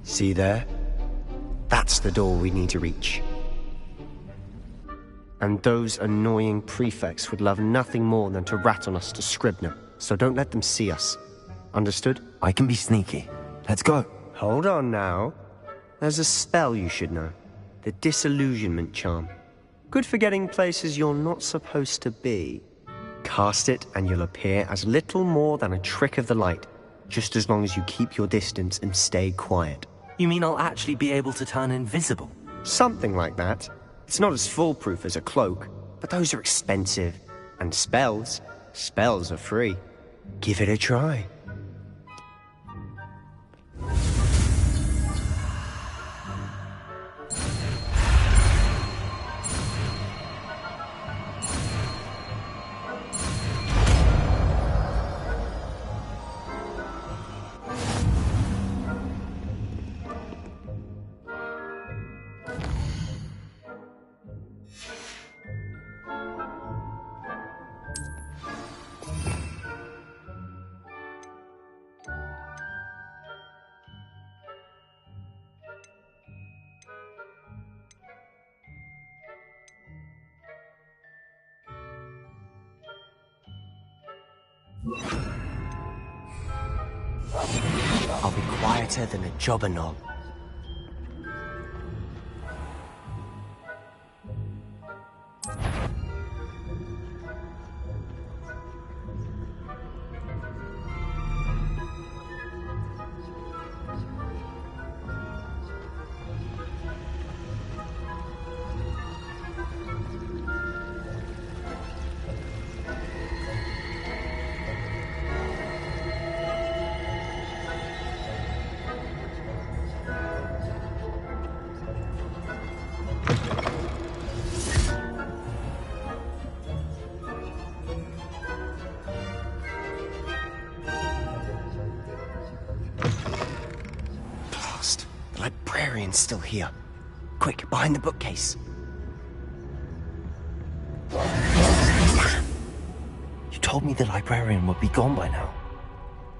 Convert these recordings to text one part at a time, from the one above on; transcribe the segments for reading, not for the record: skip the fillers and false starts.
See there? That's the door we need to reach. And those annoying prefects would love nothing more than to rat on us to Scribner, so don't let them see us. Understood? I can be sneaky. Let's go. Hold on now. There's a spell you should know. The Disillusionment Charm. Good for getting places you're not supposed to be. Cast it and you'll appear as little more than a trick of the light, just as long as you keep your distance and stay quiet. You mean I'll actually be able to turn invisible? Something like that. It's not as foolproof as a cloak, but those are expensive. And spells are free. Give it a try. I'll be quieter than a jobber knob. Librarian's still here. Quick, behind the bookcase. Damn! You told me the librarian would be gone by now.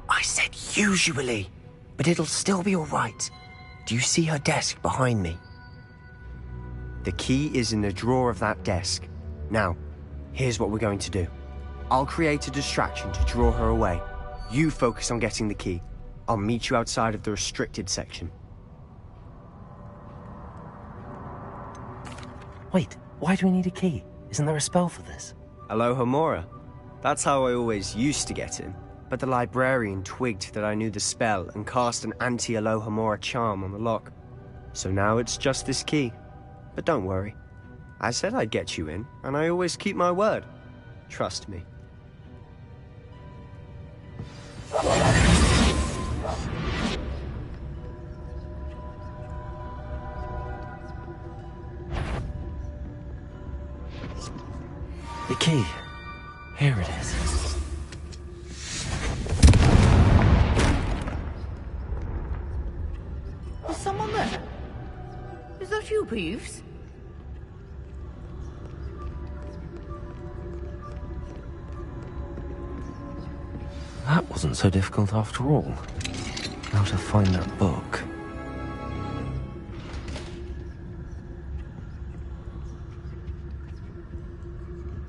I said usually, but it'll still be all right. Do you see her desk behind me? The key is in the drawer of that desk. Now, here's what we're going to do. I'll create a distraction to draw her away. You focus on getting the key. I'll meet you outside of the restricted section. Wait, why do we need a key? Isn't there a spell for this? Alohomora. That's how I always used to get in. But the librarian twigged that I knew the spell and cast an anti-Alohomora charm on the lock. So now it's just this key. But don't worry. I said I'd get you in, and I always keep my word. Trust me. The key. Here it is. Is someone there? Is that you, Peeves? That wasn't so difficult after all. How to find that book.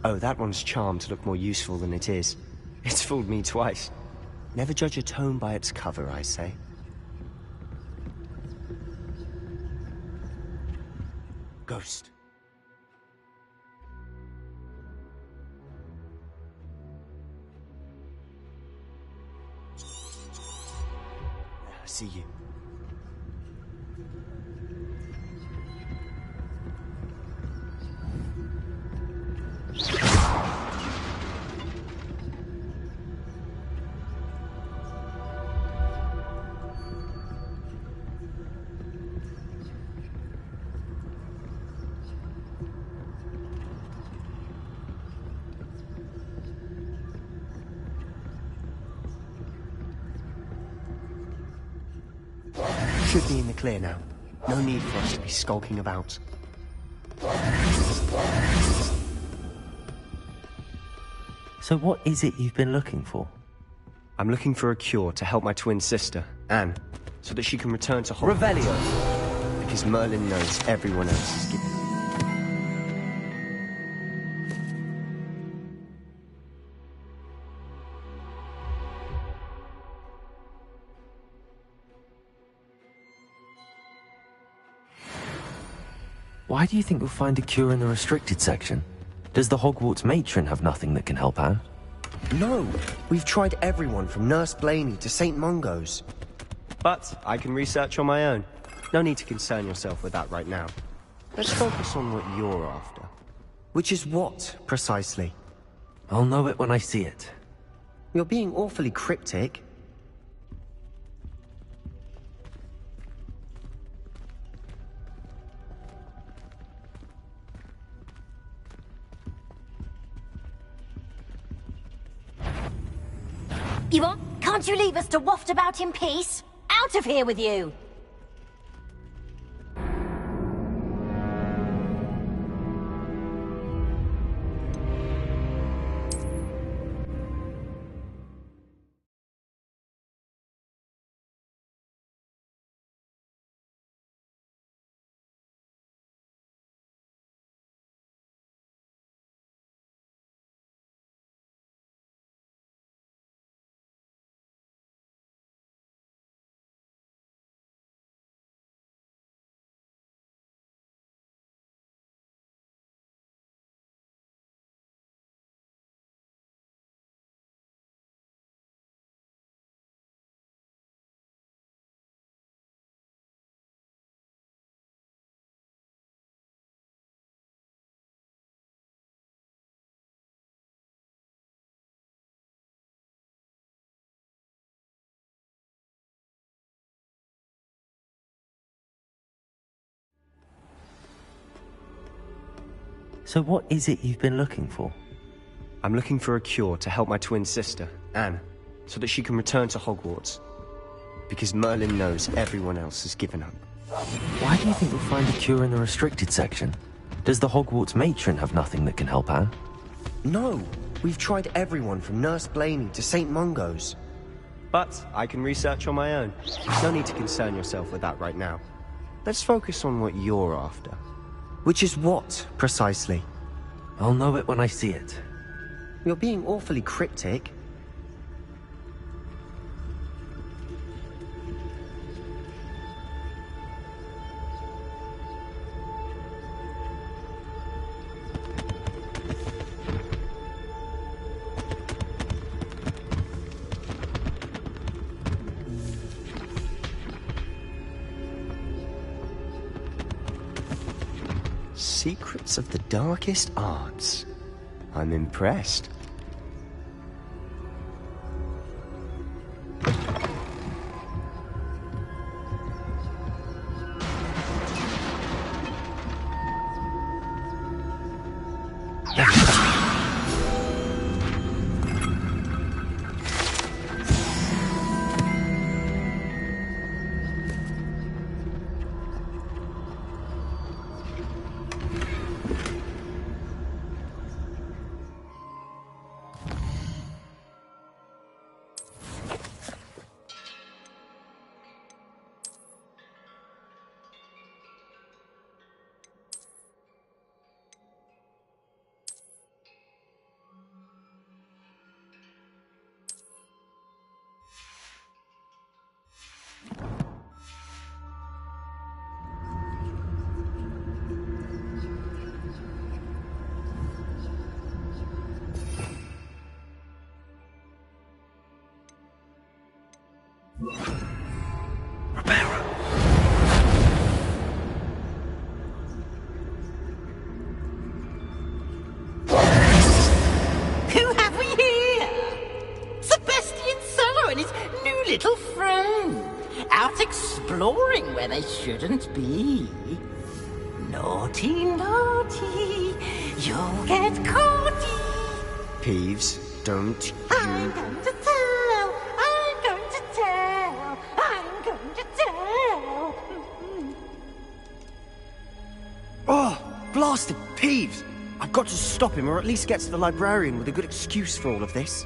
Oh, that one's charmed to look more useful than it is. It's fooled me twice. Never judge a tome by its cover, I say. Ghost. I see you. Should be in the clear now. No need for us to be skulking about. So what is it you've been looking for? I'm looking for a cure to help my twin sister, Anne. so that she can return to Hogwarts. Revelio. Because Merlin knows everyone else is given. Why do you think we'll find a cure in the restricted section? Does the Hogwarts matron have nothing that can help Anne? No, we've tried everyone from Nurse Blaney to St. Mungo's. But I can research on my own. No need to concern yourself with that right now. Let's focus on what you're after. Which is what, precisely? I'll know it when I see it. You're being awfully cryptic. Yvonne, can't you leave us to waft about in peace? Out of here with you! So what is it you've been looking for? I'm looking for a cure to help my twin sister, Anne, so that she can return to Hogwarts. Because Merlin knows everyone else has given up. Why do you think we'll find a cure in the restricted section? Does the Hogwarts matron have nothing that can help Anne? No, we've tried everyone from Nurse Blaney to St. Mungo's. But I can research on my own. No need to concern yourself with that right now. Let's focus on what you're after. Which is what, precisely? I'll know it when I see it. You're being awfully cryptic. Secrets of the darkest arts. I'm impressed. Who have we here? Sebastian Sallow and his new little friend. Out exploring where they shouldn't be. Naughty, naughty, you'll get caughty. Peeves, don't I'm you... going to tell, I'm going to tell, I'm going to tell. Oh, blasted Peeves! I've got to stop him, or at least get to the librarian with a good excuse for all of this.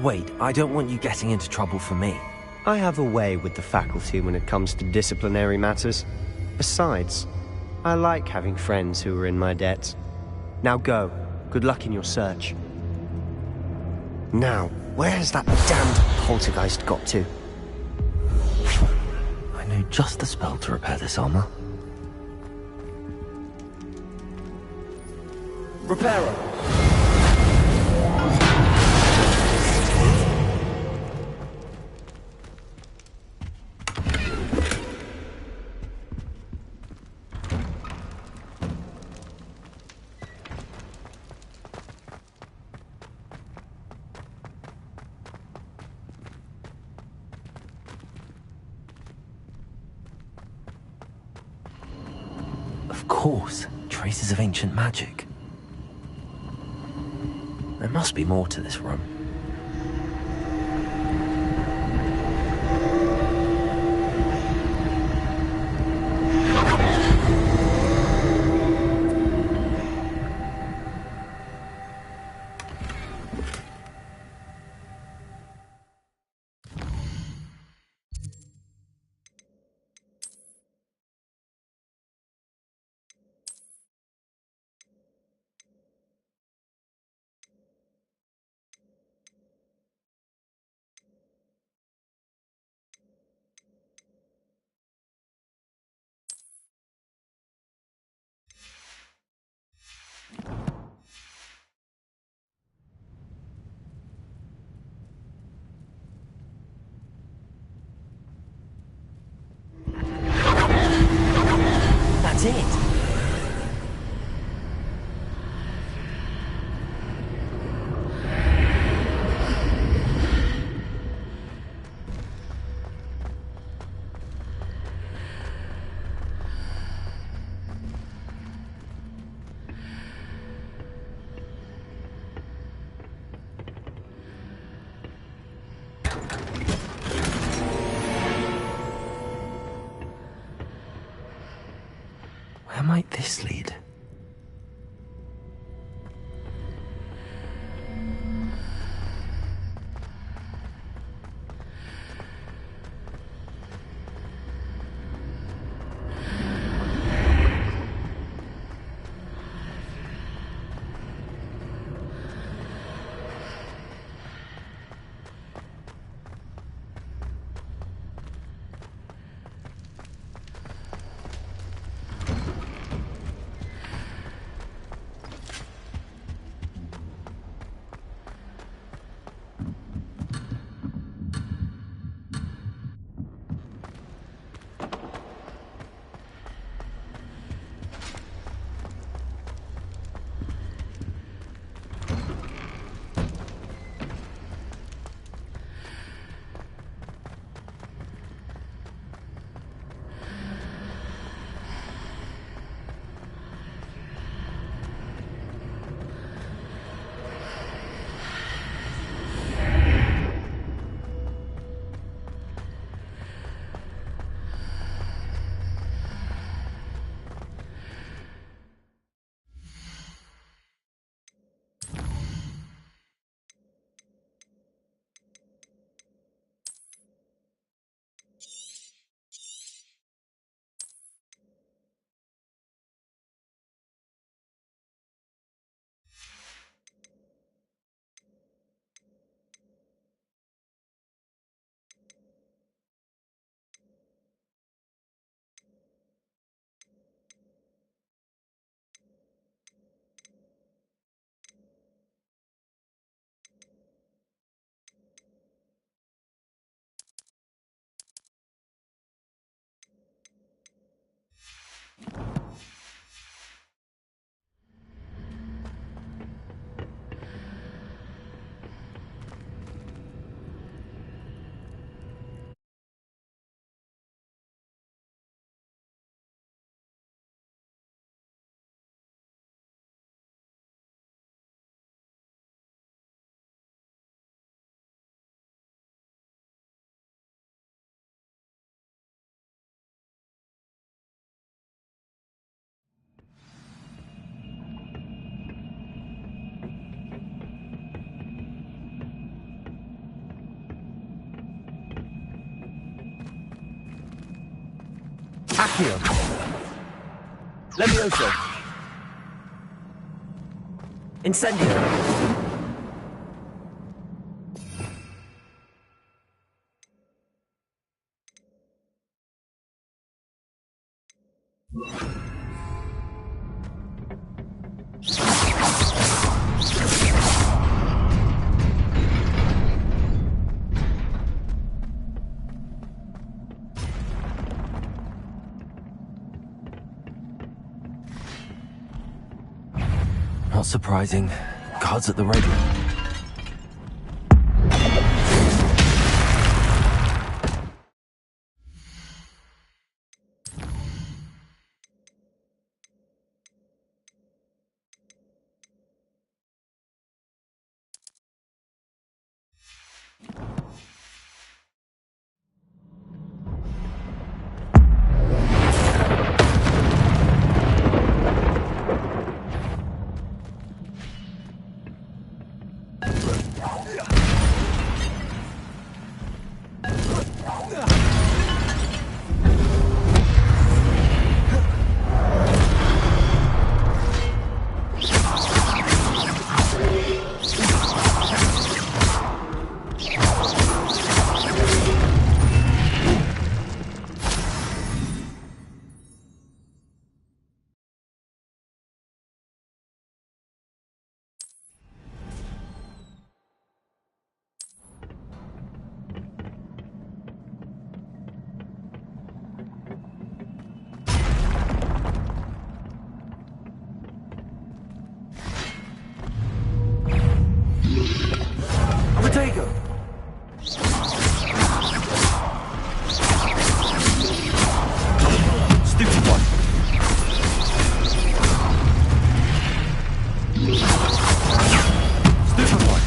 Wait, I don't want you getting into trouble for me. I have a way with the faculty when it comes to disciplinary matters. Besides, I like having friends who are in my debt. Now go. Good luck in your search. Now, where has that damned poltergeist got to? I know just the spell to repair this armor. Repairer! Of course, traces of ancient magic. There must be more to this room. That's it! Where might this lead? Accio. Levioso. Incendio. Not surprising. Guards at the ready. Protego. Stupid one. Stupid one.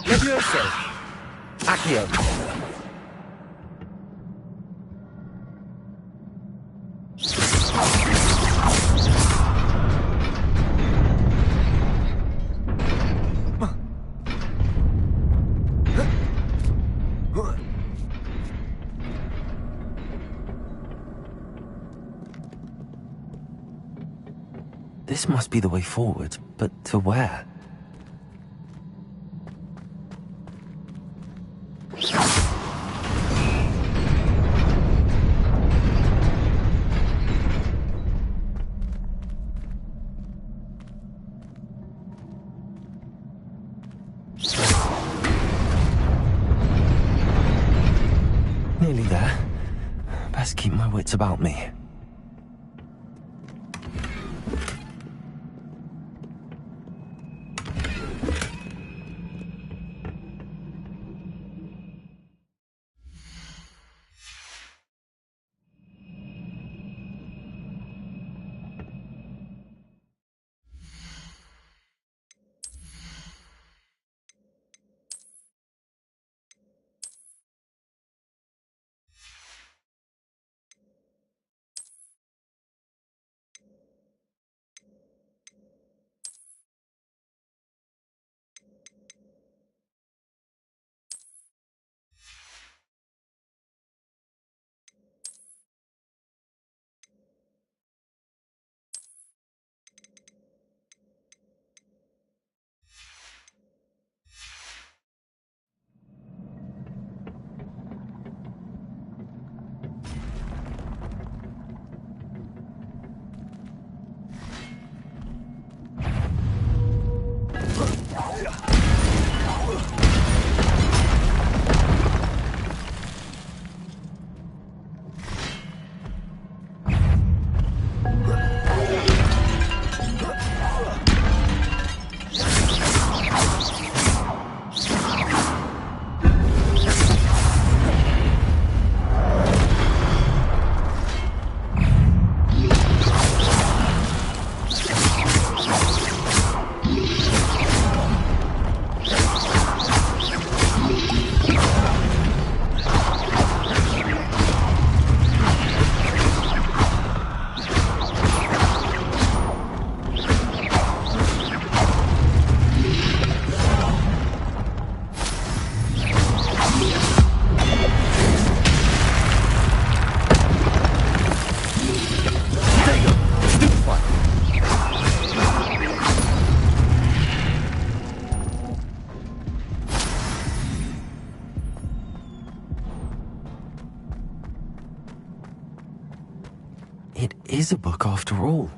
Levioso. Accio. This must be the way forward, but to where? Nearly there. Best keep my wits about me. It is a book after all.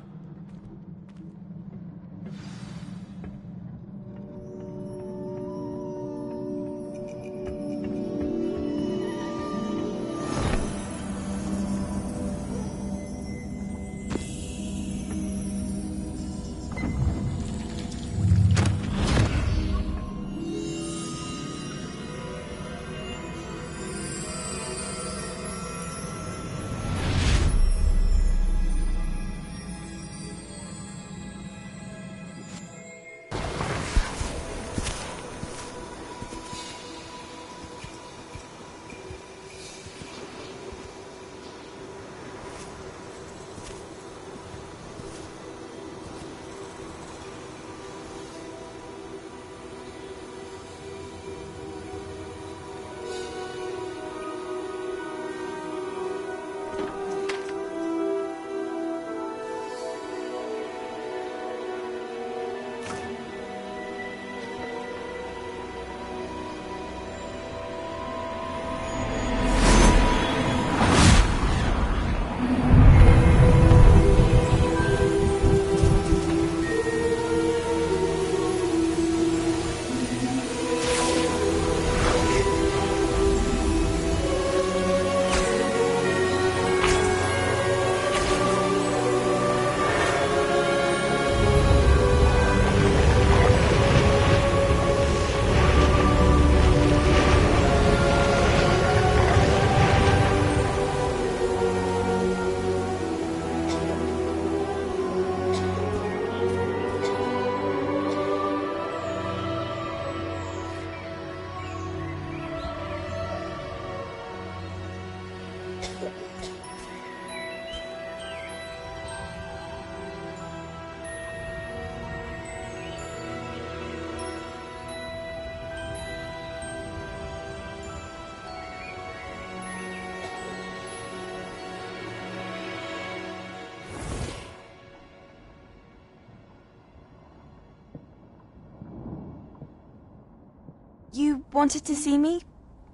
You wanted to see me?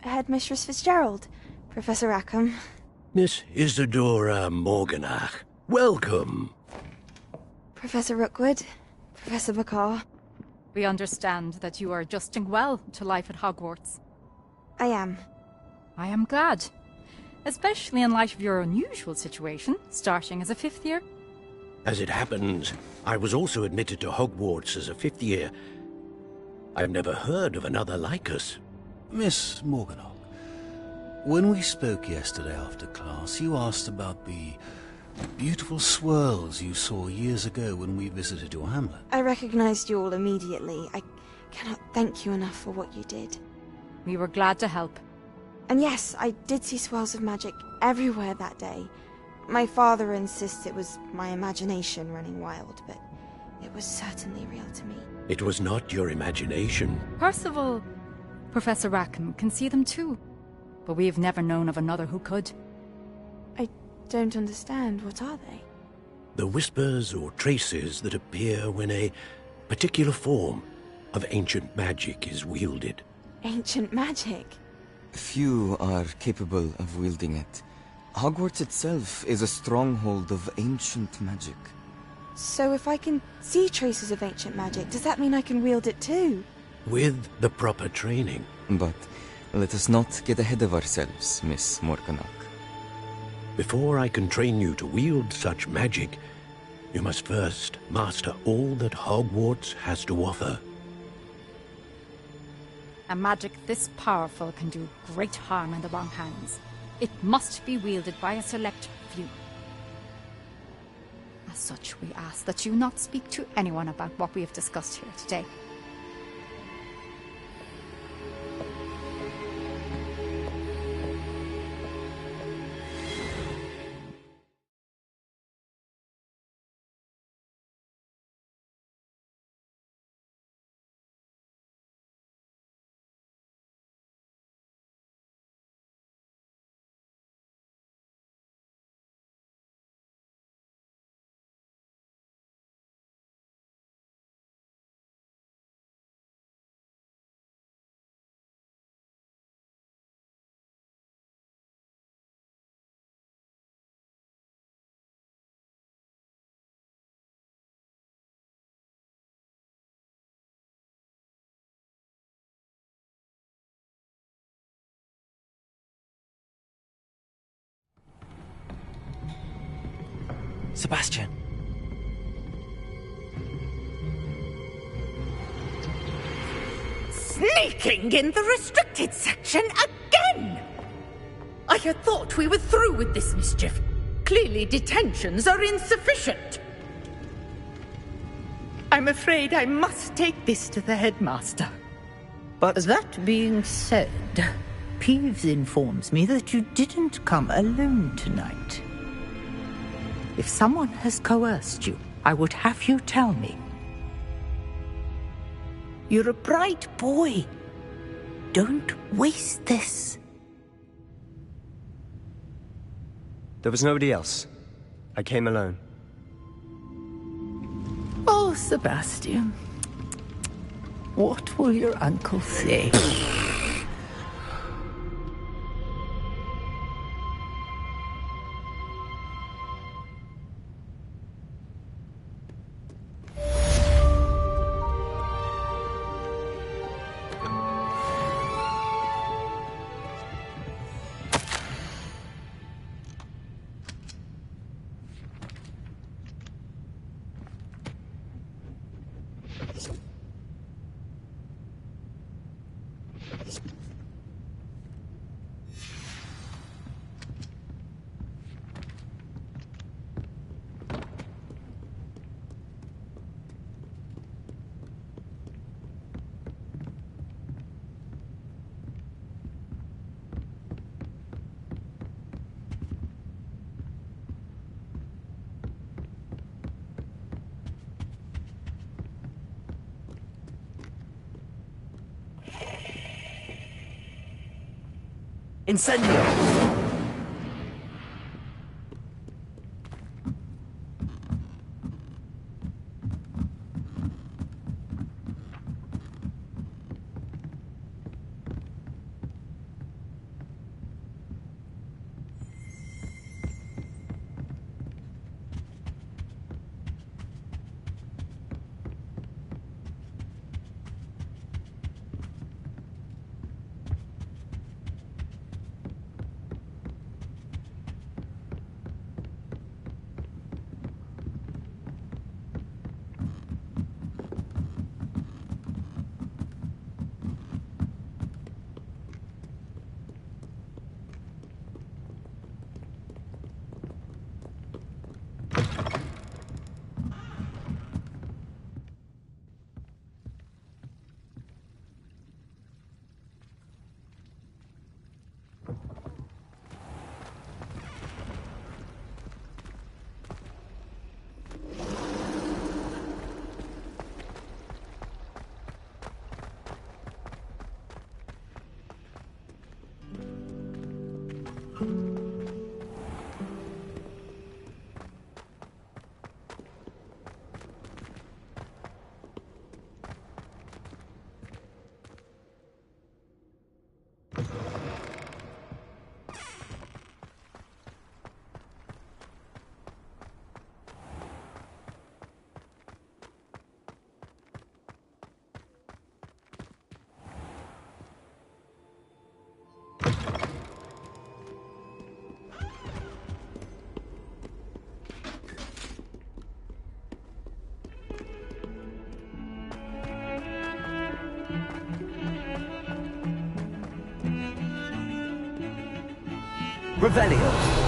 Headmistress Fitzgerald, Professor Rackham. Miss Isadora Morganach, welcome. Professor Rookwood, Professor McCaw. We understand that you are adjusting well to life at Hogwarts. I am. I am glad. Especially in light of your unusual situation, starting as a 5th year. As it happens, I was also admitted to Hogwarts as a 5th year. I've never heard of another like us. Miss Morganach, when we spoke yesterday after class, you asked about the beautiful swirls you saw years ago when we visited your hamlet. I recognized you all immediately. I cannot thank you enough for what you did. We were glad to help. And yes, I did see swirls of magic everywhere that day. My father insists it was my imagination running wild, but it was certainly real to me. It was not your imagination. Percival, Professor Rackham can see them too. But we have never known of another who could. I don't understand. What are they? The whispers or traces that appear when a particular form of ancient magic is wielded. Ancient magic? Few are capable of wielding it. Hogwarts itself is a stronghold of ancient magic. So if I can see traces of ancient magic, does that mean I can wield it too? With the proper training. But let us not get ahead of ourselves, Miss Morganach. Before I can train you to wield such magic, you must first master all that Hogwarts has to offer. A magic this powerful can do great harm in the wrong hands. It must be wielded by a select few. As such, we ask that you not speak to anyone about what we have discussed here today. Sebastian. Sneaking in the restricted section again! I had thought we were through with this mischief. Clearly detentions are insufficient. I'm afraid I must take this to the headmaster. But That being said, Peeves informs me that you didn't come alone tonight. If someone has coerced you, I would have you tell me. You're a bright boy. Don't waste this. there was nobody else. I came alone. Oh, Sebastian. What will your uncle say? Incendio! Revelio.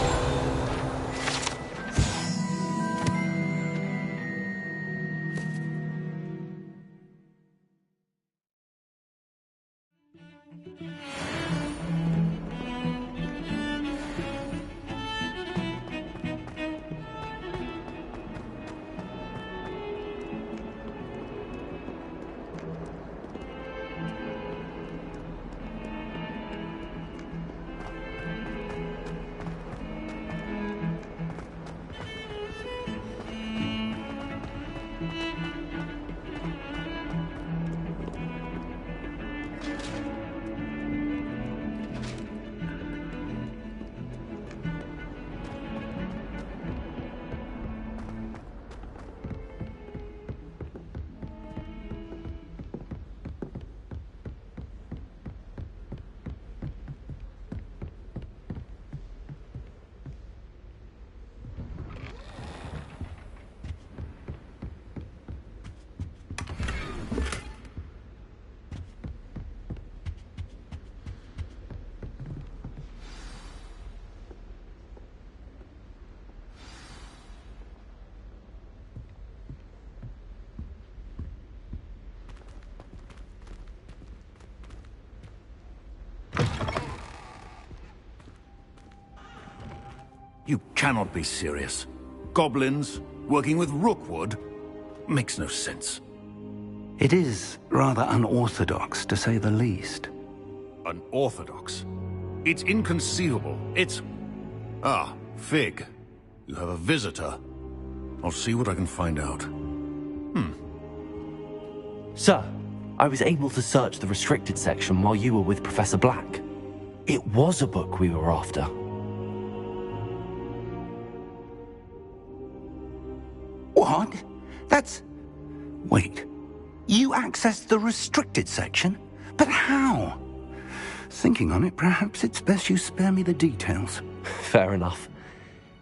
You cannot be serious. Goblins working with Rookwood makes no sense. It is rather unorthodox, to say the least. Unorthodox? It's inconceivable. It's... Ah, Fig. You have a visitor. I'll see what I can find out. Sir, I was able to search the restricted section while you were with Professor Black. It was a book we were after. What? That's... Wait. You accessed the restricted section? But how? Thinking on it, perhaps it's best you spare me the details. Fair enough.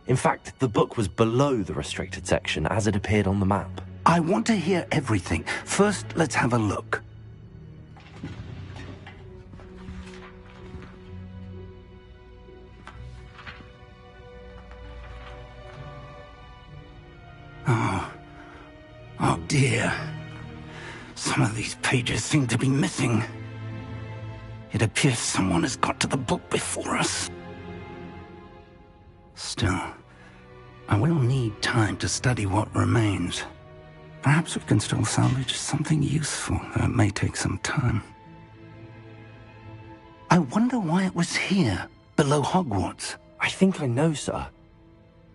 In fact, the book was below the restricted section as it appeared on the map. I want to hear everything. First, let's have a look. Oh dear. Some of these pages seem to be missing. It appears someone has got to the book before us. Still, I will need time to study what remains. Perhaps we can still salvage something useful, though it may take some time. I wonder why it was here, below Hogwarts. I think I know, sir.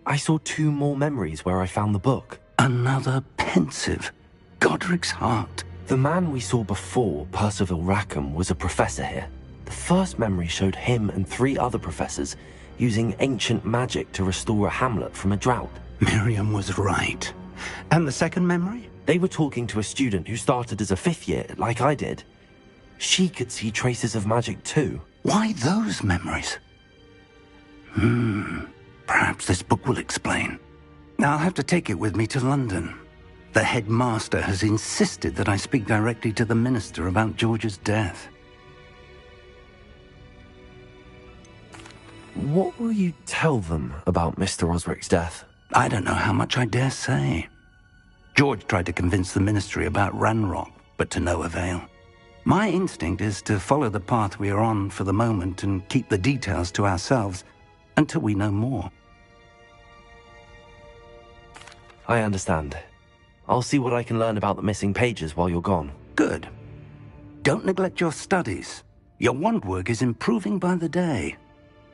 I saw 2 more memories where I found the book. Another pensive. Godric's heart. The man we saw before, Percival Rackham, was a professor here. The first memory showed him and 3 other professors using ancient magic to restore a hamlet from a drought. Miriam was right. And the second memory? They were talking to a student who started as a 5th year, like I did. She could see traces of magic too. Why those memories? Perhaps this book will explain. Now I'll have to take it with me to London. The headmaster has insisted that I speak directly to the minister about George's death. What will you tell them about Mr. Osric's death? I don't know how much I dare say. George tried to convince the ministry about Ranrock, but to no avail. My instinct is to follow the path we are on for the moment and keep the details to ourselves until we know more. I understand. I'll see what I can learn about the missing pages while you're gone. Good. Don't neglect your studies. Your wand work is improving by the day.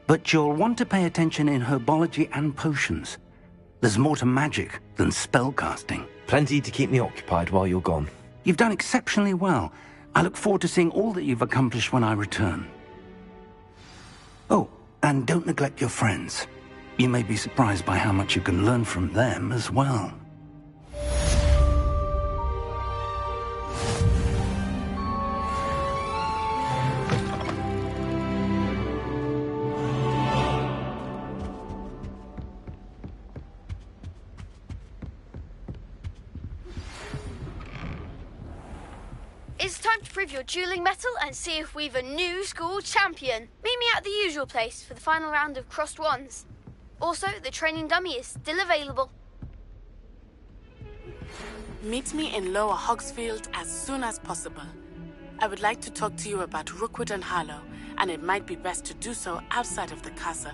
But you'll want to pay attention in herbology and potions. There's more to magic than spellcasting. Plenty to keep me occupied while you're gone. You've done exceptionally well. I look forward to seeing all that you've accomplished when I return. Oh, and don't neglect your friends. You may be surprised by how much you can learn from them as well. It's time to prove your dueling mettle and see if we've a new school champion. Meet me at the usual place for the final round of crossed wands. Also, the training dummy is still available. Meet me in Lower Hogsfield as soon as possible. I would like to talk to you about Rookwood and Harlow, and it might be best to do so outside of the castle.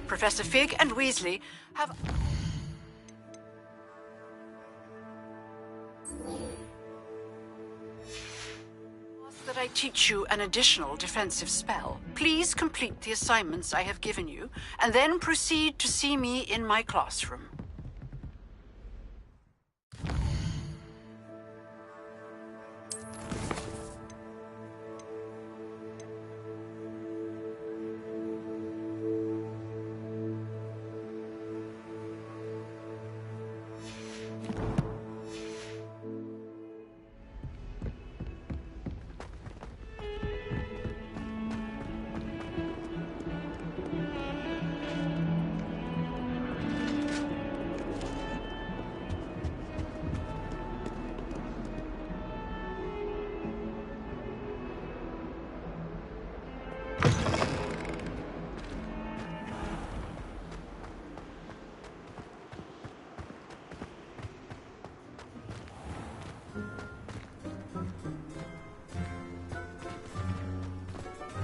Professor Fig and Weasley have... asked that I teach you an additional defensive spell. Please complete the assignments I have given you, and then proceed to see me in my classroom.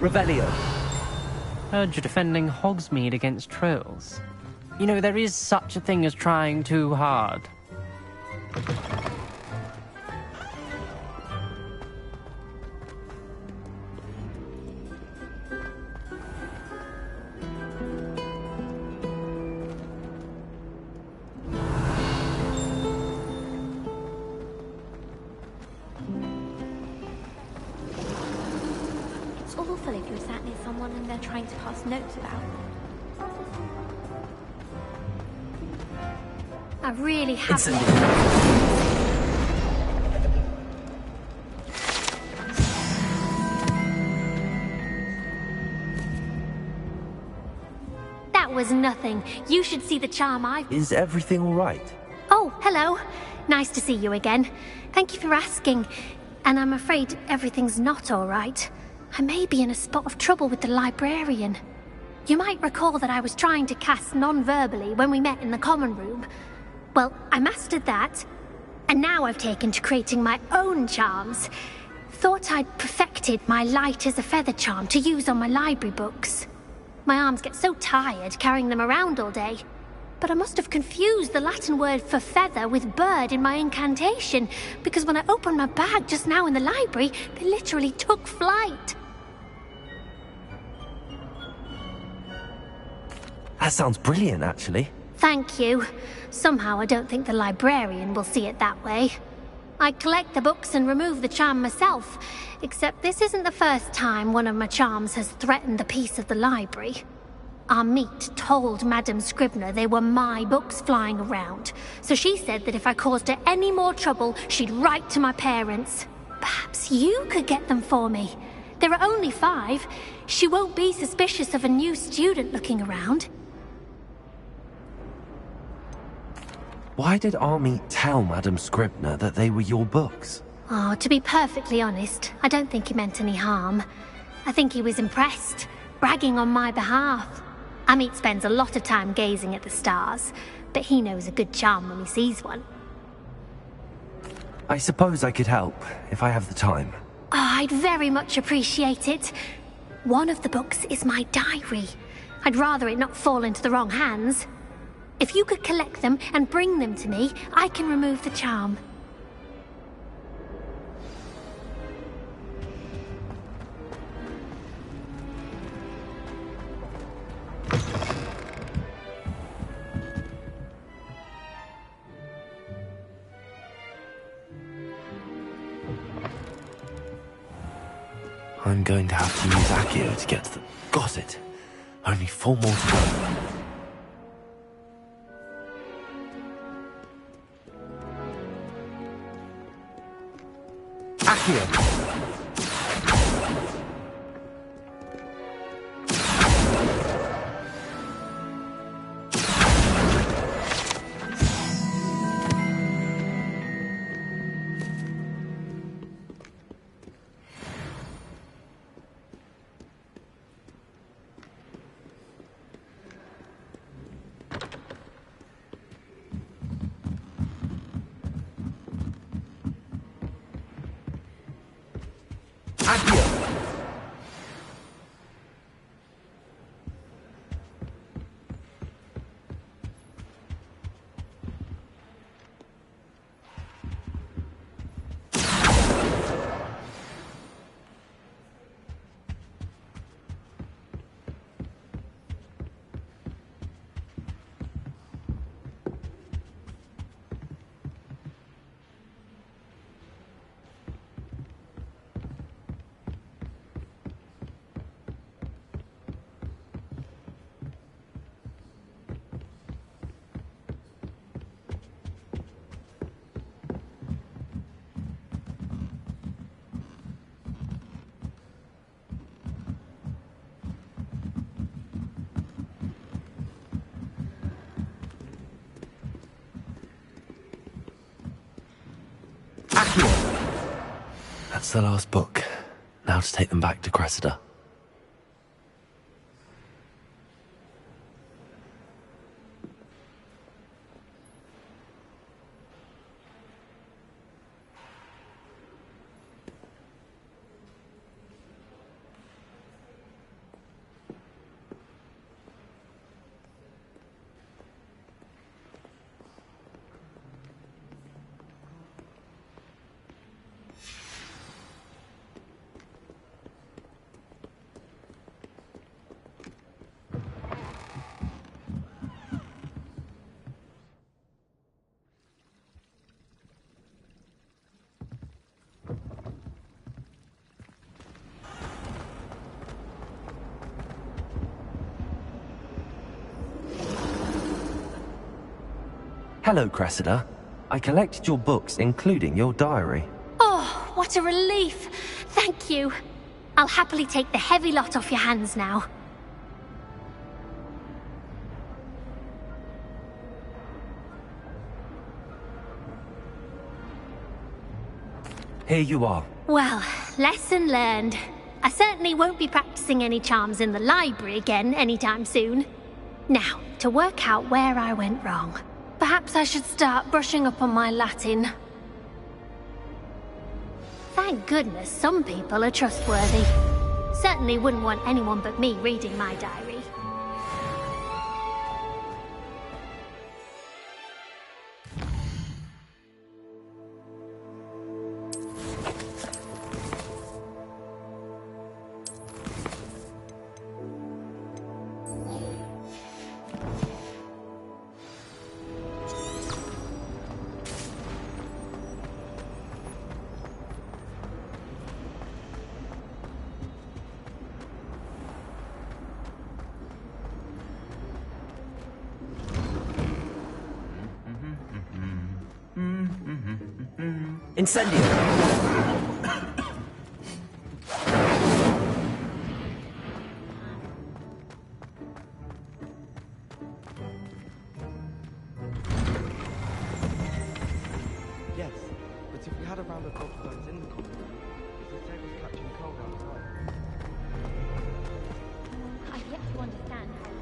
Revelio. Heard you're defending Hogsmeade against trolls. You know, there is such a thing as trying too hard. It's awful if you're sat near someone and they're trying to pass notes about. I really have That was nothing. You should see the charm I've... Is everything all right? Oh, hello. Nice to see you again. Thank you for asking. And I'm afraid everything's not all right. I may be in a spot of trouble with the librarian. You might recall that I was trying to cast non-verbally when we met in the common room. Well, I mastered that, and now I've taken to creating my own charms. Thought I'd perfected my light as a feather charm to use on my library books. My arms get so tired carrying them around all day. But I must have confused the Latin word for feather with bird in my incantation, because when I opened my bag just now in the library, they literally took flight. That sounds brilliant, actually. Thank you. Somehow I don't think the librarian will see it that way. I collect the books and remove the charm myself, except this isn't the first time one of my charms has threatened the peace of the library. Our meet told Madame Scribner they were my books flying around, so she said that if I caused her any more trouble, she'd write to my parents. Perhaps you could get them for me. There are only 5. She won't be suspicious of a new student looking around. Why did Army tell Madame Scribner that they were your books? Oh, to be perfectly honest, I don't think he meant any harm. I think he was impressed, bragging on my behalf. Amit spends a lot of time gazing at the stars, but he knows a good charm when he sees one. I suppose I could help, if I have the time. Oh, I'd very much appreciate it. One of the books is my diary. I'd rather it not fall into the wrong hands. If you could collect them and bring them to me, I can remove the charm. I'm going to have to use Accio to get to them. Got it. Only 4 more to go. Accio! That's the last book. Now to take them back to Cressida. Hello, Cressida. I collected your books, including your diary. Oh, what a relief. Thank you. I'll happily take the heavy lot off your hands now. Here you are. Well, lesson learned. I certainly won't be practicing any charms in the library again anytime soon. Now, to work out where I went wrong. Perhaps I should start brushing up on my Latin. Thank goodness some people are trustworthy. Certainly wouldn't want anyone but me reading my diary. Incendio! Yes, but if we had a round of Hogwarts in the common room, is the table catching cold outside? I've yet to understand how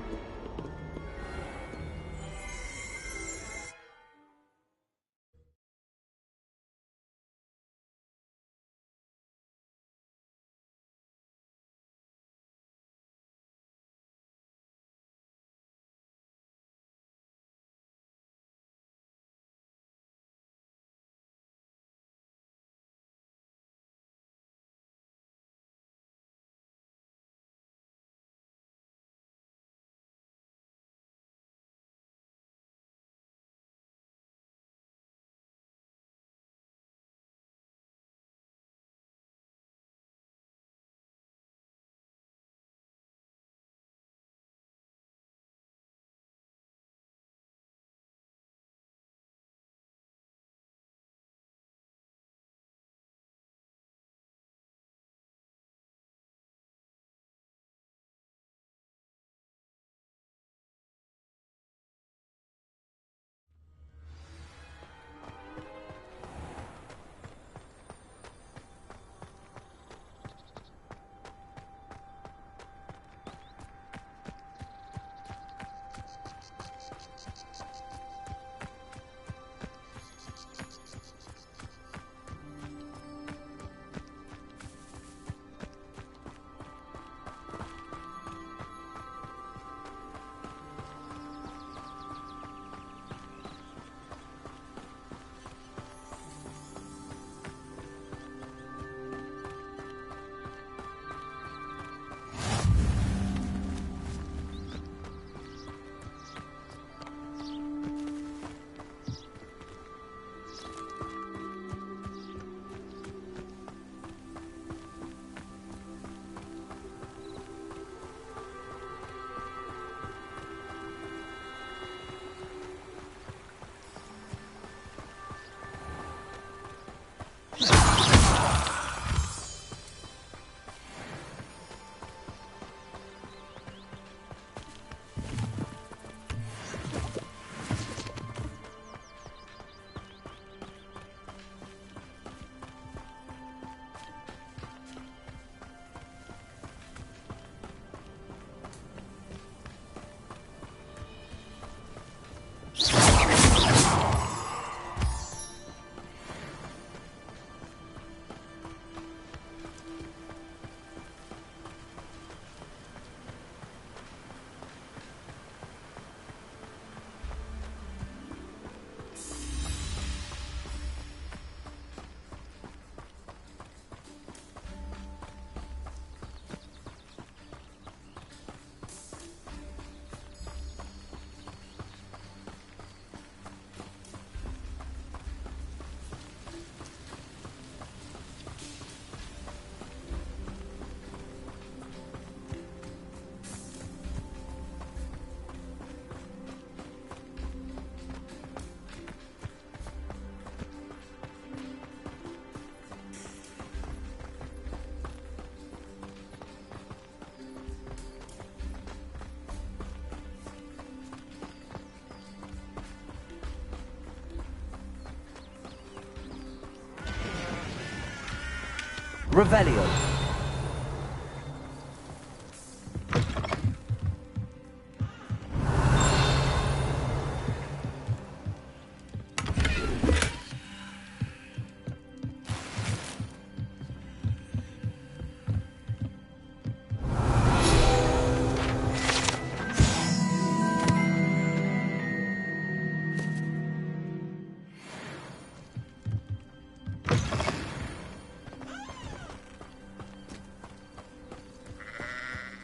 Revelio.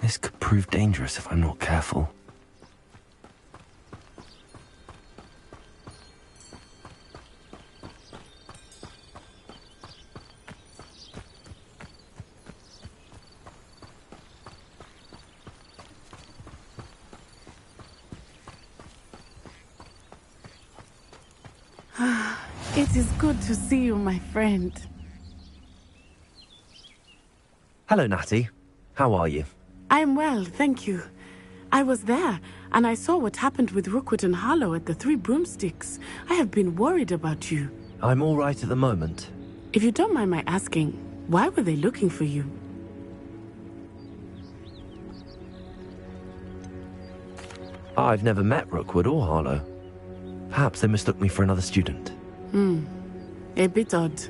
This could prove dangerous if I'm not careful. It is good to see you, my friend. Hello, Natty. How are you? I'm well, thank you. I was there, and I saw what happened with Rookwood and Harlow at the Three Broomsticks. I have been worried about you. I'm all right at the moment. If you don't mind my asking, why were they looking for you? I've never met Rookwood or Harlow. Perhaps they mistook me for another student. A bit odd.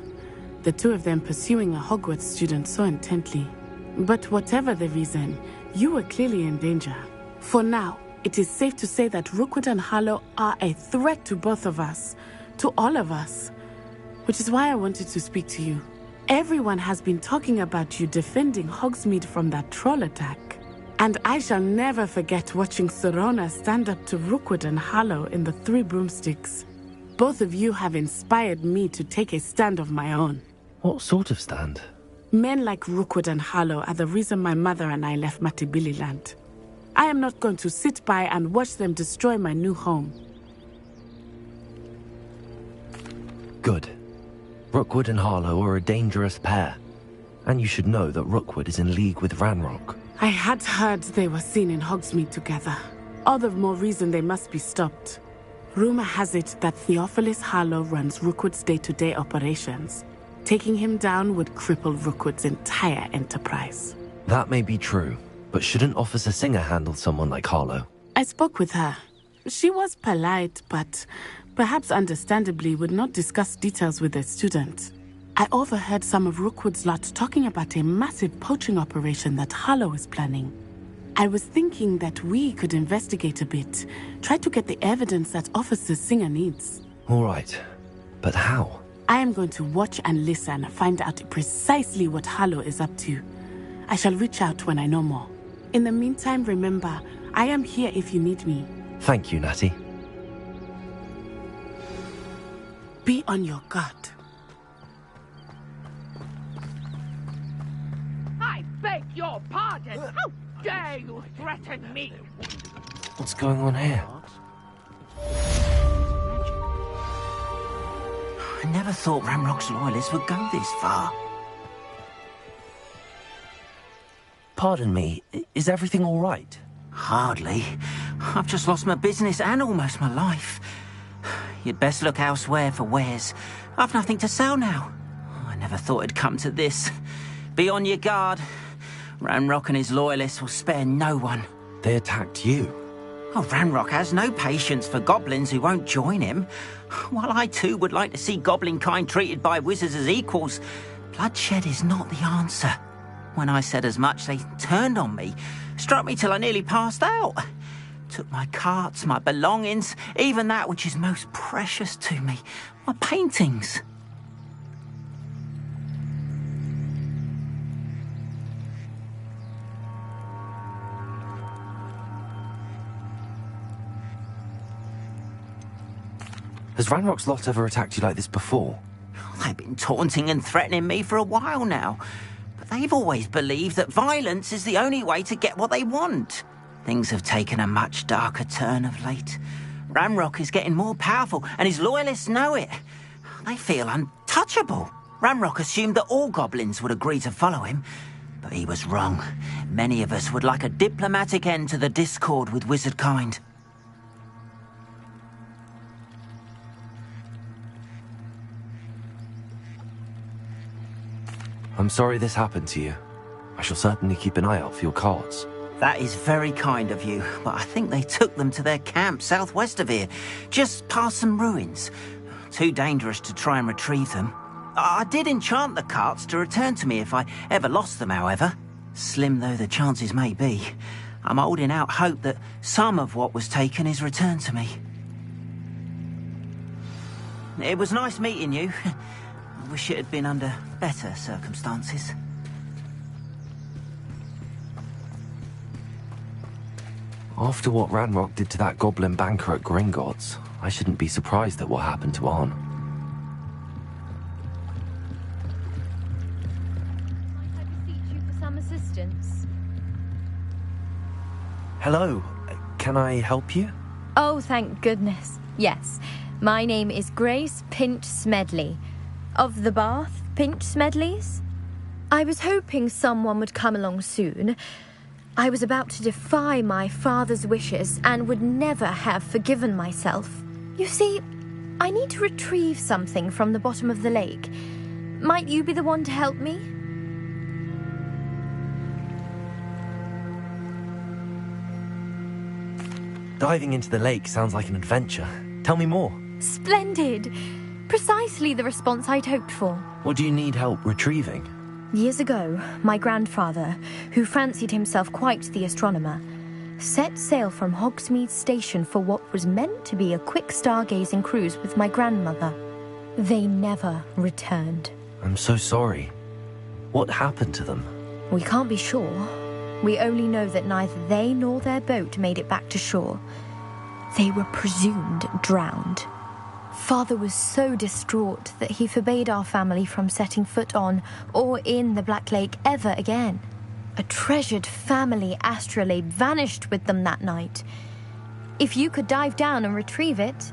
The two of them pursuing a Hogwarts student so intently. But whatever the reason, you were clearly in danger. For now, it is safe to say that Rookwood and Harlow are a threat to both of us. To all of us. Which is why I wanted to speak to you. Everyone has been talking about you defending Hogsmeade from that troll attack. And I shall never forget watching Serona stand up to Rookwood and Harlow in the Three Broomsticks. Both of you have inspired me to take a stand of my own. What sort of stand? Men like Rookwood and Harlow are the reason my mother and I left Matibili land. I am not going to sit by and watch them destroy my new home. Good. Rookwood and Harlow are a dangerous pair. And you should know that Rookwood is in league with Ranrock. I had heard they were seen in Hogsmeade together. All the more reason they must be stopped. Rumor has it that Theophilus Harlow runs Rookwood's day-to-day operations. Taking him down would cripple Rookwood's entire enterprise. That may be true, but shouldn't Officer Singer handle someone like Harlow? I spoke with her. She was polite, but perhaps understandably would not discuss details with a student. I overheard some of Rookwood's lot talking about a massive poaching operation that Harlow is planning. I was thinking that we could investigate a bit, try to get the evidence that Officer Singer needs. All right, but how? I am going to watch and listen, find out precisely what Harlow is up to. I shall reach out when I know more. In the meantime, remember, I am here if you need me. Thank you, Natty. Be on your guard. I beg your pardon. How dare you threaten me? What's going on here? I never thought Ranrock's loyalists would go this far. Pardon me, is everything all right? Hardly. I've just lost my business and almost my life. You'd best look elsewhere for wares. I've nothing to sell now. I never thought it'd come to this. Be on your guard. Ranrock and his loyalists will spare no one. They attacked you. Oh, Ranrock has no patience for goblins who won't join him. While I too would like to see goblin kind treated by wizards as equals, bloodshed is not the answer. When I said as much, they turned on me, struck me till I nearly passed out. Took my carts, my belongings, even that which is most precious to me, my paintings. Has Ranrock's lot ever attacked you like this before? They've been taunting and threatening me for a while now. But they've always believed that violence is the only way to get what they want. Things have taken a much darker turn of late. Ranrock is getting more powerful, and his loyalists know it. They feel untouchable. Ranrock assumed that all goblins would agree to follow him, but he was wrong. Many of us would like a diplomatic end to the discord with wizard kind. I'm sorry this happened to you. I shall certainly keep an eye out for your cards. That is very kind of you, but I think they took them to their camp southwest of here, just past some ruins. Too dangerous to try and retrieve them. I did enchant the carts to return to me if I ever lost them, however. Slim though the chances may be, I'm holding out hope that some of what was taken is returned to me. It was nice meeting you. I wish it had been under better circumstances. After what Ranrock did to that goblin banker at Gringotts, I shouldn't be surprised at what happened to Arn. I beseech you for some assistance. Hello, can I help you? Oh, thank goodness. Yes, my name is Grace Pinch Smedley, of the Bath Pinch Smedleys. I was hoping someone would come along soon. I was about to defy my father's wishes and would never have forgiven myself. You see, I need to retrieve something from the bottom of the lake. Might you be the one to help me? Diving into the lake sounds like an adventure. Tell me more. Splendid! Precisely the response I'd hoped for. What do you need help retrieving? Years ago, my grandfather, who fancied himself quite the astronomer, set sail from Hogsmeade Station for what was meant to be a quick stargazing cruise with my grandmother. They never returned. I'm so sorry. What happened to them? We can't be sure. We only know that neither they nor their boat made it back to shore. They were presumed drowned. Father was so distraught that he forbade our family from setting foot on or in the Black Lake ever again. A treasured family astrolabe vanished with them that night. If you could dive down and retrieve it,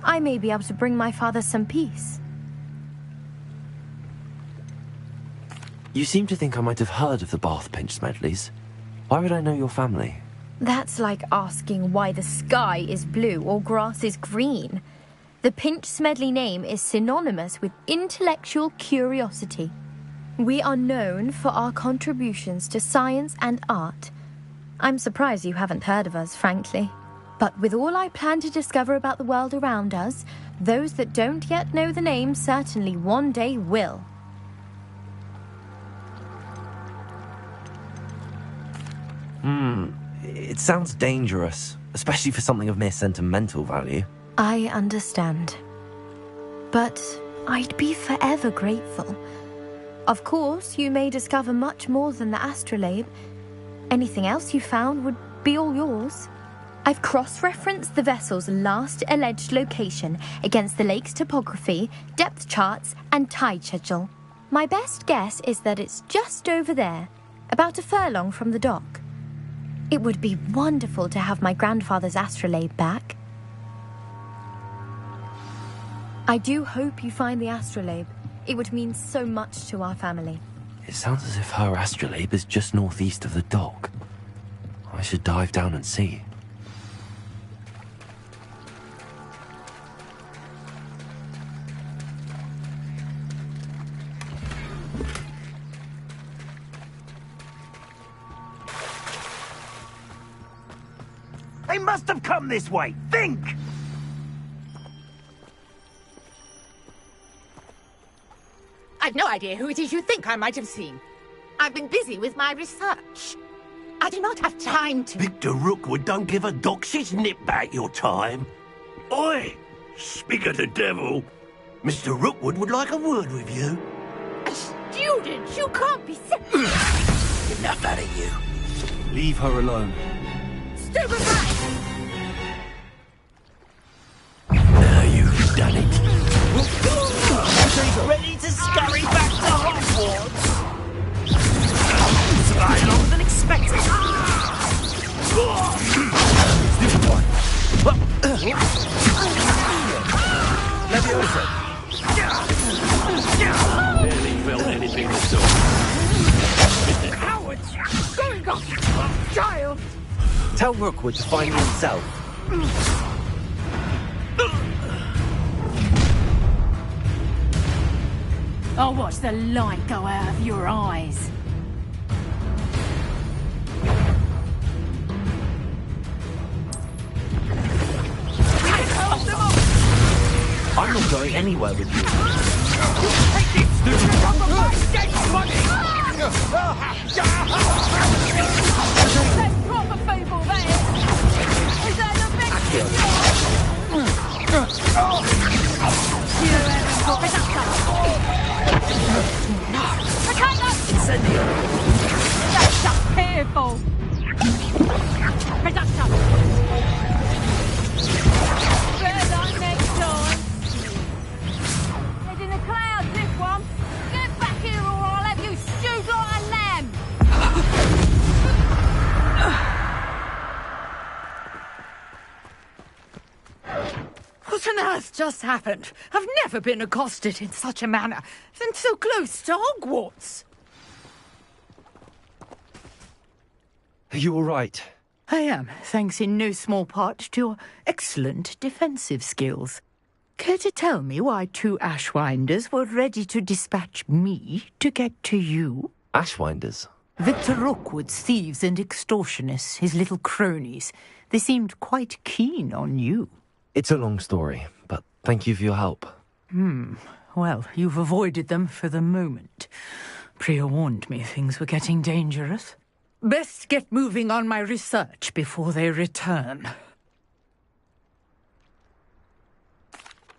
I may be able to bring my father some peace. You seem to think I might have heard of the Bath Pinch Smedleys. Why would I know your family? That's like asking why the sky is blue or grass is green. The Pinch Smedley name is synonymous with intellectual curiosity. We are known for our contributions to science and art. I'm surprised you haven't heard of us, frankly. But with all I plan to discover about the world around us, those that don't yet know the name certainly one day will. It sounds dangerous, especially for something of mere sentimental value. I understand. But I'd be forever grateful. Of course, you may discover much more than the astrolabe. Anything else you found would be all yours. I've cross-referenced the vessel's last alleged location against the lake's topography, depth charts, and tide schedule. My best guess is that it's just over there, about a furlong from the dock. It would be wonderful to have my grandfather's astrolabe back. I do hope you find the astrolabe. It would mean so much to our family. It sounds as if her astrolabe is just northeast of the dock. I should dive down and see. They must have come this way. Think! I've no idea who it is you think I might have seen. I've been busy with my research. I do not have time to... Victor Rookwood don't give a doxy's nip back your time. Oi! Speak of the devil. Mr. Rookwood would like a word with you. A student? You can't be serious. Enough out of you. Leave her alone. Stupefy! Now you've done it. She's ready to scurry back to Hogwarts. It's a bit longer than expected. Leviosa. Barely felt anything at all. Cowards! Going off! Child! Tell Rookwood to find me himself. I'll watch the light go out of your eyes. I'm not going anywhere with you. Take this stupid from my dead money! That's proper people, that is! Is that the best you haven't got Potato! Incendio! That's just careful! Potato! Better next time! Head in the clouds, this one! Get back here or I'll have you stewed like a lamb! What on earth just happened? I've never been accosted in such a manner, and so close to Hogwarts. Are you all right? I am, thanks in no small part to your excellent defensive skills. Care to tell me why 2 Ashwinders were ready to dispatch me to get to you? Ashwinders? Victor Rookwood's thieves and extortionists, his little cronies. They seemed quite keen on you. It's a long story, but thank you for your help. Well, you've avoided them for the moment. Priya warned me things were getting dangerous. Best get moving on my research before they return.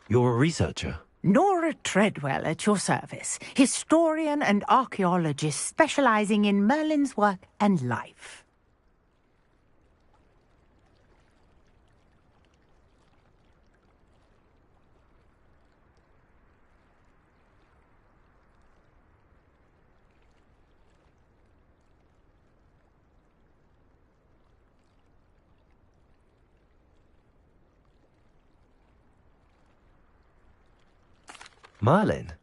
You're a researcher? Nora Treadwell at your service, historian and archaeologist specializing in Merlin's work and life. Merlin?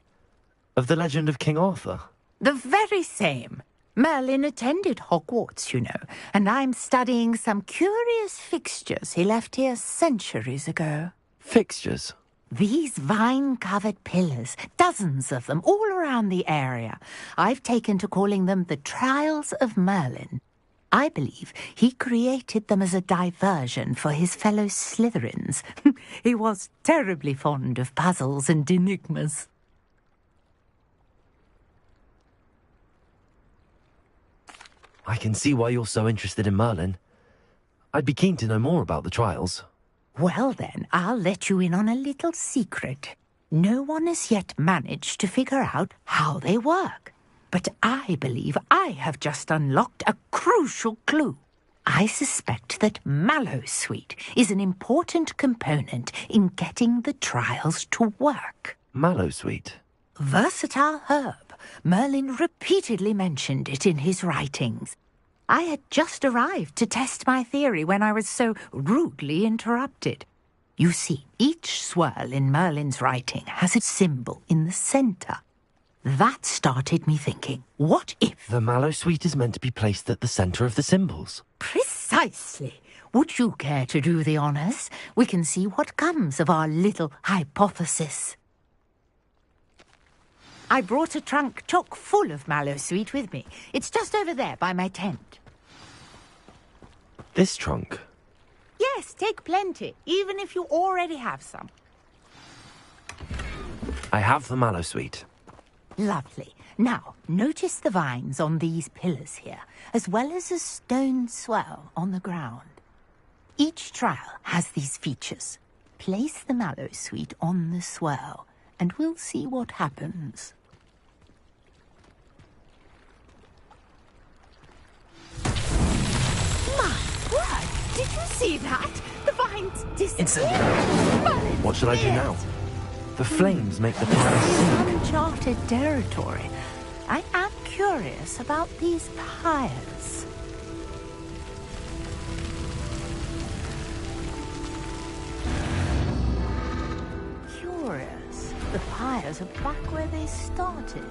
Of the legend of King Arthur? The very same. Merlin attended Hogwarts, you know, and I'm studying some curious fixtures he left here centuries ago. Fixtures? These vine-covered pillars, dozens of them, all around the area. I've taken to calling them the Trials of Merlin. I believe he created them as a diversion for his fellow Slytherins. He was terribly fond of puzzles and enigmas. I can see why you're so interested in Merlin. I'd be keen to know more about the trials. Well then, I'll let you in on a little secret. No one has yet managed to figure out how they work. But I believe I have just unlocked a crucial clue. I suspect that Mallowsweet is an important component in getting the trials to work. Mallowsweet? Versatile herb. Merlin repeatedly mentioned it in his writings. I had just arrived to test my theory when I was so rudely interrupted. You see, each swirl in Merlin's writing has a symbol in the centre. That started me thinking, what if... The Mallowsweet is meant to be placed at the centre of the symbols. Precisely. Would you care to do the honours? We can see what comes of our little hypothesis. I brought a trunk chock full of Mallowsweet with me. It's just over there by my tent. This trunk? Yes, take plenty, even if you already have some. I have the Mallowsweet. Lovely. Now, notice the vines on these pillars here, as well as a stone swell on the ground. Each trial has these features. Place the Mallowsweet on the swell, and we'll see what happens. My word! Did you see that? The vines disappeared. What should I do now? The flames make the pyres sink. Uncharted territory. I am curious about these pyres. Curious. The pyres are back where they started.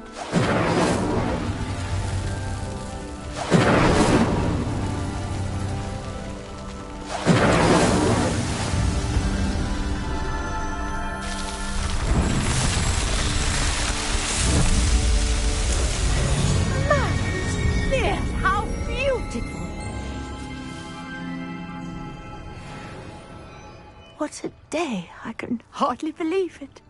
what a day. I can hardly believe it.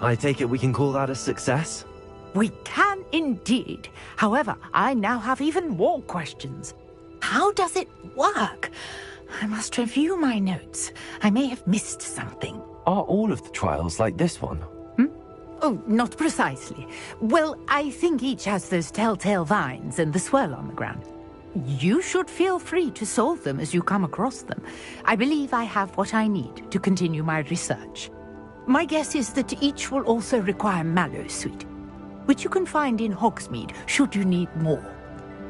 I take it we can call that a success? We can indeed. However, I now have even more questions. How does it work? I must review my notes. I may have missed something. Are all of the trials like this one? Oh, not precisely. Well, I think each has those telltale vines and the swirl on the ground. You should feel free to solve them as you come across them. I believe I have what I need to continue my research. My guess is that each will also require Mallowsweet, which you can find in Hogsmeade should you need more.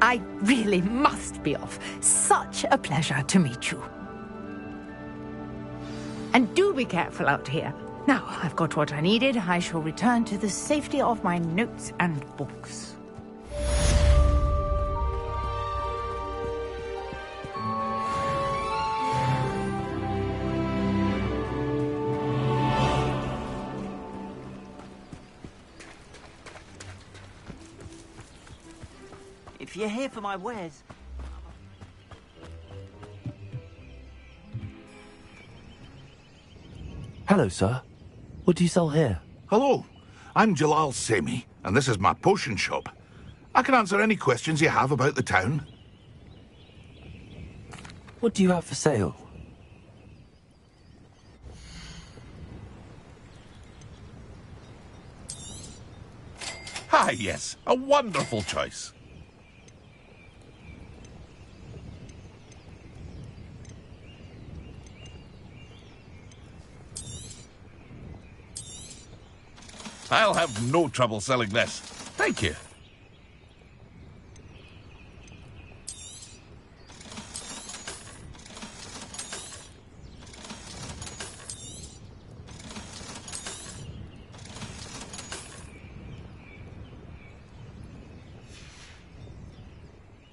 I really must be off. Such a pleasure to meet you. And do be careful out here. Now, I've got what I needed. I shall return to the safety of my notes and books. If you're here for my wares... Hello, sir. What do you sell here? Hello, I'm Jalal Semi, and this is my potion shop. I can answer any questions you have about the town. What do you have for sale? Ah, yes, a wonderful choice. I'll have no trouble selling this. Thank you.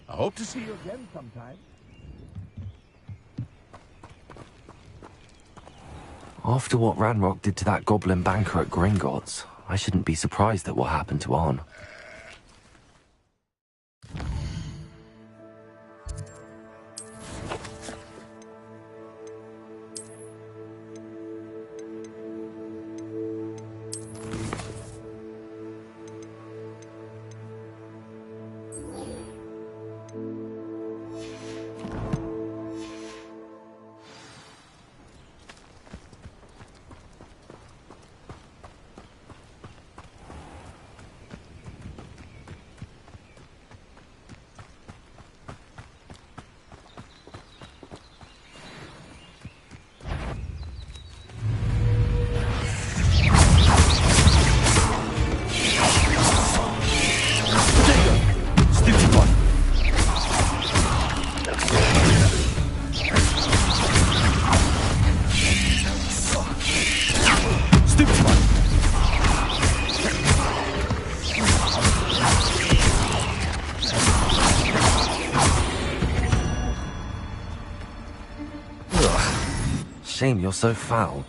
I hope to see you again sometime. After what Ranrock did to that goblin banker at Gringotts, I shouldn't be surprised at what happened to Arn. Shame you're so foul.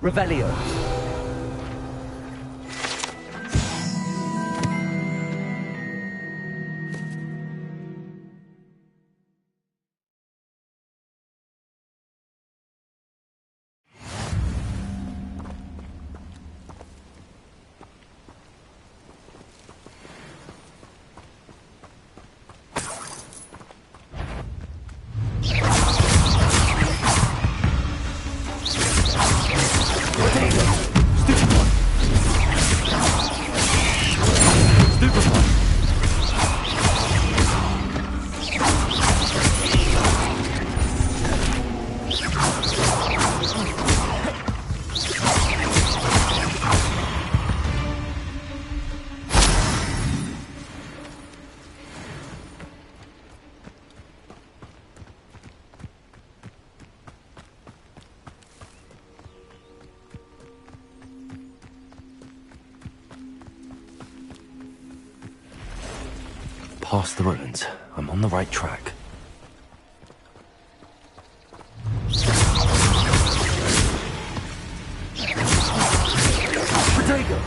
Revelio. past the ruins. I'm on the right track. Protego!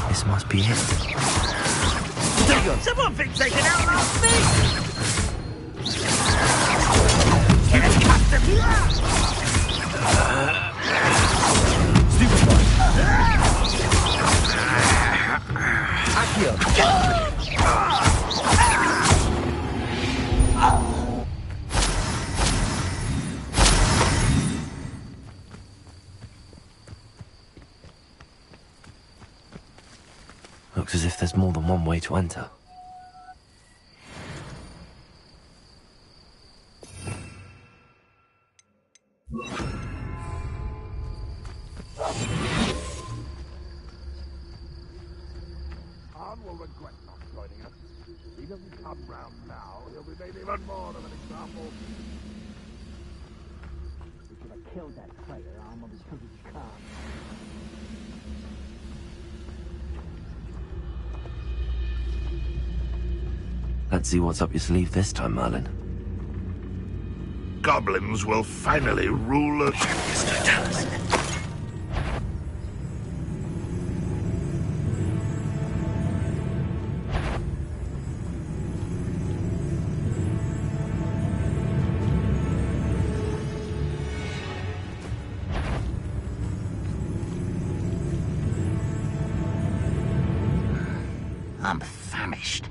This must be it. Someone thinks they can outlast me! Get accustomed to that! Looks as if there's more than one way to enter. Khan will regret not joining us. If he doesn't come round now, he'll be made even more of an example. We should have killed that traitor, Armor, because he's Khan. Let's see what's up your sleeve this time, Merlin. Goblins will finally rule us. I'm famished.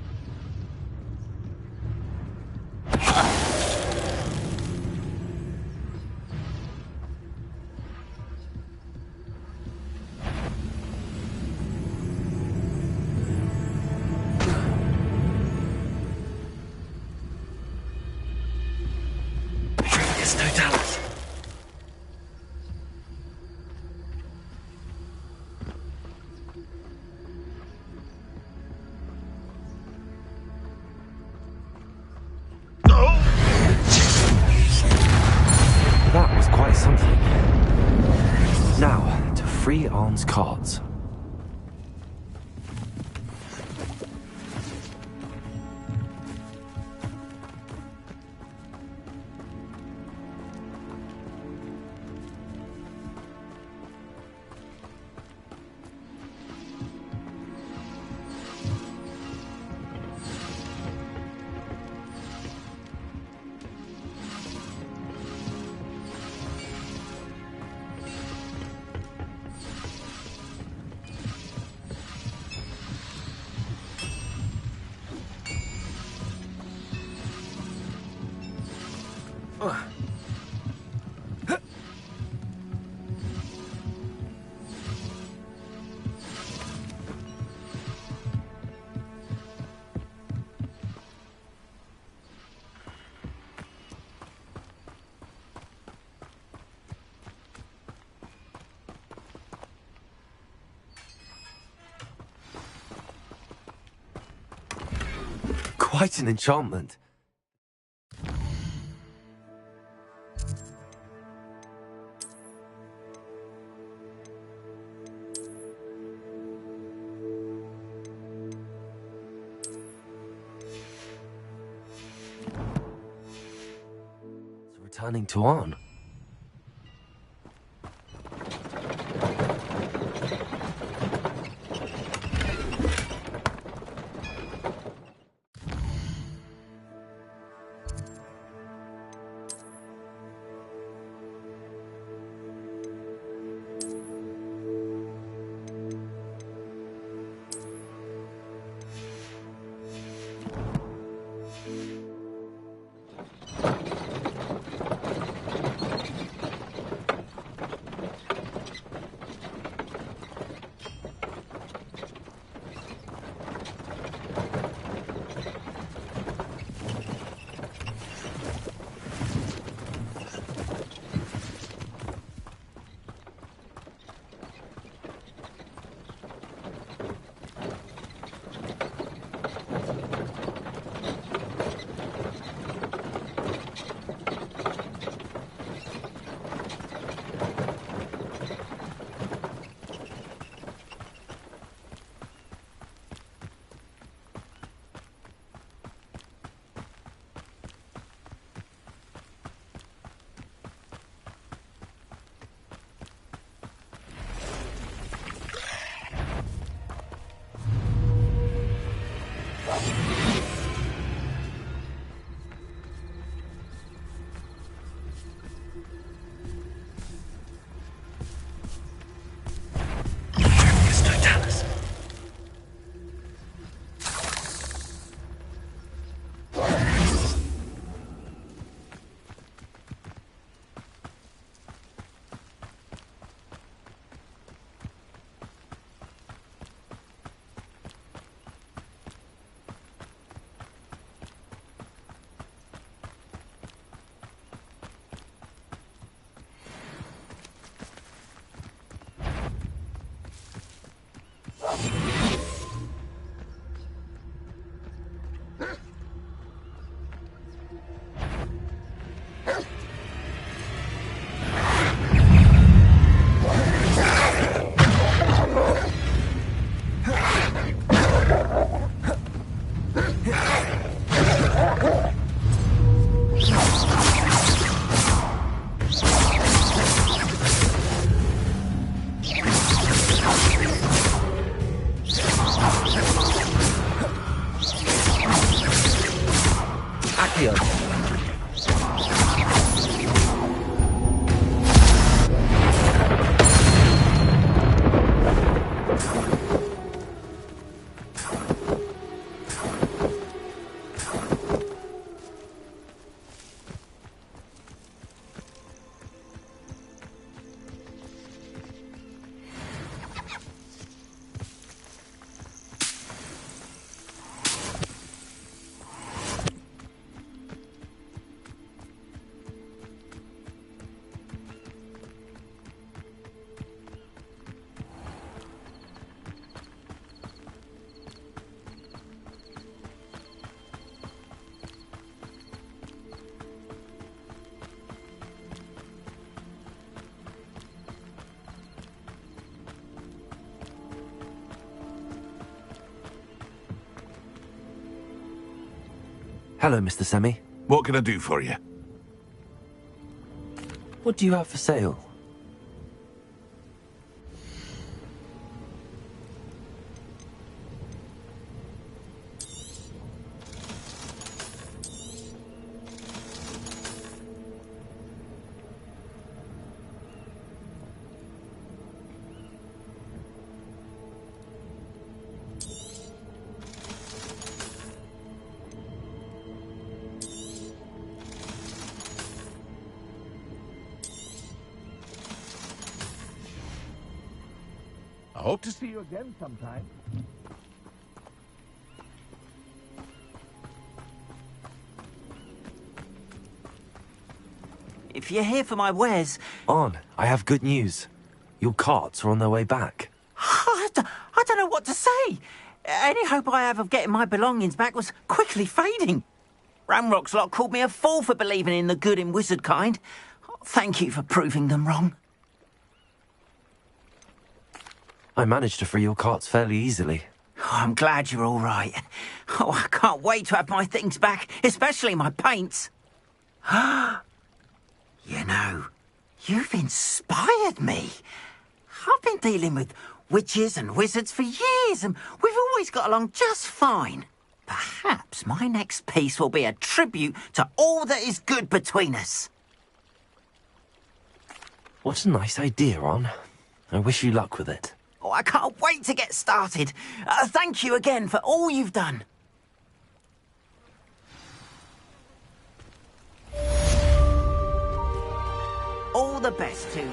That was quite something. Now, to free Arn's cards. Quite an enchantment. It's returning to on. Hello, Mr. Semi. What can I do for you? What do you have for sale? I hope to see you again sometime. If you're here for my wares... On, I have good news. Your carts are on their way back. I don't know what to say. Any hope I have of getting my belongings back was quickly fading. Ranrock's lot called me a fool for believing in the good in wizard kind. Thank you for proving them wrong. I managed to free your carts fairly easily. Oh, I'm glad you're all right. Oh, I can't wait to have my things back, especially my paints. You know, you've inspired me. I've been dealing with witches and wizards for years, and we've always got along just fine. Perhaps my next piece will be a tribute to all that is good between us. What a nice idea, Ron. I wish you luck with it. Oh, I can't wait to get started. Thank you again for all you've done. All the best to you.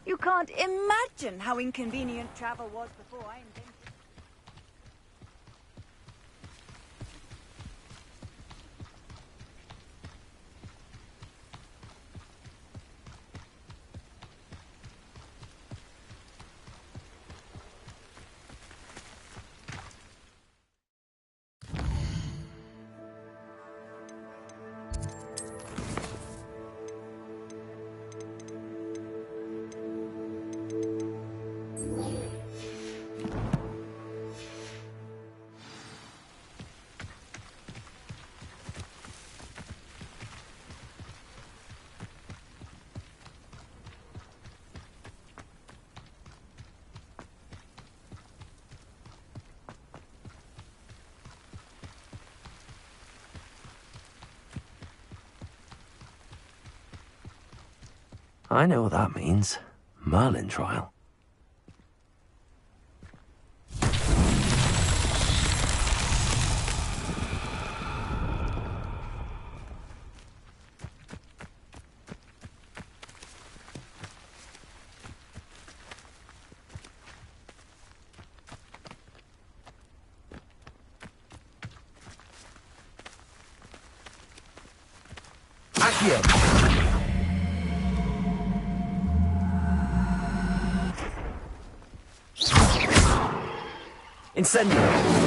You can't imagine how inconvenient travel was before I invented. I know what that means. Merlin trial. Incendio!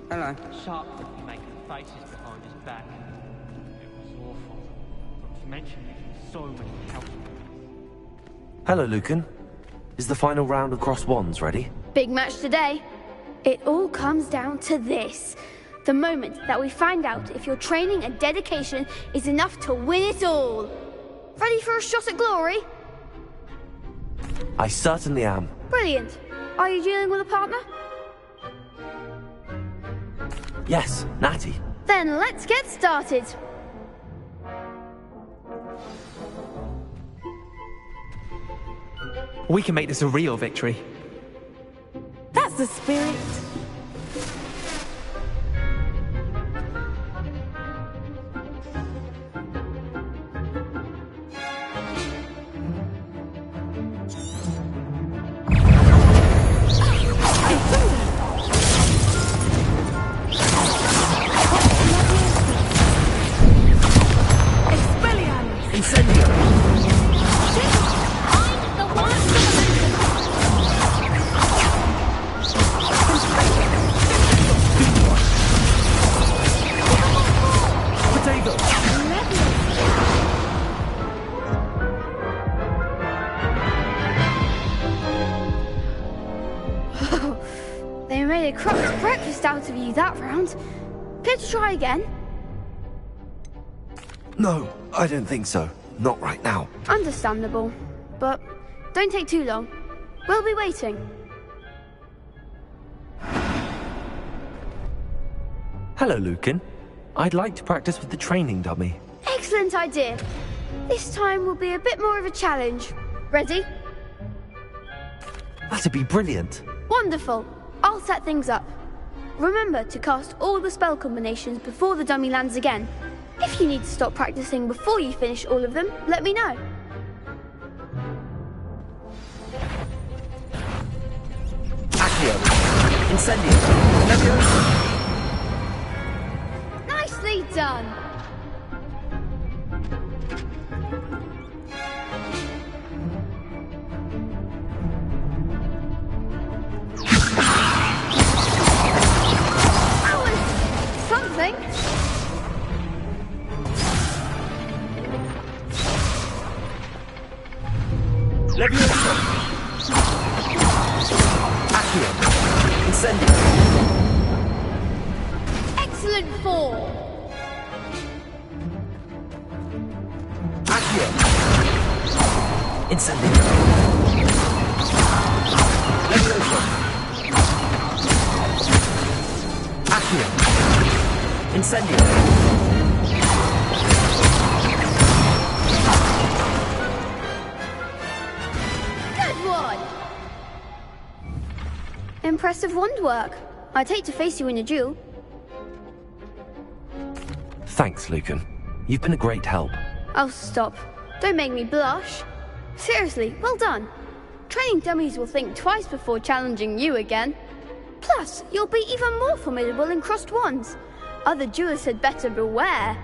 Hello. Sharp looking making faces behind his back. It was awful. Not to mention making so many households. Hello, Lucan. Is the final round of Cross Wands ready? Big match today. It all comes down to this. The moment that we find out if your training and dedication is enough to win it all. Ready for a shot at glory? I certainly am. Brilliant. Are you dealing with a partner? Yes, Natty. Then let's get started. We can make this a real victory. That's the spirit. Incendio! Potato! They made a crocked breakfast out of you that round. Care to try again? No, I don't think so. Not right now. Understandable. But don't take too long. We'll be waiting. Hello, Lucan. I'd like to practice with the training dummy. Excellent idea. This time will be a bit more of a challenge. Ready? That'd be brilliant. Wonderful. I'll set things up. Remember to cast all the spell combinations before the dummy lands again. If you need to stop practicing before you finish all of them, let me know. Accio! Incendio! Leviosa! Nicely done. That was something. Leviosa! Accio! Incendio! Excellent form. Accio! Incendio! Leviosa! Accio! Incendio! Good one. Impressive wand work. I'd hate to face you in a duel. Thanks, Lucan. You've been a great help. Oh, stop. Don't make me blush. Seriously, well done. Training dummies will think twice before challenging you again. Plus, you'll be even more formidable in crossed wands. Other duelists had better beware.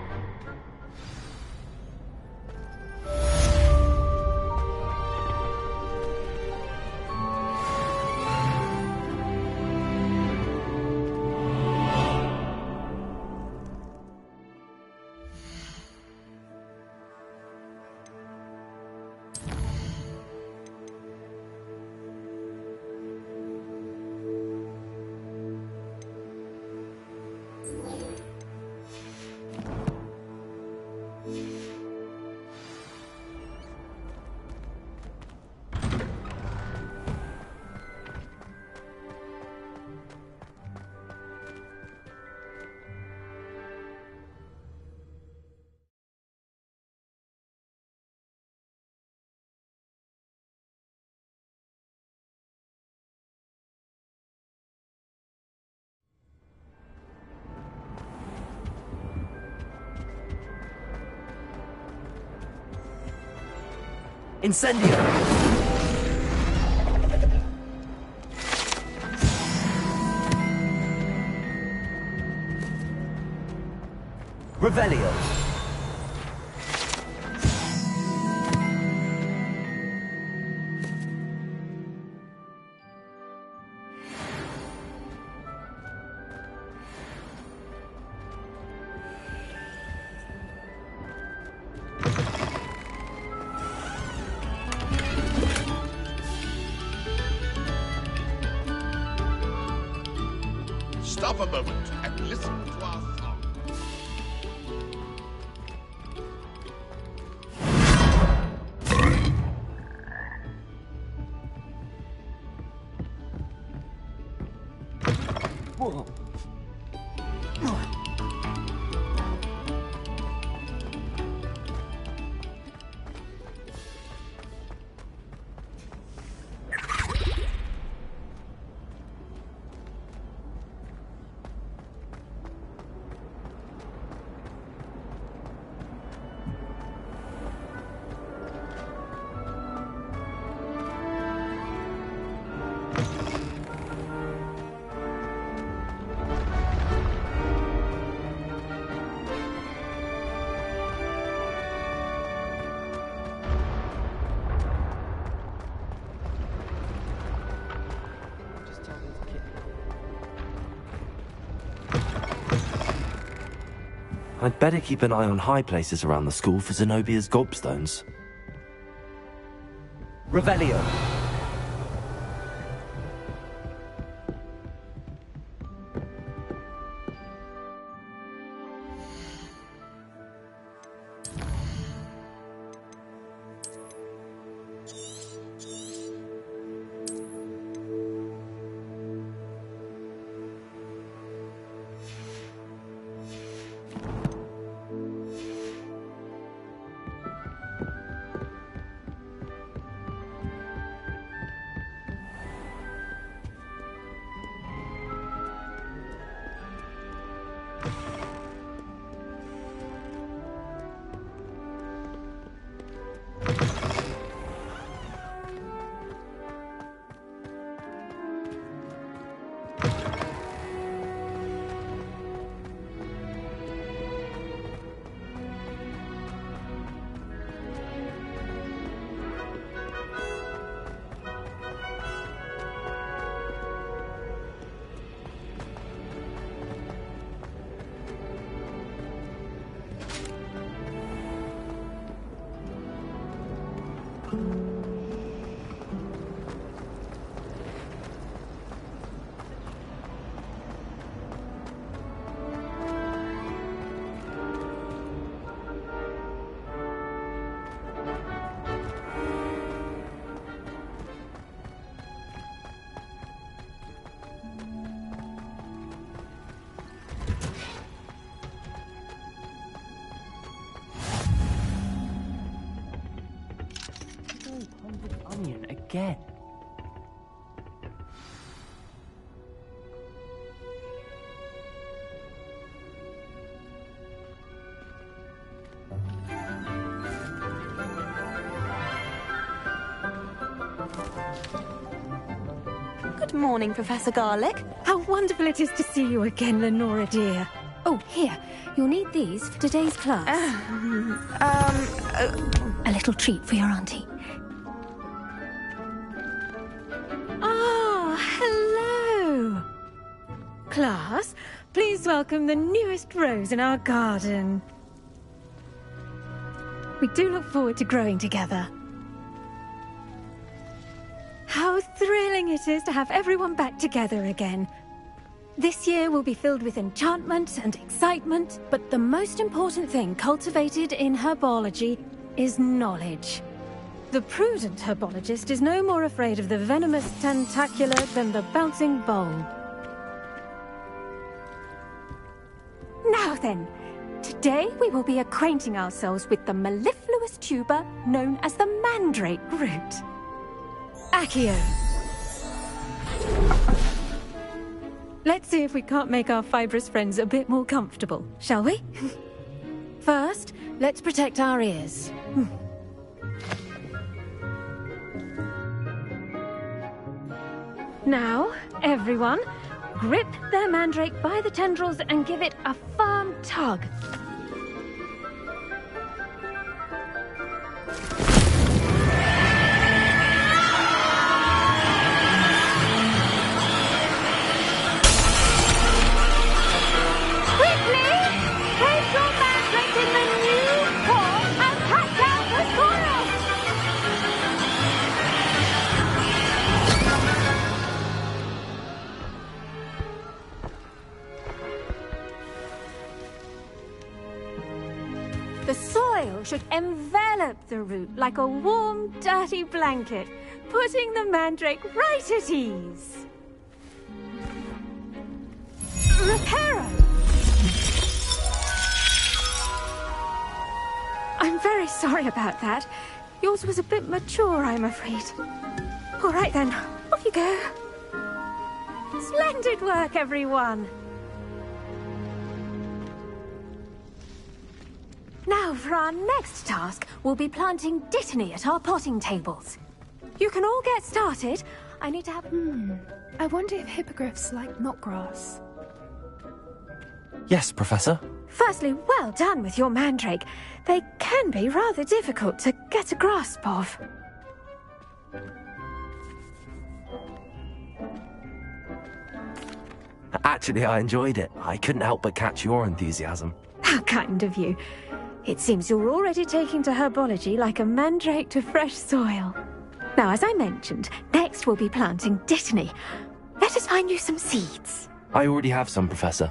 Incendio! Revelio! Stop a moment and listen to our song. Whoa. I'd better keep an eye on high places around the school for Zenobia's gobstones. Revelio. Onion again. Good morning, Professor Garlick. How wonderful it is to see you again, Lenora dear. Oh, here. You'll need these for today's class. A little treat for your auntie. Ah, hello. Class, please welcome the newest rose in our garden. We do look forward to growing together. How thrilling it is to have everyone back together again. This year will be filled with enchantment and excitement, but the most important thing cultivated in herbology is knowledge. The prudent herbologist is no more afraid of the venomous tentacular than the bouncing bulb. Now then, today we will be acquainting ourselves with the mellifluous tuber known as the mandrake root. Accio. Let's see if we can't make our fibrous friends a bit more comfortable, shall we? First, let's protect our ears. Now, everyone, grip their mandrake by the tendrils and give it a firm tug. The soil should envelop the root like a warm, dirty blanket, putting the mandrake right at ease. Reparo! I'm very sorry about that. Yours was a bit mature, I'm afraid. All right then, off you go. Splendid work, everyone. Now, for our next task, we'll be planting dittany at our potting tables. You can all get started. I need to have... I wonder if hippogriffs like knotgrass. Yes, Professor. Firstly, well done with your mandrake. They can be rather difficult to get a grasp of. Actually, I enjoyed it. I couldn't help but catch your enthusiasm. How kind of you. It seems you're already taking to herbology like a mandrake to fresh soil. Now, as I mentioned, next we'll be planting Dittany. Let us find you some seeds. I already have some, Professor.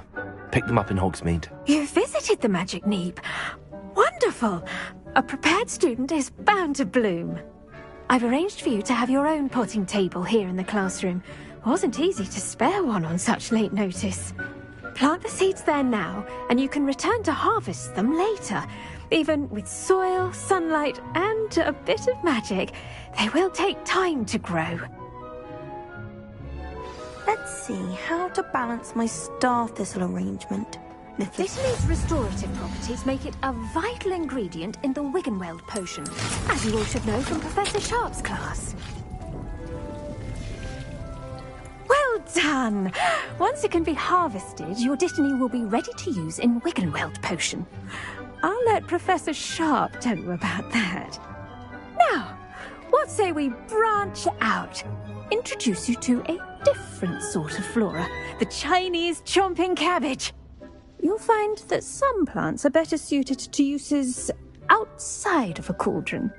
Picked them up in Hogsmeade. You visited the Magic Neep. Wonderful. A prepared student is bound to bloom. I've arranged for you to have your own potting table here in the classroom. Wasn't easy to spare one on such late notice. Plant the seeds there now, and you can return to harvest them later. Even with soil, sunlight, and a bit of magic, they will take time to grow. Let's see how to balance my star thistle arrangement. Dittany's restorative properties make it a vital ingredient in the Wiggenweld potion, as you all should know from Professor Sharp's class. Well done! Once it can be harvested, your Dittany will be ready to use in Wiggenweld potion. I'll let Professor Sharp tell you about that. Now, what say we branch out? Introduce you to a different sort of flora, the Chinese chomping cabbage. You'll find that some plants are better suited to uses outside of a cauldron.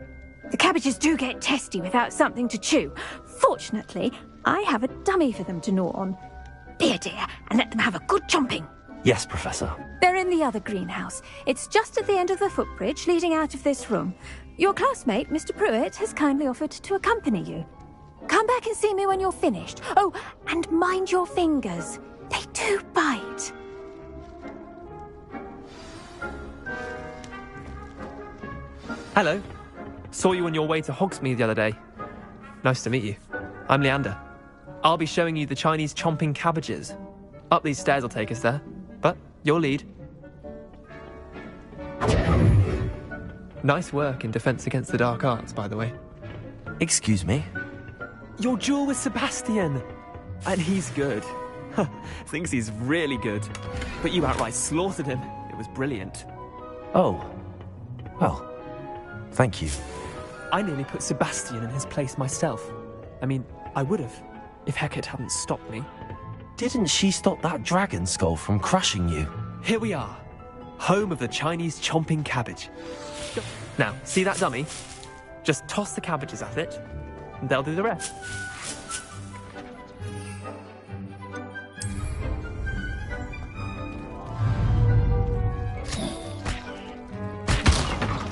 The cabbages do get testy without something to chew. Fortunately, I have a dummy for them to gnaw on. Be a dear and let them have a good chomping. Yes, Professor. They're in the other greenhouse. It's just at the end of the footbridge leading out of this room. Your classmate, Mr. Pruitt, has kindly offered to accompany you. Come back and see me when you're finished. Oh, and mind your fingers. They do bite. Hello. Saw you on your way to Hogsmeade the other day. Nice to meet you. I'm Leander. I'll be showing you the Chinese chomping cabbages. Up these stairs will take us there, but your lead. Nice work in Defense Against the Dark Arts, by the way. Excuse me? Your duel with Sebastian! And he's good. Thinks he's really good. But you outright slaughtered him. It was brilliant. Oh. Well, thank you. I nearly put Sebastian in his place myself. I mean, I would have, if Hecate hadn't stopped me. Didn't she stop that dragon skull from crushing you? Here we are. Home of the Chinese chomping cabbage. Now, see that dummy? Just toss the cabbages at it, and they'll do the rest.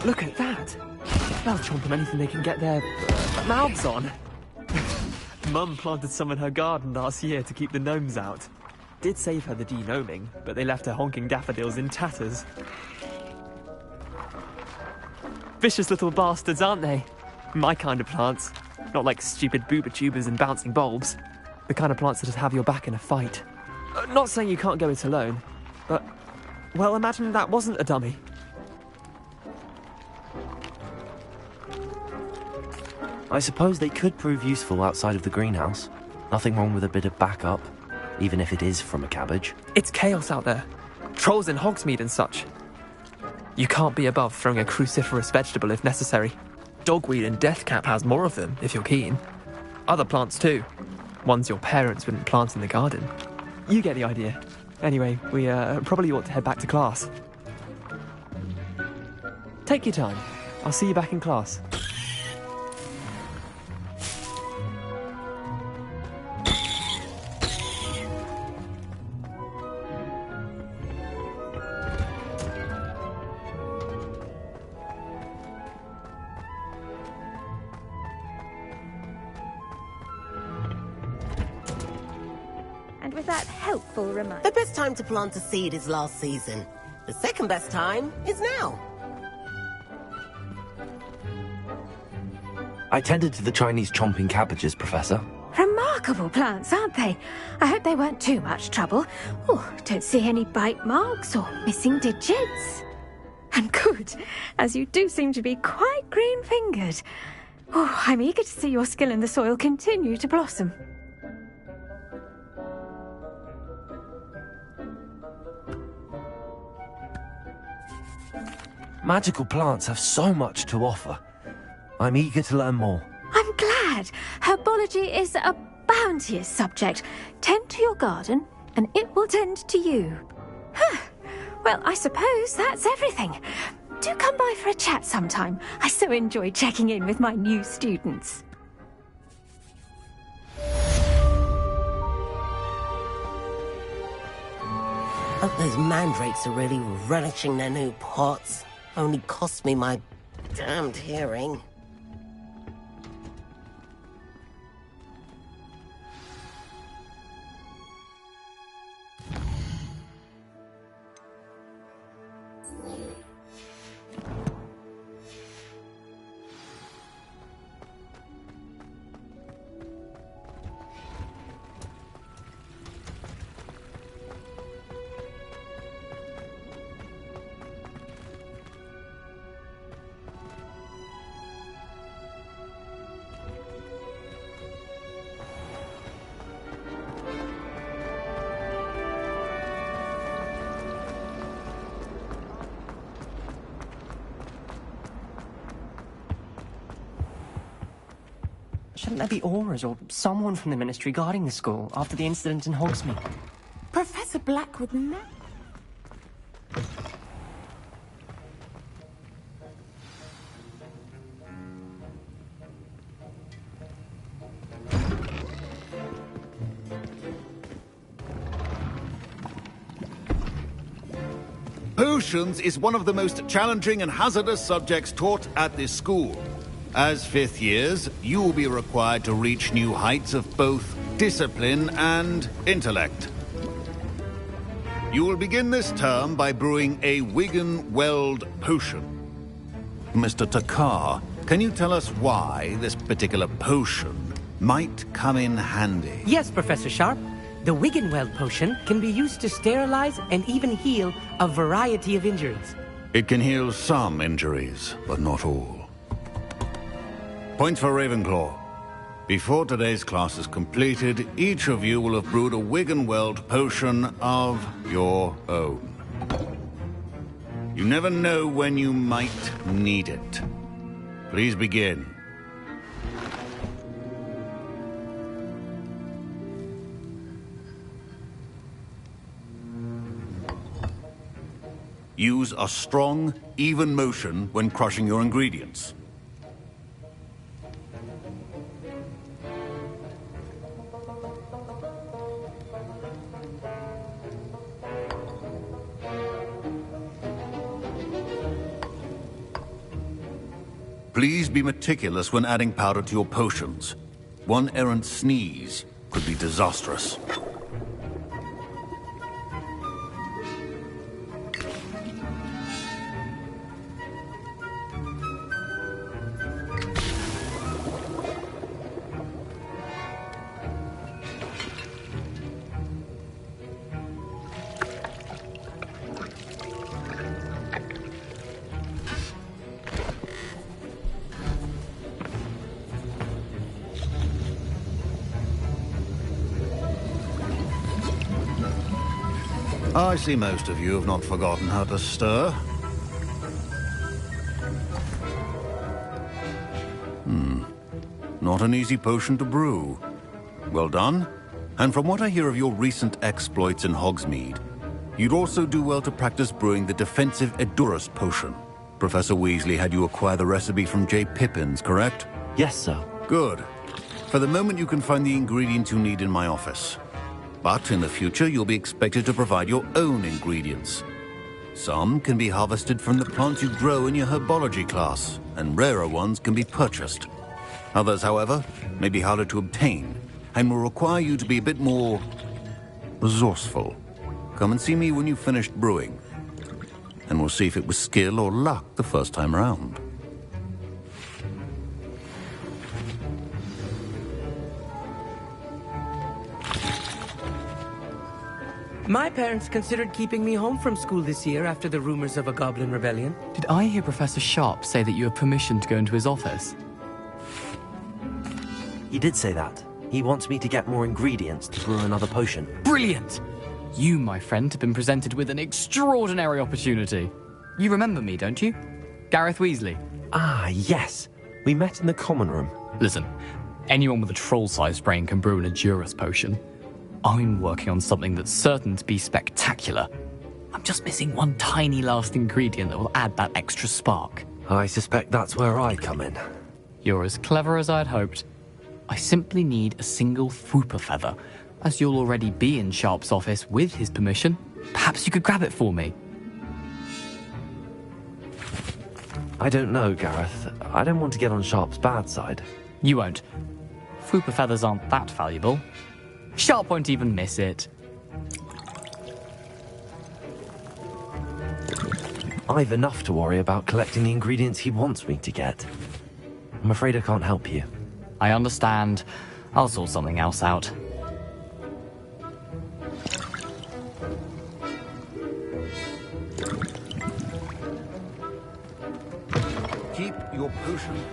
Look at that! They'll chomp on anything they can get their mouths on. Mum planted some in her garden last year to keep the gnomes out. Did save her the de-gnoming, but they left her honking daffodils in tatters. Vicious little bastards, aren't they? My kind of plants. Not like stupid booba tubers and bouncing bulbs. The kind of plants that just have your back in a fight. Not saying you can't go it alone, but, well, imagine that wasn't a dummy. I suppose they could prove useful outside of the greenhouse. Nothing wrong with a bit of backup, even if it is from a cabbage. It's chaos out there. Trolls in Hogsmeade and such. You can't be above throwing a cruciferous vegetable if necessary. Dogweed and deathcap has more of them, if you're keen. Other plants too. Ones your parents wouldn't plant in the garden. You get the idea. Anyway, we probably ought to head back to class. Take your time. I'll see you back in class. Helpful reminder. The best time to plant a seed is last season. The second best time is now. I tended to the Chinese chomping cabbages, Professor. Remarkable plants, aren't they? I hope they weren't too much trouble. Oh, don't see any bite marks or missing digits. And good, as you do seem to be quite green-fingered. Oh, I'm eager to see your skill in the soil continue to blossom. Magical plants have so much to offer. I'm eager to learn more. I'm glad. Herbology is a bounteous subject. Tend to your garden, and it will tend to you. Well, I suppose that's everything. Do come by for a chat sometime. I so enjoy checking in with my new students. Hope those mandrakes are really relishing their new pots. Only cost me my damned hearing. Shouldn't there be aurors or someone from the Ministry guarding the school after the incident in Hogsmeade? Professor Black would never... Potions is one of the most challenging and hazardous subjects taught at this school. As fifth years, you will be required to reach new heights of both discipline and intellect. You will begin this term by brewing a Wigan-Weld potion. Mr. Takar, can you tell us why this particular potion might come in handy? Yes, Professor Sharp. The Wigan-Weld potion can be used to sterilize and even heal a variety of injuries. It can heal some injuries, but not all. Points for Ravenclaw. Before today's class is completed, each of you will have brewed a Wigan-Weld potion of your own. You never know when you might need it. Please begin. Use a strong, even motion when crushing your ingredients. Please be meticulous when adding powder to your potions. One errant sneeze could be disastrous. I see most of you have not forgotten how to stir. Not an easy potion to brew. Well done. And from what I hear of your recent exploits in Hogsmeade, you'd also do well to practice brewing the defensive Edurus potion. Professor Weasley had you acquire the recipe from J. Pippin's, correct? Yes, sir. Good. For the moment, you can find the ingredients you need in my office. But in the future, you'll be expected to provide your own ingredients. Some can be harvested from the plants you grow in your herbology class, and rarer ones can be purchased. Others, however, may be harder to obtain, and will require you to be a bit more resourceful. Come and see me when you've finished brewing, and we'll see if it was skill or luck the first time around. My parents considered keeping me home from school this year after the rumors of a goblin rebellion. Did I hear Professor Sharp say that you have permission to go into his office? He did say that. He wants me to get more ingredients to brew another potion. Brilliant! You, my friend, have been presented with an extraordinary opportunity. You remember me, don't you? Gareth Weasley. Ah, yes. We met in the common room. Listen, anyone with a troll-sized brain can brew an Edurus potion. I'm working on something that's certain to be spectacular. I'm just missing one tiny last ingredient that will add that extra spark. I suspect that's where I come in. You're as clever as I'd hoped. I simply need a single Fwooper feather. As you'll already be in Sharp's office with his permission, perhaps you could grab it for me. I don't know, Gareth. I don't want to get on Sharp's bad side. You won't. Fwooper feathers aren't that valuable. Sharp won't even miss it. I've enough to worry about collecting the ingredients he wants me to get. I'm afraid I can't help you. I understand. I'll sort something else out. Keep your potion.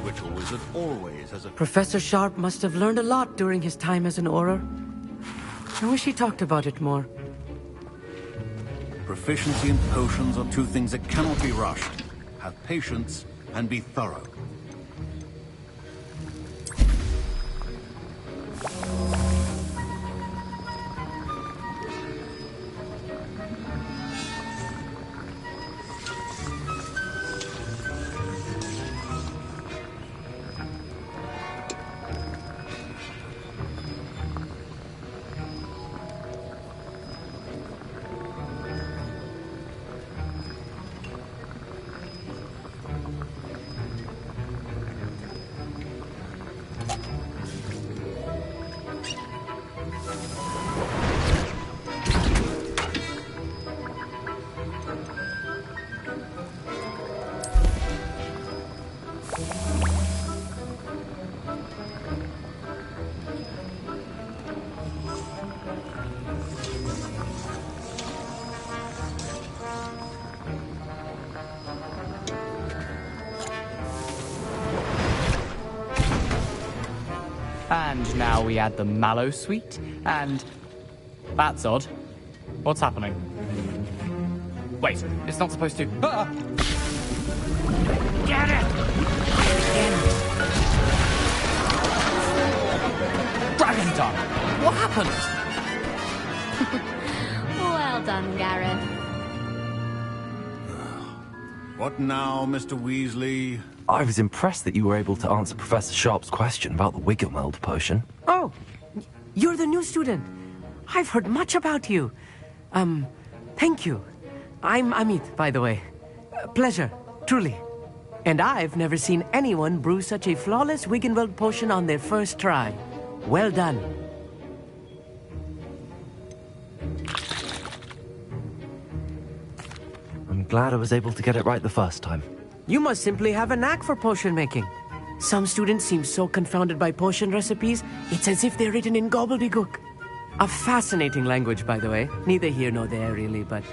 Ritual wizard always has a... Professor Sharp must have learned a lot during his time as an Auror. I wish he talked about it more. Proficiency and potions are two things that cannot be rushed. Have patience and be thorough. And now we add the mallow sweet, and... That's odd. What's happening? Wait, it's not supposed to... Ah! Get it! Dragon Tongue! What happened? Well done, Gareth. What now, Mr. Weasley? I was impressed that you were able to answer Professor Sharp's question about the Wiggenweld potion. Oh, you're the new student. I've heard much about you. Thank you. I'm Amit, by the way. Pleasure, truly. And I've never seen anyone brew such a flawless Wiggenweld potion on their first try. Well done. I'm glad I was able to get it right the first time. You must simply have a knack for potion making. Some students seem so confounded by potion recipes, it's as if they're written in gobbledygook. A fascinating language, by the way. Neither here nor there, really, but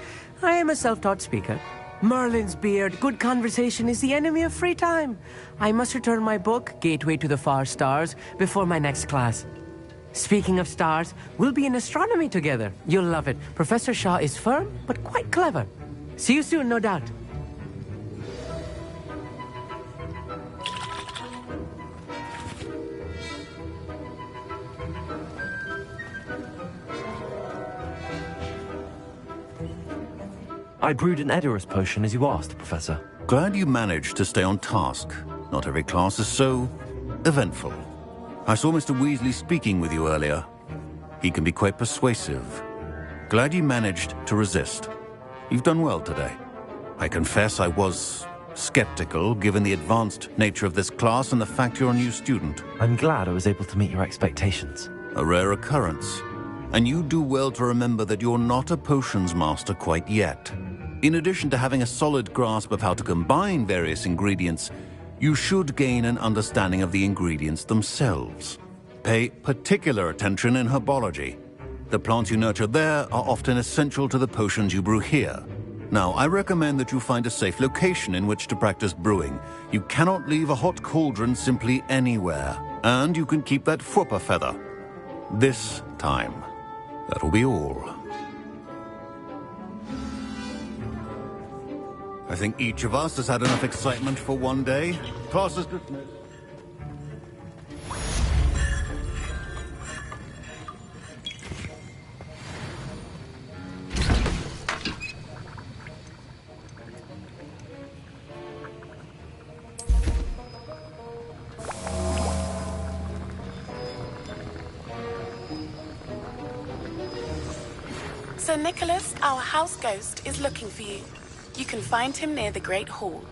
I am a self-taught speaker. Merlin's beard, good conversation is the enemy of free time. I must return my book, Gateway to the Far Stars, before my next class. Speaking of stars, we'll be in astronomy together. You'll love it. Professor Shaw is firm, but quite clever. See you soon, no doubt. I brewed an Edorus potion as you asked, Professor. Glad you managed to stay on task. Not every class is so eventful. I saw Mr. Weasley speaking with you earlier. He can be quite persuasive. Glad you managed to resist. You've done well today. I confess I was skeptical, given the advanced nature of this class and the fact you're a new student. I'm glad I was able to meet your expectations. A rare occurrence. And you do well to remember that you're not a potions master quite yet. In addition to having a solid grasp of how to combine various ingredients, you should gain an understanding of the ingredients themselves. Pay particular attention in herbology. The plants you nurture there are often essential to the potions you brew here. Now, I recommend that you find a safe location in which to practice brewing. You cannot leave a hot cauldron simply anywhere. And you can keep that Fwooper feather. This time. That'll be all. I think each of us has had enough excitement for one day. Class is dismissed. Sir Nicholas, our house ghost, is looking for you. You can find him near the Great Hall.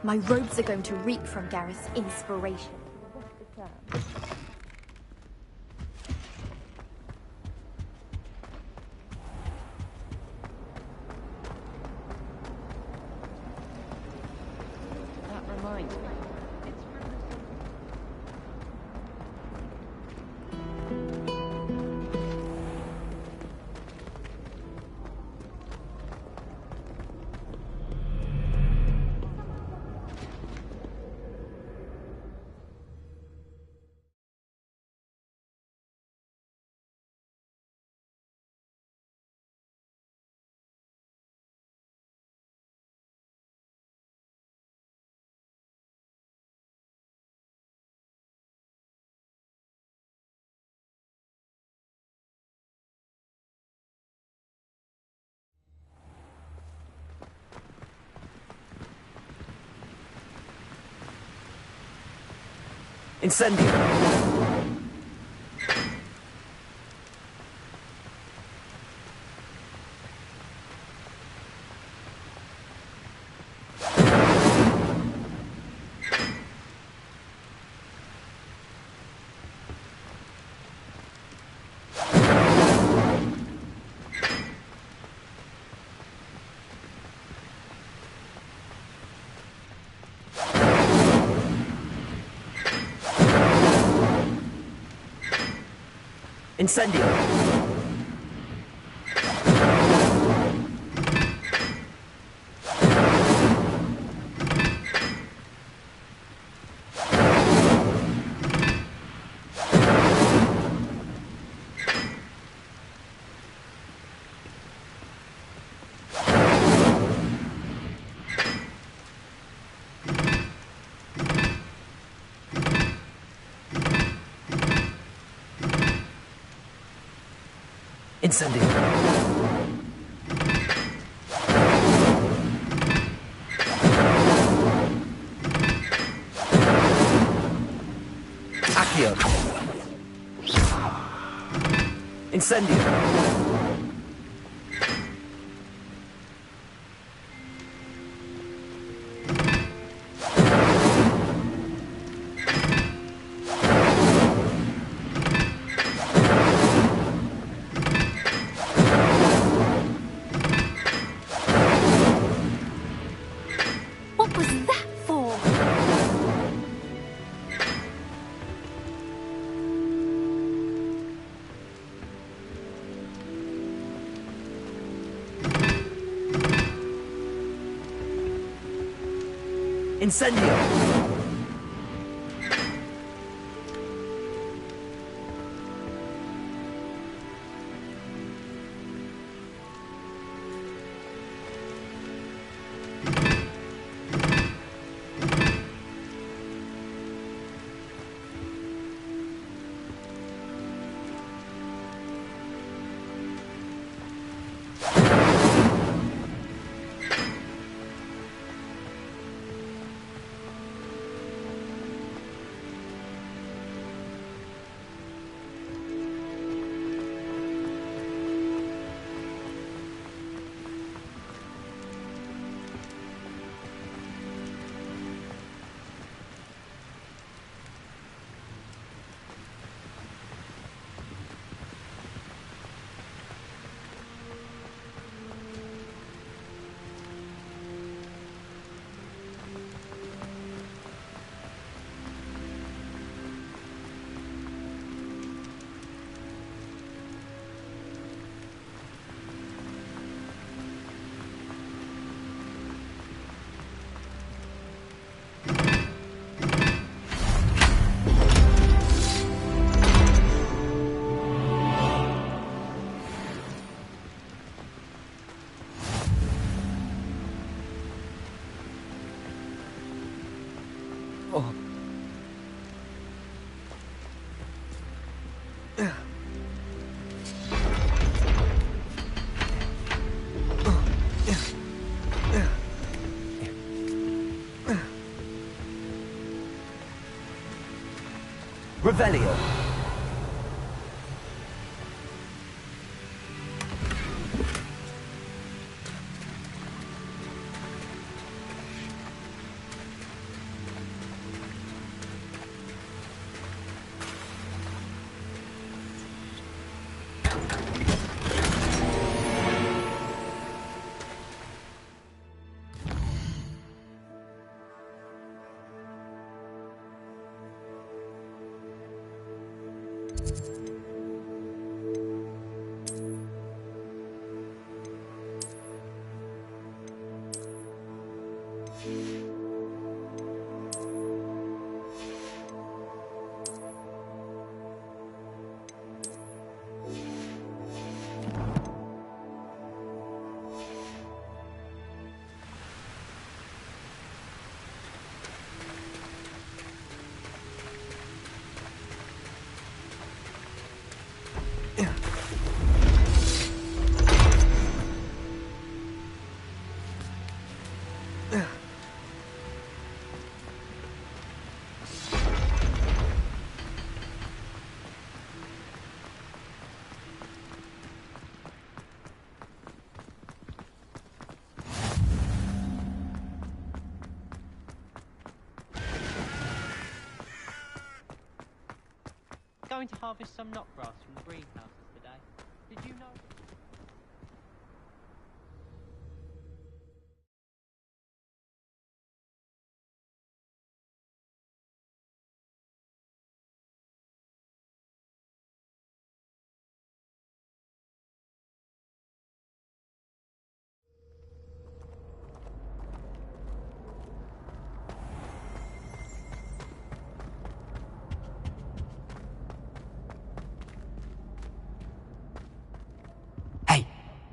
My robes are going to reek from Gareth's inspiration. That reminds me. Incendio! Incendio! Incendio! Accio! Incendio! Incendio! Revelio. Going to harvest some knotgrass from the greenhouses today. Did you know?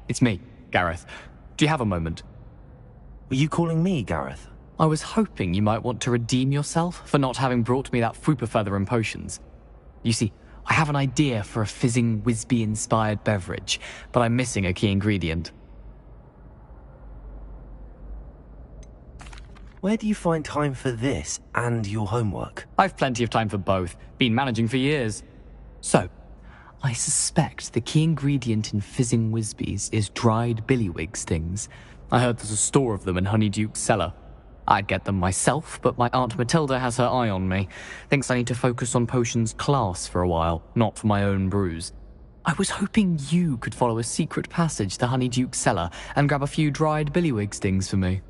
It's me, Gareth. Do you have a moment? Were you calling me, Gareth? I was hoping you might want to redeem yourself for not having brought me that Fupa Feather and potions. You see, I have an idea for a fizzing Wisby-inspired beverage, but I'm missing a key ingredient. Where do you find time for this and your homework? I've plenty of time for both. Been managing for years. So, I suspect the key ingredient in fizzing Wisbies is dried billywig stings. I heard there's a store of them in Honeyduke's cellar. I'd get them myself, but my Aunt Matilda has her eye on me. Thinks I need to focus on potions class for a while, not for my own brews. I was hoping you could follow a secret passage to Honeyduke's cellar and grab a few dried billywig stings for me.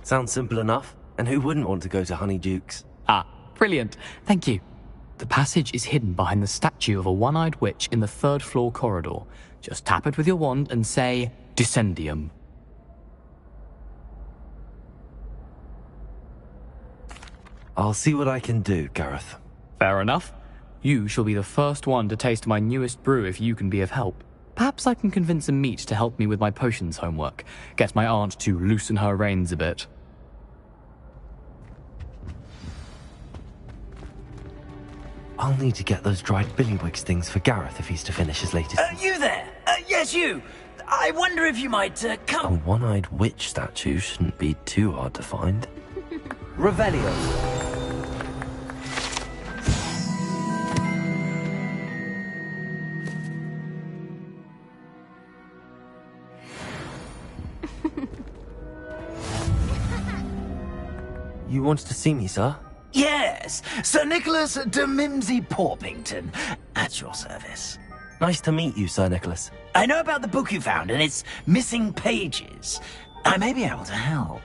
Sounds simple enough. And who wouldn't want to go to Honeyduke's? Ah, brilliant. Thank you. The passage is hidden behind the statue of a one-eyed witch in the 3rd floor corridor. Just tap it with your wand and say, Descendium. I'll see what I can do, Gareth. Fair enough. You shall be the first one to taste my newest brew if you can be of help. Perhaps I can convince a meat to help me with my potions homework. Get my aunt to loosen her reins a bit. I'll need to get those dried billywigs things for Gareth if he's to finish his latest... You there? Yes, you. I wonder if you might A come... one-eyed witch statue shouldn't be too hard to find. Revelio. You wanted to see me, sir? Yes, Sir Nicholas de Mimsy Porpington, at your service. Nice to meet you, Sir Nicholas. I know about the book you found and its missing pages. I may be able to help.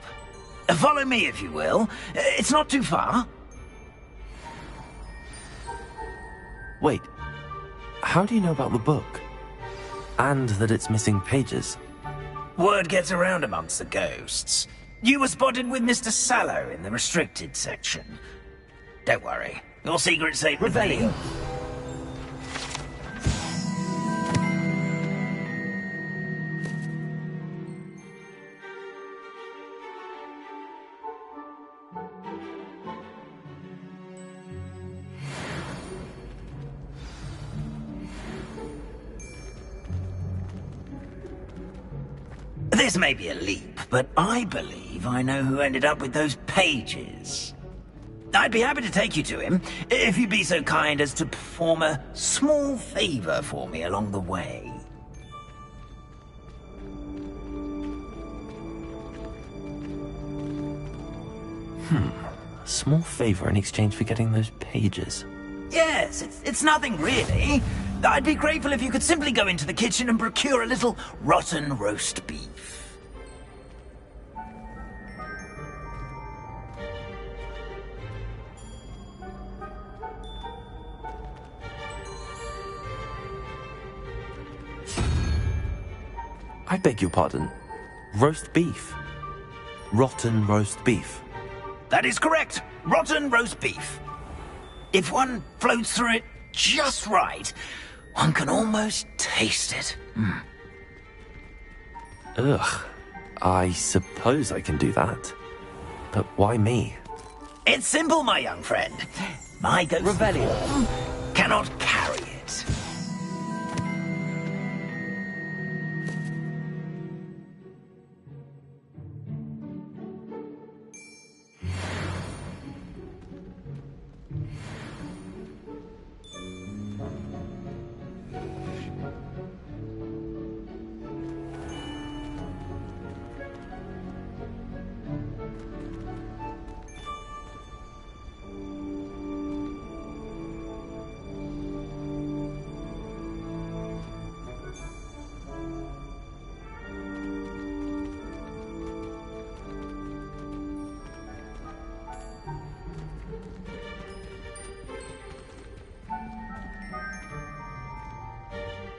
Follow me, if you will. It's not too far. Wait, how do you know about the book? And that it's missing pages? Word gets around amongst the ghosts. You were spotted with Mr. Sallow in the restricted section. Don't worry, your secret's safe with me. This may be a leap, but I believe I know who ended up with those pages. I'd be happy to take you to him, if you'd be so kind as to perform a small favor for me along the way. A small favor in exchange for getting those pages. Yes, it's nothing really. I'd be grateful if you could simply go into the kitchen and procure a little rotten roast beef. I beg your pardon. Roast beef. Rotten roast beef. That is correct. Rotten roast beef. If one floats through it just right, one can almost taste it. Ugh. I suppose I can do that. But why me? It's simple, my young friend. My ghost form cannot carry it.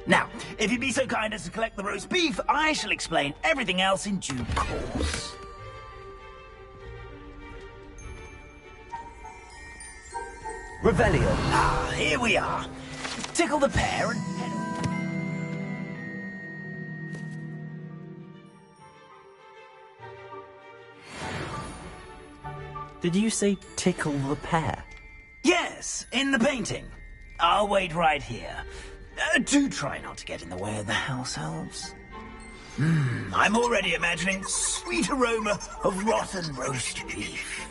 Now, if you'd be so kind as to collect the roast beef, I shall explain everything else in due course. Revelio. Ah, here we are. Tickle the pear and head on. Did you say tickle the pear? Yes, in the painting. I'll wait right here. Do try not to get in the way of the house elves. I'm already imagining sweet aroma of rotten roast beef.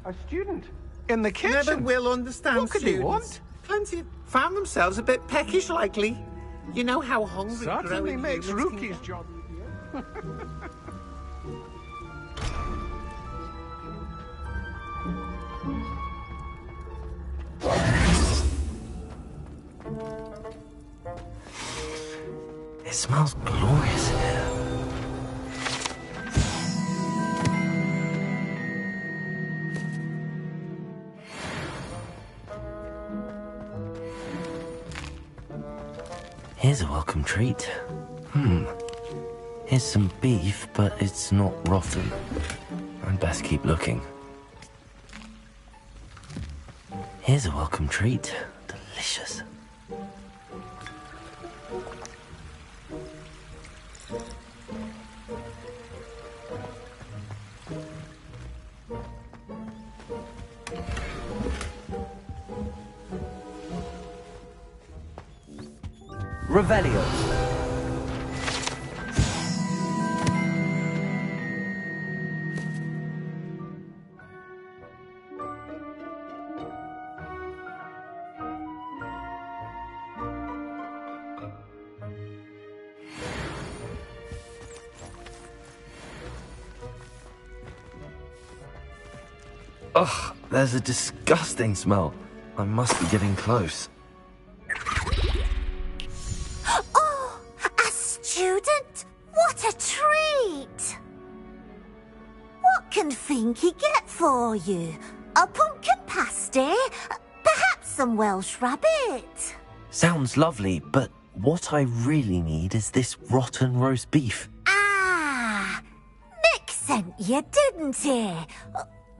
A student? In the kitchen? Never will understand What could he students. Plenty found themselves a bit peckish likely. You know how hungry Certainly growing makes humans can Rookie's get. job easier. It smells glorious here. Here's a welcome treat. Here's some beef, but it's not rotten. I'd best keep looking. Here's a welcome treat. Delicious. Revelio. Ugh, there's a disgusting smell. I must be getting close. Oh, a student? What a treat! What can Finky get for you? A pumpkin pasty? Perhaps some Welsh rabbit? Sounds lovely, but what I really need is this rotten roast beef. Ah, Nick sent you, didn't he?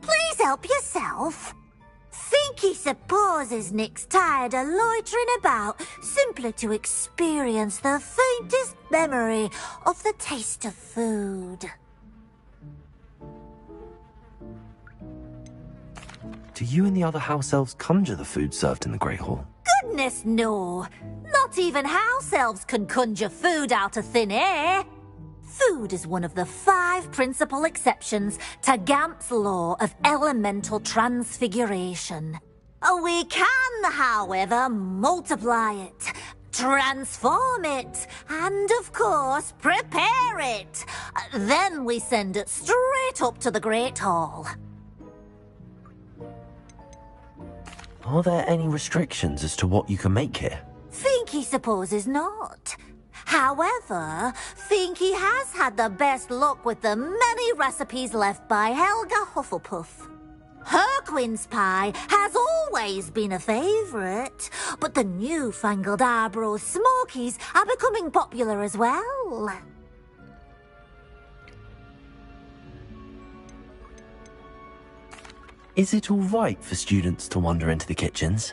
Please help yourself. Finky supposes Nick's tired of loitering about simply to experience the faintest memory of the taste of food. Do you and the other house elves conjure the food served in the Great Hall? Goodness no! Not even house elves can conjure food out of thin air. Food is one of the 5 principal exceptions to Gamp's law of elemental transfiguration. We can, however, multiply it, transform it, and, of course, prepare it. Then we send it straight up to the Great Hall. Are there any restrictions as to what you can make here? Finky supposes not. However, Finky has had the best luck with the many recipes left by Helga Hufflepuff. Her quince pie has always been a favourite, but the newfangled Arbroath Smokies are becoming popular as well. Is it all right for students to wander into the kitchens?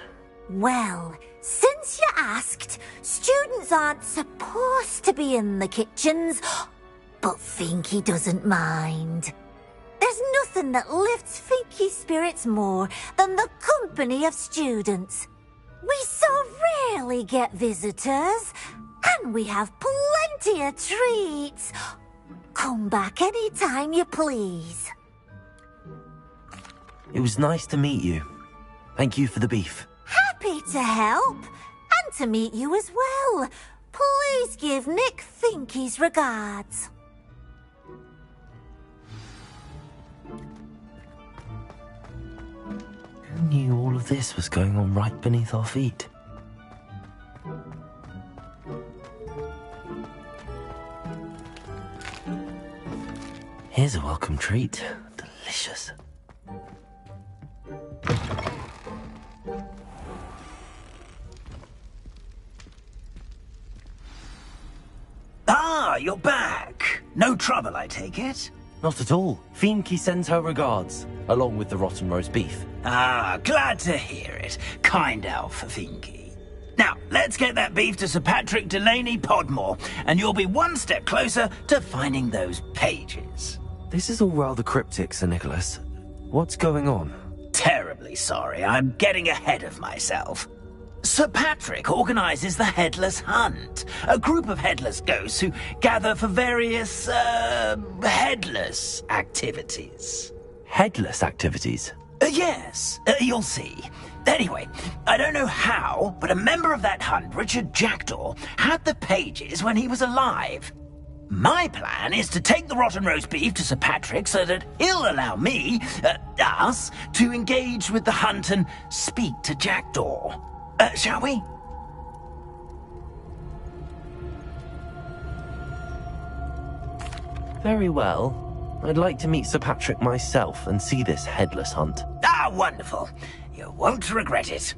Well, since you asked, students aren't supposed to be in the kitchens, but Finky doesn't mind. There's nothing that lifts Finky's spirits more than the company of students. We so rarely get visitors, and we have plenty of treats. Come back any time you please. It was nice to meet you. Thank you for the beef. Happy to help, and to meet you as well. Please give Nick Finky's regards. Who knew all of this was going on right beneath our feet? Here's a welcome treat. Delicious. Ah, you're back. No trouble, I take it? Not at all. Finky sends her regards, along with the rotten roast beef. Ah, glad to hear it. Kind elf, Finky. Now, let's get that beef to Sir Patrick Delaney Podmore, and you'll be one step closer to finding those pages. This is all rather cryptic, Sir Nicholas. What's going on? Terribly sorry, I'm getting ahead of myself. Sir Patrick organises the Headless Hunt, a group of headless ghosts who gather for various, headless activities. Headless activities? Yes, you'll see. Anyway, I don't know how, but a member of that hunt, Richard Jackdaw, had the pages when he was alive. My plan is to take the rotten roast beef to Sir Patrick so that he'll allow me, us, to engage with the hunt and speak to Jackdaw. Shall we? Very well. I'd like to meet Sir Patrick myself and see this headless hunt. Ah, wonderful. You won't regret it.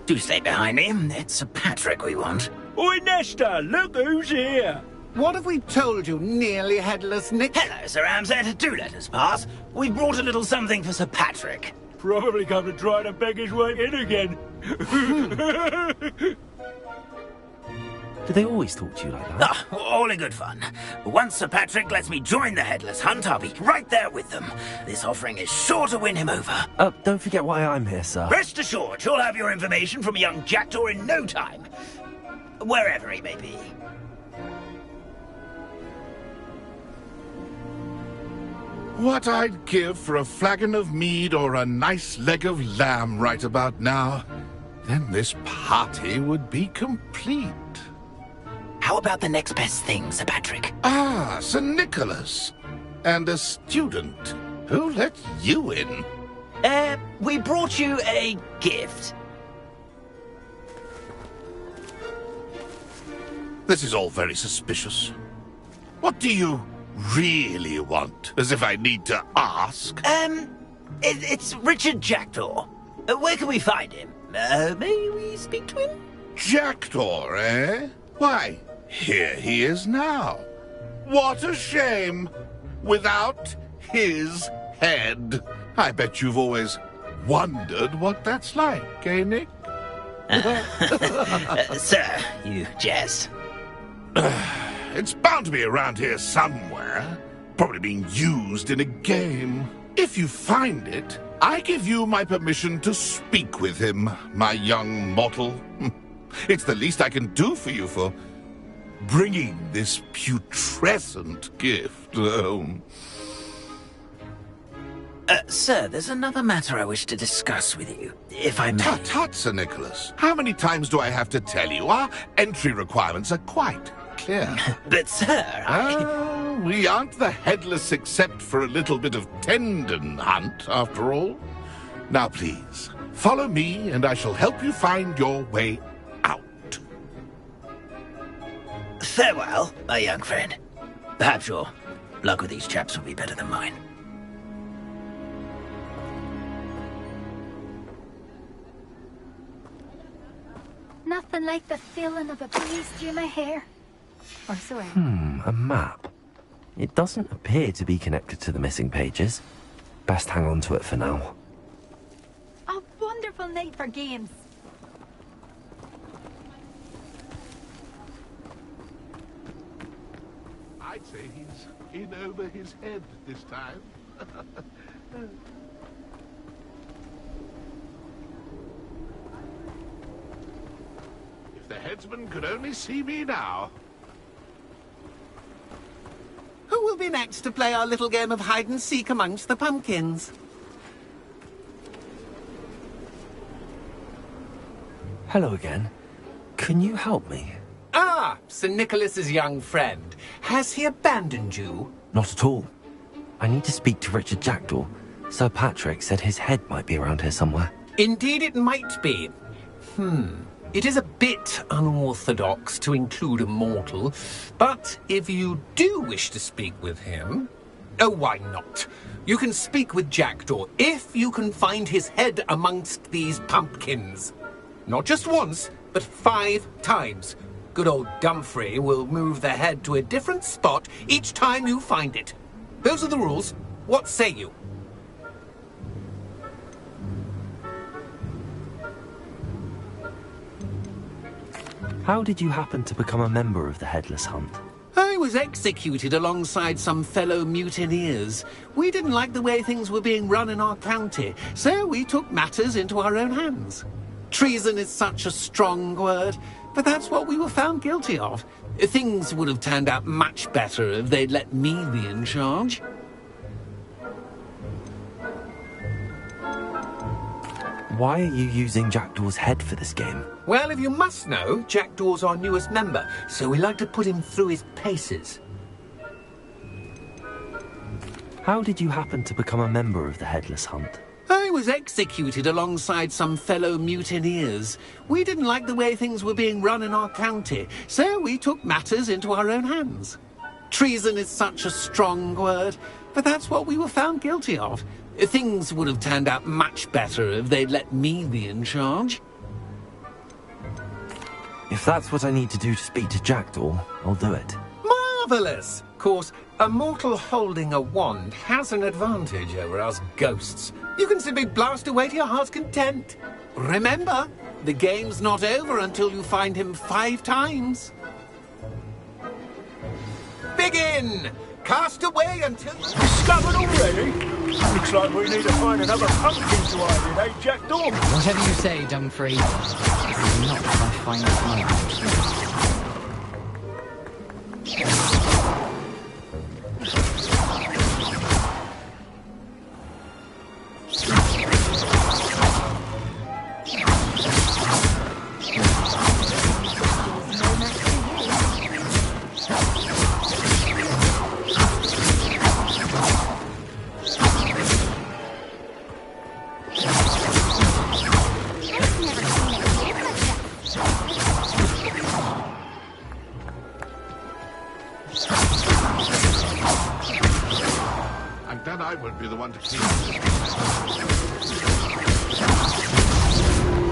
Do stay behind me. It's Sir Patrick we want. Oi, Nesta, look who's here. What have we told you, nearly headless Nick? Hello, Sir Ramsay. Do let us pass. We've brought a little something for Sir Patrick. Probably come to try to beg his way in again. Do they always talk to you like that? Ah, all in good fun. Once Sir Patrick lets me join the Headless Hunt, I'll be right there with them. This offering is sure to win him over. Don't forget why I'm here, sir. Rest assured, you'll have your information from a young jackdaw in no time. Wherever he may be. What I'd give for a flagon of mead or a nice leg of lamb right about now. Then this party would be complete. How about the next best thing, Sir Patrick? Ah, Sir Nicholas. And a student. Who let you in? We brought you a gift. This is all very suspicious. What do you really want? As if I need to ask. It's Richard Jackdaw. Where can we find him? May we speak to him? Jackdaw, eh? Why, here he is now. What a shame. Without his head. I bet you've always wondered what that's like, eh, Nick? Sir, you jest. It's bound to be around here somewhere. Probably being used in a game. If you find it, I give you my permission to speak with him, my young mortal. It's the least I can do for you for bringing this putrescent gift home. Sir, there's another matter I wish to discuss with you, if I may. Tut, tut, Sir Nicholas. How many times do I have to tell you? Our entry requirements are quite clear. But, sir, we aren't the headless except for a little bit of tendon hunt, after all. Now, please, follow me, and I shall help you find your way out. Farewell, my young friend. Perhaps your luck with these chaps will be better than mine. Nothing like the feeling of a breeze through my hair. Or so I... A map. It doesn't appear to be connected to the missing pages. Best hang on to it for now. A wonderful night for games. I'd say he's in over his head this time. If the headsman could only see me now. Who will be next to play our little game of hide-and-seek amongst the pumpkins? Hello again. Can you help me? Ah, Sir Nicholas's young friend. Has he abandoned you? Not at all. I need to speak to Richard Jackdaw. Sir Patrick said his head might be around here somewhere. Indeed it might be. It is a bit unorthodox to include a mortal, but if you do wish to speak with him... Oh, why not? You can speak with Jackdaw if you can find his head amongst these pumpkins. Not just once, but 5 times. Good old Dumfrey will move the head to a different spot each time you find it. Those are the rules. What say you? How did you happen to become a member of the Headless Hunt? I was executed alongside some fellow mutineers. We didn't like the way things were being run in our county, so we took matters into our own hands. Treason is such a strong word, but that's what we were found guilty of. Things would have turned out much better if they'd let me be in charge. Why are you using Jackdaw's head for this game? Well, if you must know, Jackdaw's our newest member, so we like to put him through his paces. How did you happen to become a member of the Headless Hunt? I was executed alongside some fellow mutineers. We didn't like the way things were being run in our county, so we took matters into our own hands. Treason is such a strong word, but that's what we were found guilty of. Things would have turned out much better if they'd let me be in charge. If that's what I need to do to speak to Jackdaw, I'll do it. Marvellous! Of course, a mortal holding a wand has an advantage over us ghosts. You can simply blast away to your heart's content. Remember, the game's not over until you find him 5 times. Begin! Cast away until... Discovered already? Looks like we need to find another pumpkin to hide in, eh, Jackdaw? Whatever you say, Dumfrey. This is not my finest moment. And then I would be the one to keep.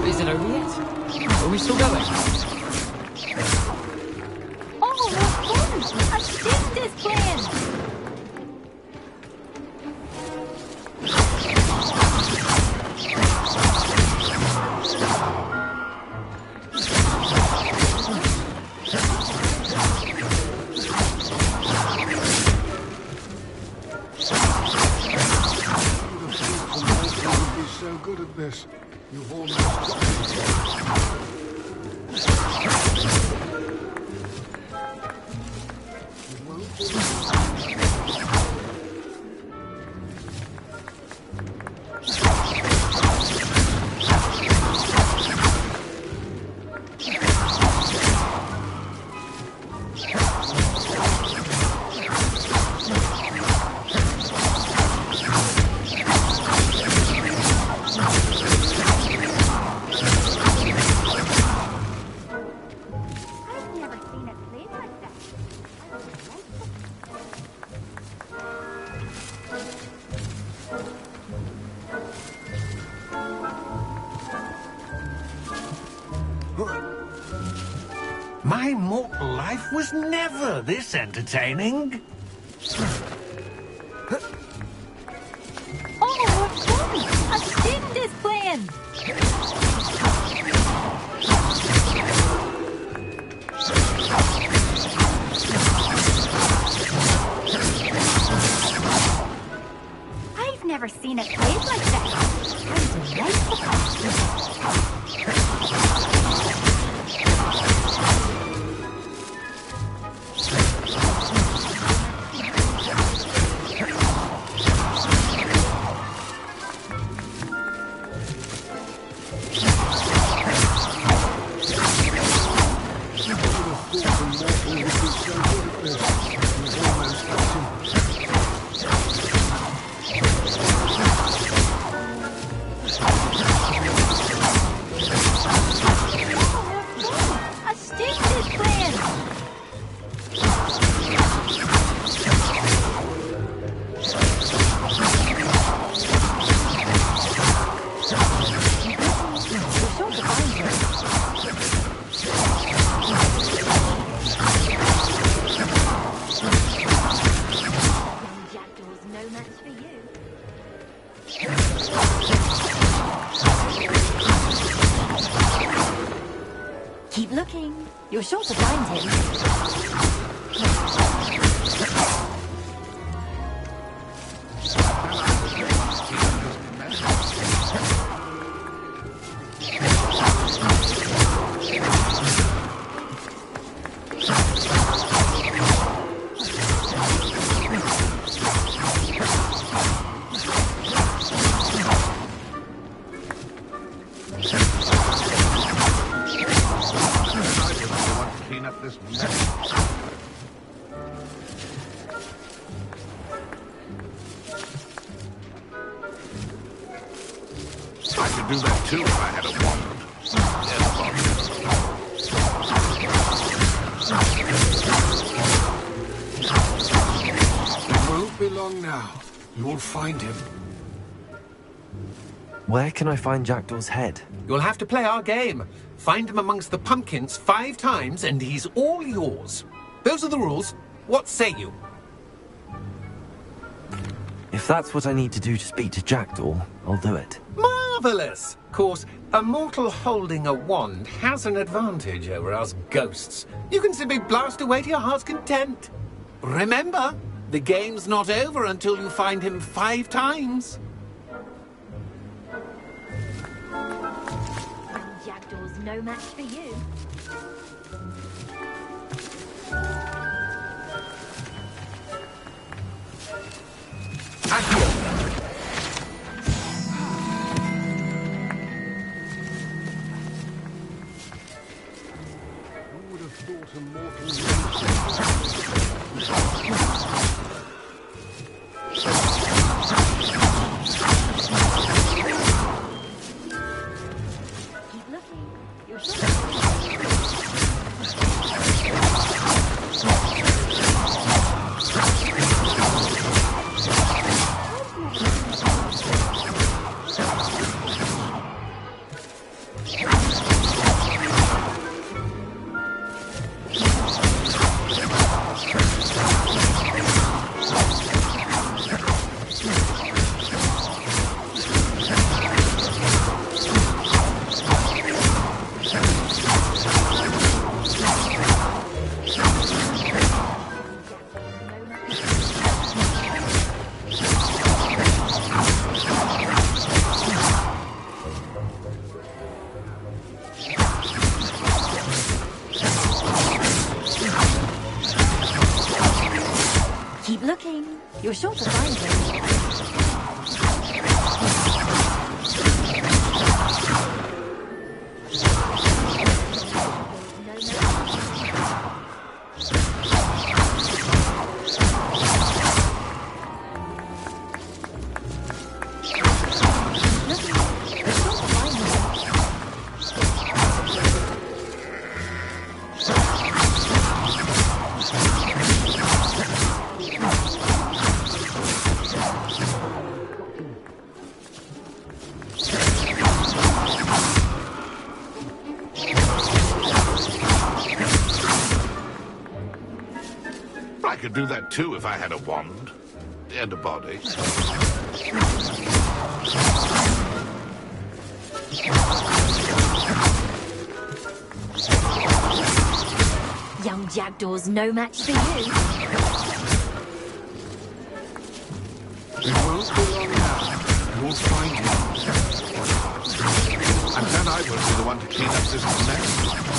Is it over yet? Are we still going? Oh, what fun! A shift is playing! So good at this. You've almost got My mortal life was never this entertaining. Oh, what fun! A shift is playing! I've never seen it played like that. How delightful! looking. You're sure to find him. Do that too if I had a wand. It won't be long now. You will find him. Where can I find Jackdaw's head? You'll have to play our game. Find him amongst the pumpkins 5 times and he's all yours. Those are the rules. What say you? If that's what I need to do to speak to Jackdaw, I'll do it. Marvellous! Of course, a mortal holding a wand has an advantage over us ghosts. You can simply blast away to your heart's content. Remember, the game's not over until you find him 5 times. Jackdaw's no match for you. Keep looking. You're sure to find him. I could do that too if I had a wand and a body. Young Jackdaw's no match for you. It won't be long now. You'll find him. And then I will be the one to clean up this mess.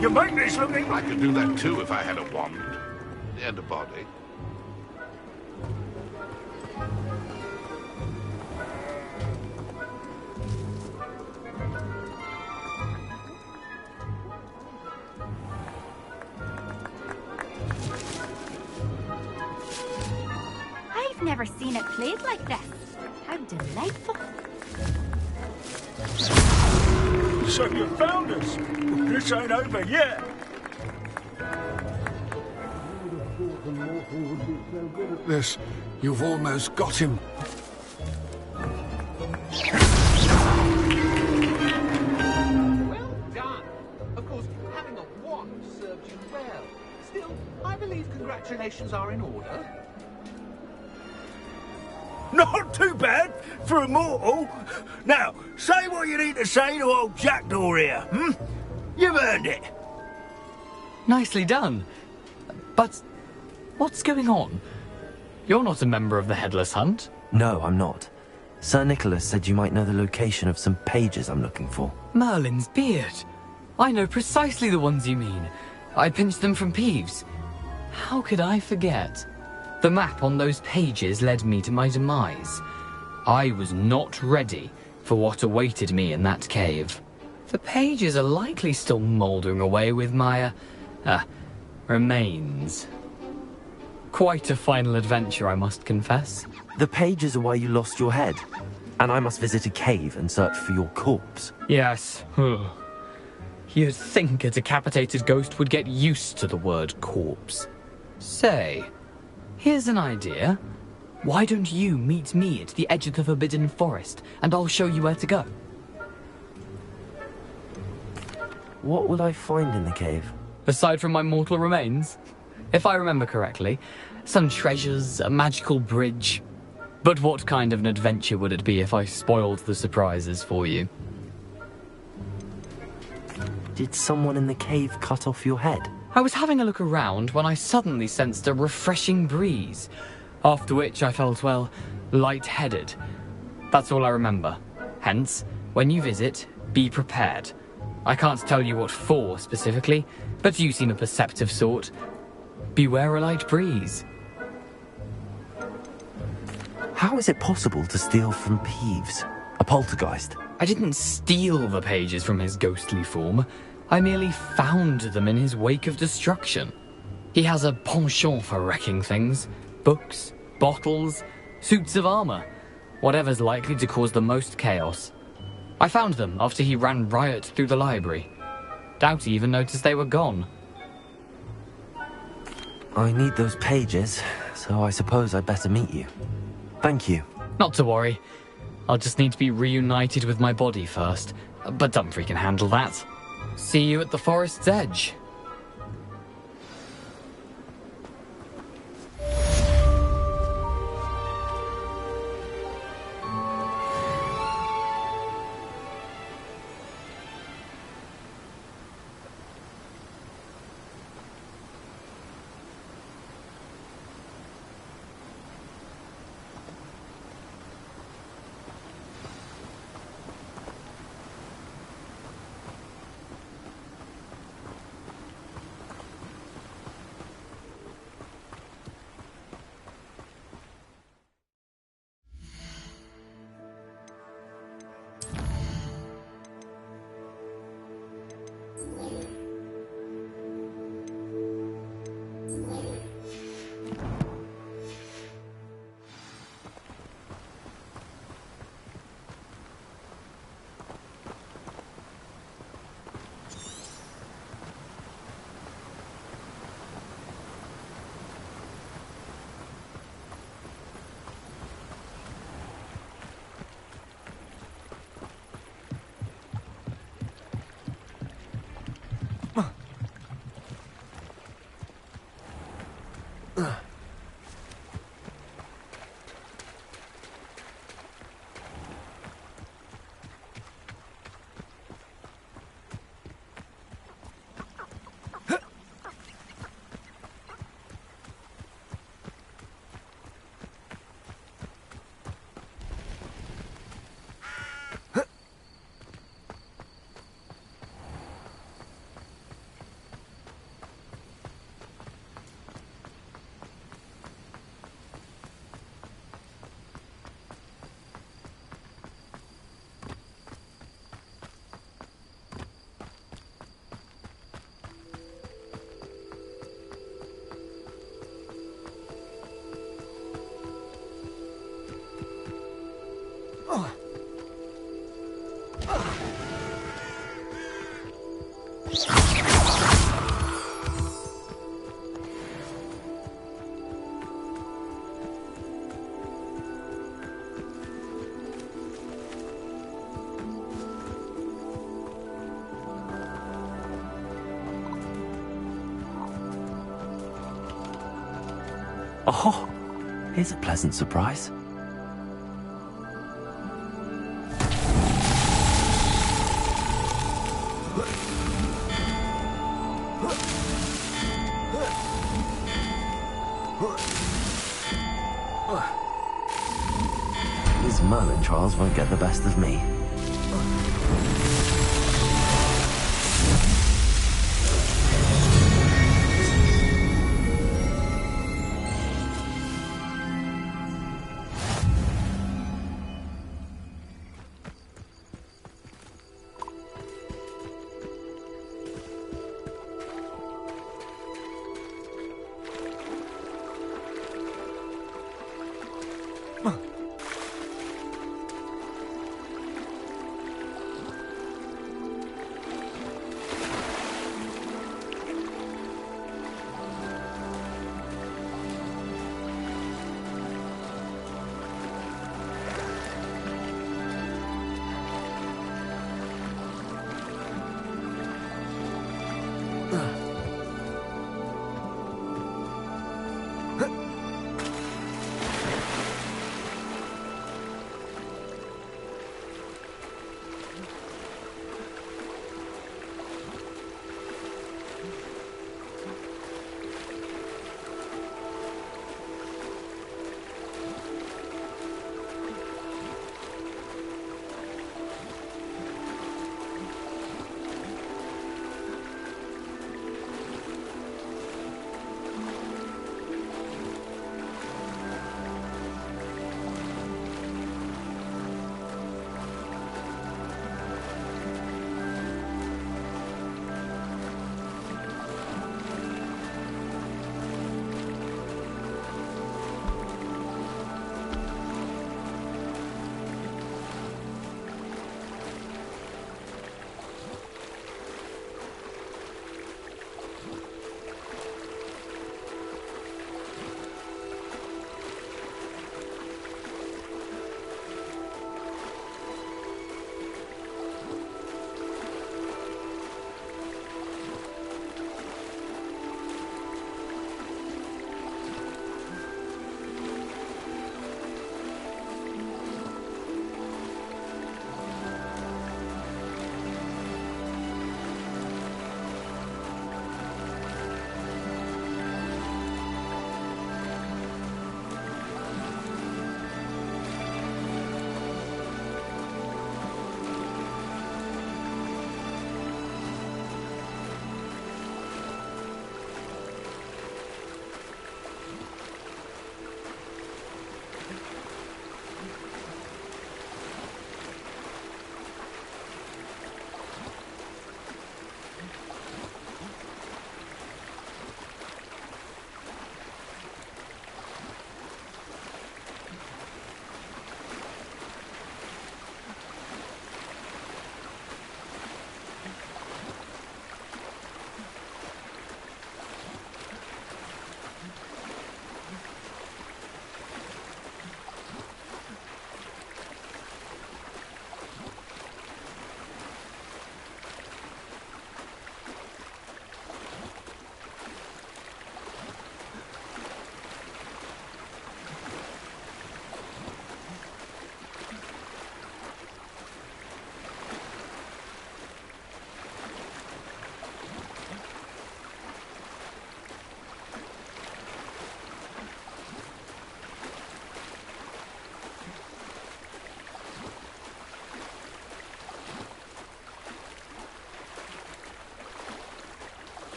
You make me something? I could do that too if I had a wand and a body. never seen it played like this. How delightful. So you found us. This ain't over yet. This, you've almost got him. Well done. Of course, having a wand served you well. Still, I believe congratulations are in order. Not too bad for a mortal. Now, say what you need to say to old Jackdaw here, hmm? You've earned it. Nicely done. But what's going on? You're not a member of the Headless Hunt. No, I'm not. Sir Nicholas said you might know the location of some pages I'm looking for. Merlin's beard. I know precisely the ones you mean. I pinched them from Peeves. How could I forget? The map on those pages led me to my demise. I was not ready for what awaited me in that cave. The pages are likely still mouldering away with my, remains. Quite a final adventure, I must confess. The pages are why you lost your head, and I must visit a cave and search for your corpse. Yes. You'd think a decapitated ghost would get used to the word corpse. Say, here's an idea. Why don't you meet me at the edge of the Forbidden Forest, and I'll show you where to go? What will I find in the cave? Aside from my mortal remains? If I remember correctly, some treasures, a magical bridge. But what kind of an adventure would it be if I spoiled the surprises for you? Did someone in the cave cut off your head? I was having a look around when I suddenly sensed a refreshing breeze, after which I felt, well, lightheaded. That's all I remember. Hence, when you visit, be prepared. I can't tell you what for specifically, but you seem a perceptive sort. Beware a light breeze. How is it possible to steal from Peeves, a poltergeist? I didn't steal the pages from his ghostly form. I merely found them in his wake of destruction. He has a penchant for wrecking things. Books, bottles, suits of armor. Whatever's likely to cause the most chaos. I found them after he ran riot through the library. Doubt he even noticed they were gone. I need those pages, so I suppose I'd better meet you. Thank you. Not to worry. I'll just need to be reunited with my body first. But Dumfries can handle that. See you at the forest's edge. Oh, here's a pleasant surprise. These Merlin trials won't get the best of me.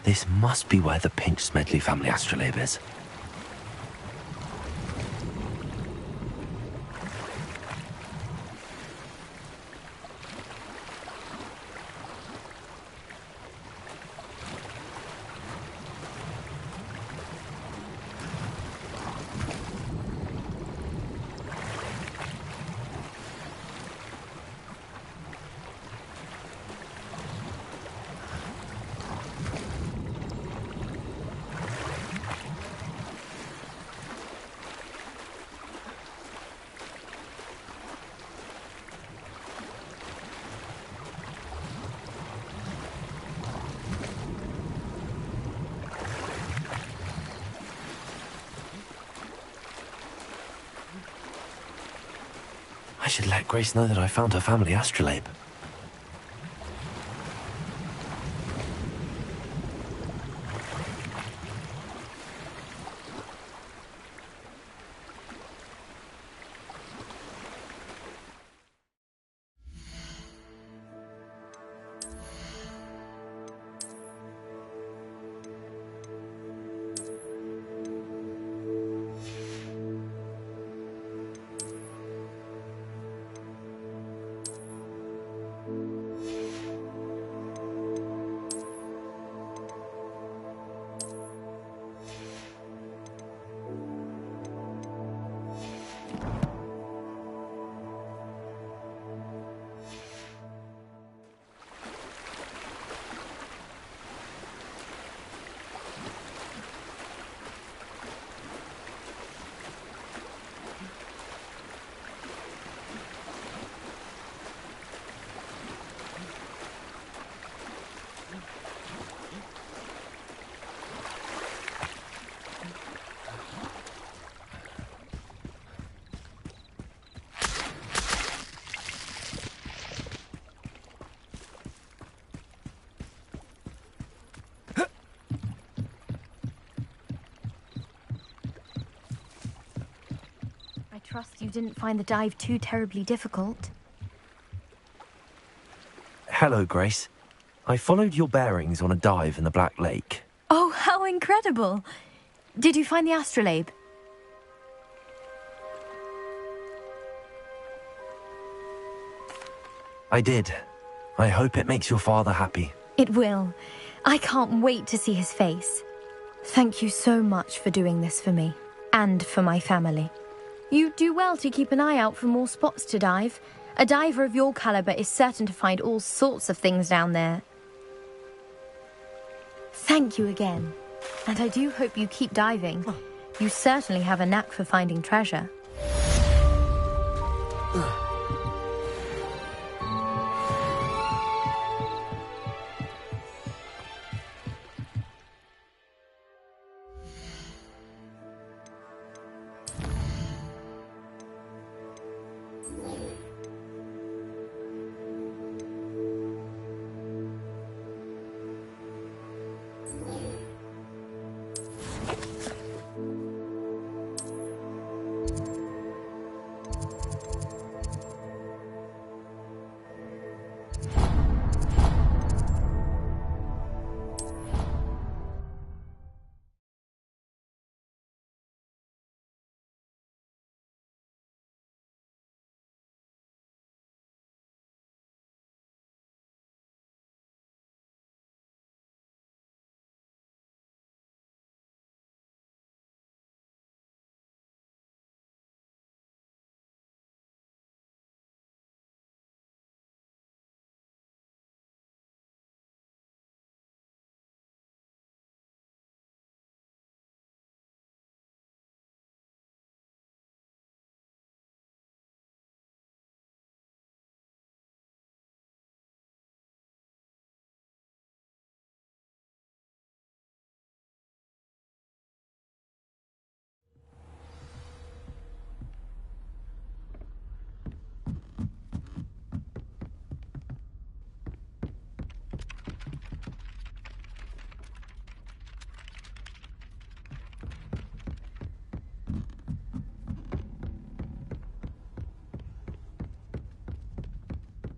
This must be where the Pinch-Smedley family astrolabe is. I should let Grace know that I found her family astrolabe. I trust you didn't find the dive too terribly difficult. Hello, Grace. I followed your bearings on a dive in the Black Lake. Oh, how incredible! Did you find the astrolabe? I did. I hope it makes your father happy. It will. I can't wait to see his face. Thank you so much for doing this for me, and for my family. You do well to keep an eye out for more spots to dive. A diver of your caliber is certain to find all sorts of things down there. Thank you again. And I do hope you keep diving. You certainly have a knack for finding treasure.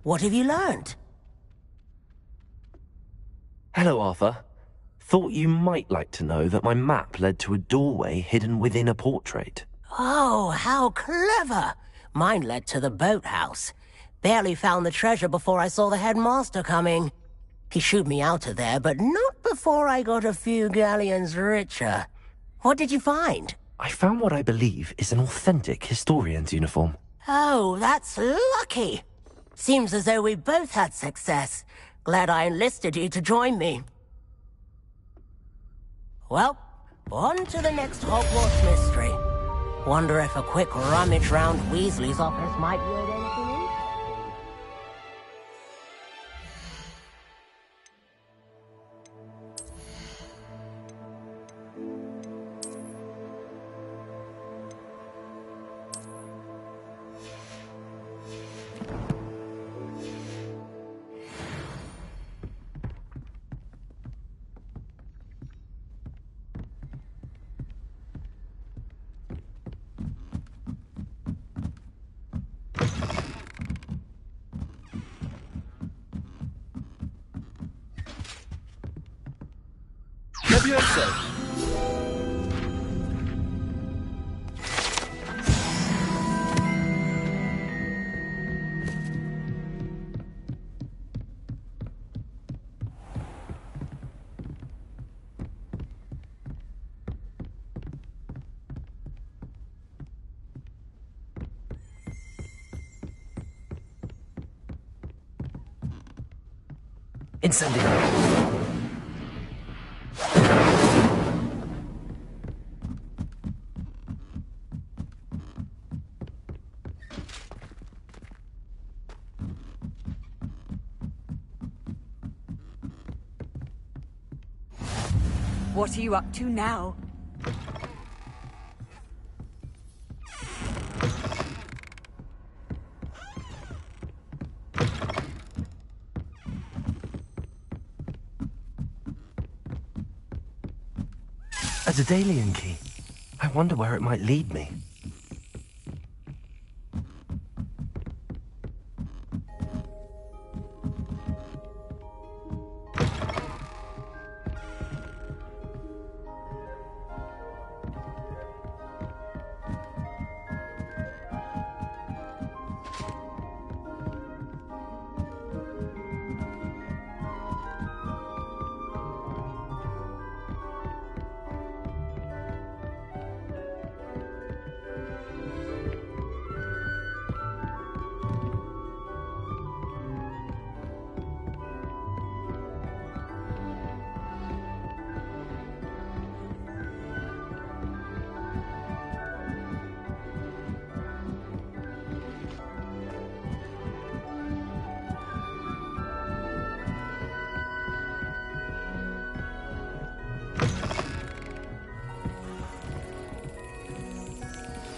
What have you learned? Hello, Arthur. Thought you might like to know that my map led to a doorway hidden within a portrait. Oh, how clever! Mine led to the boathouse. Barely found the treasure before I saw the headmaster coming. He shooed me out of there, but not before I got a few galleons richer. What did you find? I found what I believe is an authentic historian's uniform. Oh, that's lucky. Seems as though we both had success. Glad I enlisted you to join me. Well, on to the next Hogwarts mystery. Wonder if a quick rummage round Weasley's office might yield anything interesting. Mafioso! Incendio. What are you up to now? A Daedalian key. I wonder where it might lead me.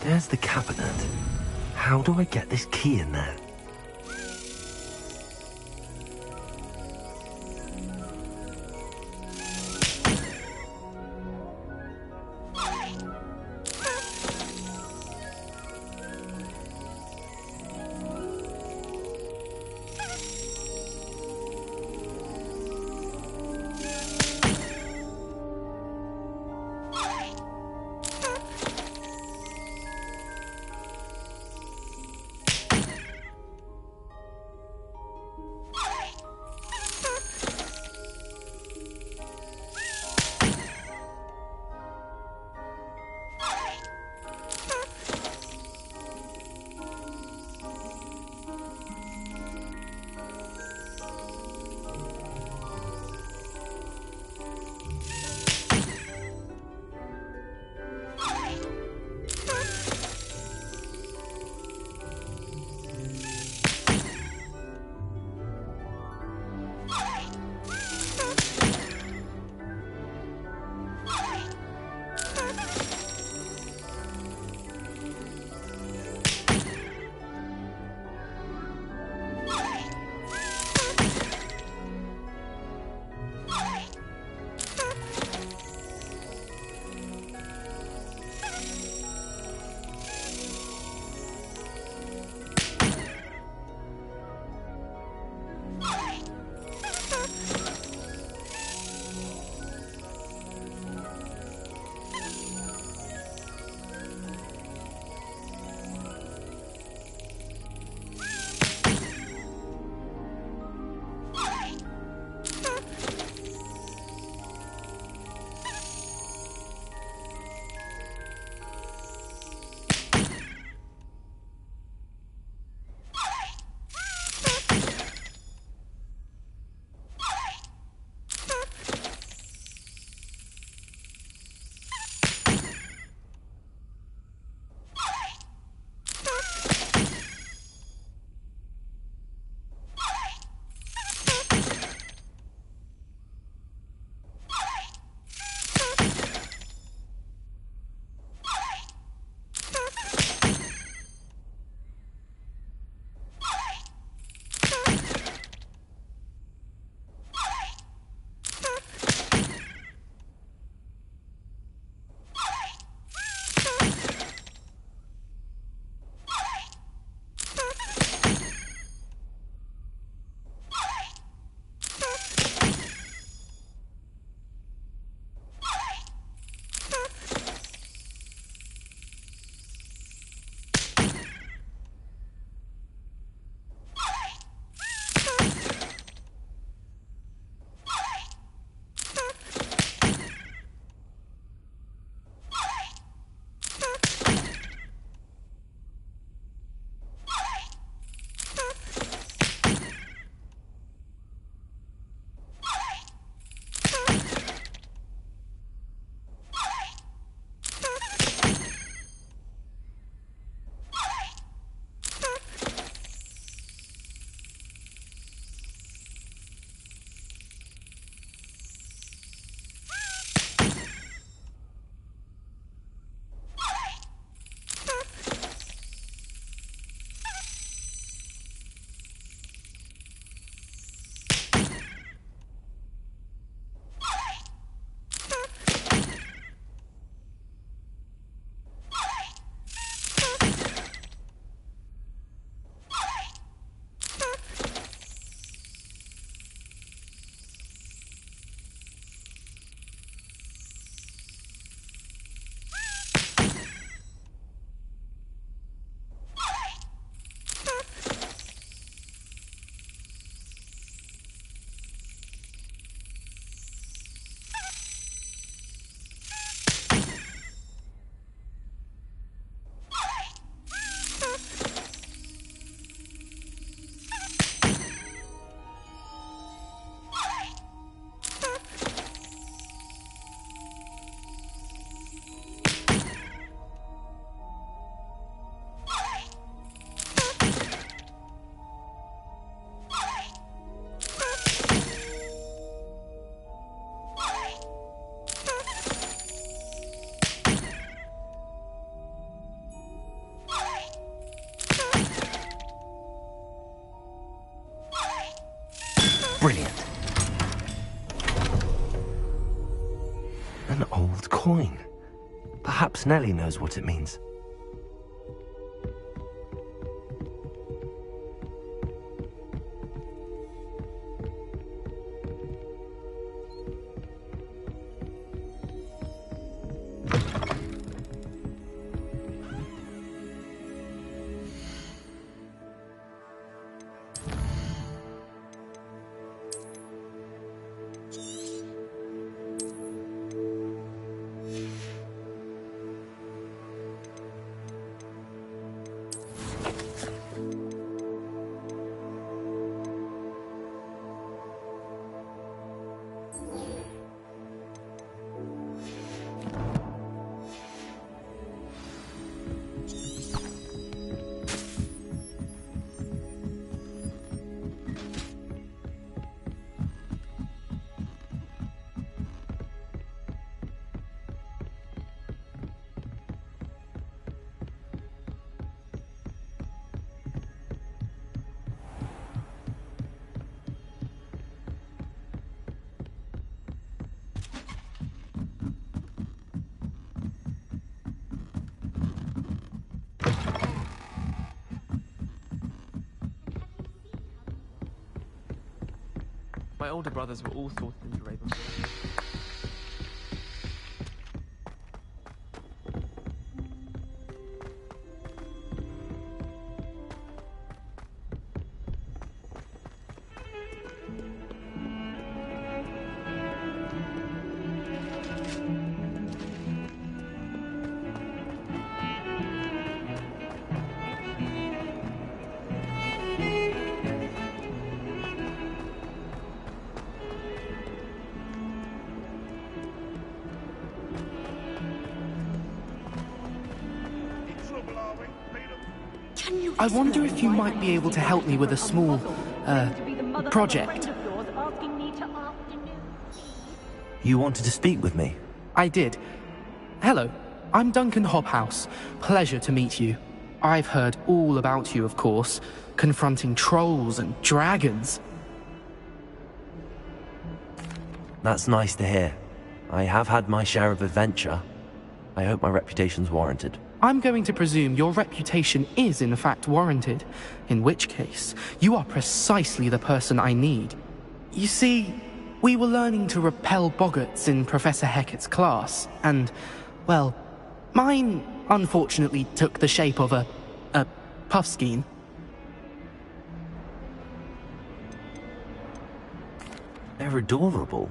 There's the cabinet. How do I get this key in there? Brilliant. An old coin. Perhaps Nellie knows what it means. My older brothers were all sorted into Ravenfall. I wonder if you might be able to help me with a small, project. You wanted to speak with me? I did. Hello, I'm Duncan Hobhouse. Pleasure to meet you. I've heard all about you, of course, confronting trolls and dragons. That's nice to hear. I have had my share of adventure. I hope my reputation's warranted. I'm going to presume your reputation is in fact warranted, in which case, you are precisely the person I need. You see, we were learning to repel boggarts in Professor Hecat's class, and, well, mine unfortunately took the shape of a puffskein. They're adorable.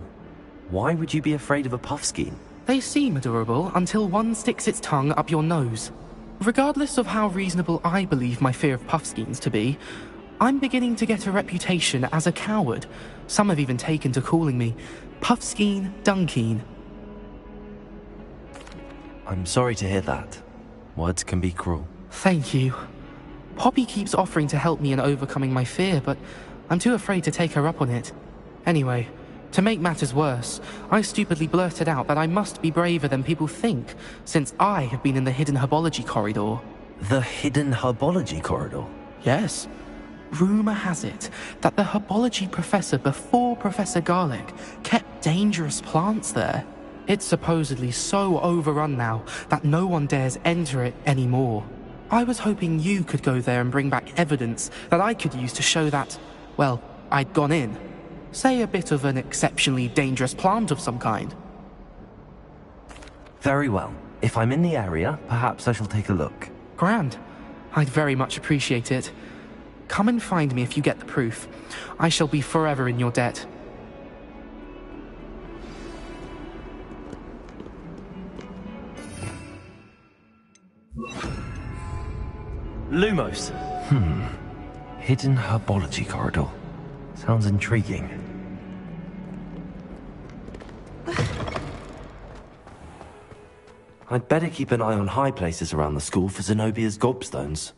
Why would you be afraid of a puffskein? They seem adorable until one sticks its tongue up your nose. Regardless of how reasonable I believe my fear of puffskeins to be, I'm beginning to get a reputation as a coward. Some have even taken to calling me Puffskein Dunkeen. I'm sorry to hear that. Words can be cruel. Thank you. Poppy keeps offering to help me in overcoming my fear, but I'm too afraid to take her up on it. Anyway, to make matters worse, I stupidly blurted out that I must be braver than people think, since I have been in the hidden herbology corridor. The hidden herbology corridor? Yes. Rumour has it that the herbology professor before Professor Garlic kept dangerous plants there. It's supposedly so overrun now that no one dares enter it anymore. I was hoping you could go there and bring back evidence that I could use to show that, well, I'd gone in. Say a bit of an exceptionally dangerous plant of some kind. Very well. If I'm in the area, perhaps I shall take a look. Grand. I'd very much appreciate it. Come and find me if you get the proof. I shall be forever in your debt. Lumos. Hidden herbology corridor. Sounds intriguing. I'd better keep an eye on high places around the school for Zenobia's gobstones.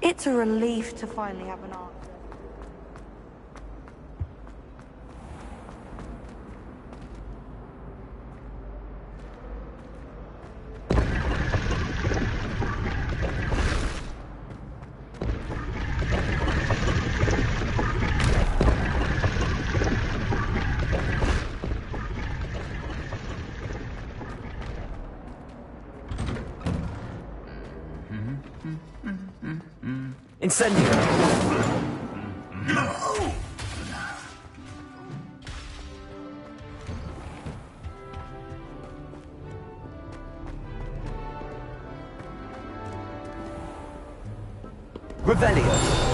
It's a relief to finally have an answer. Incendio! Revelio!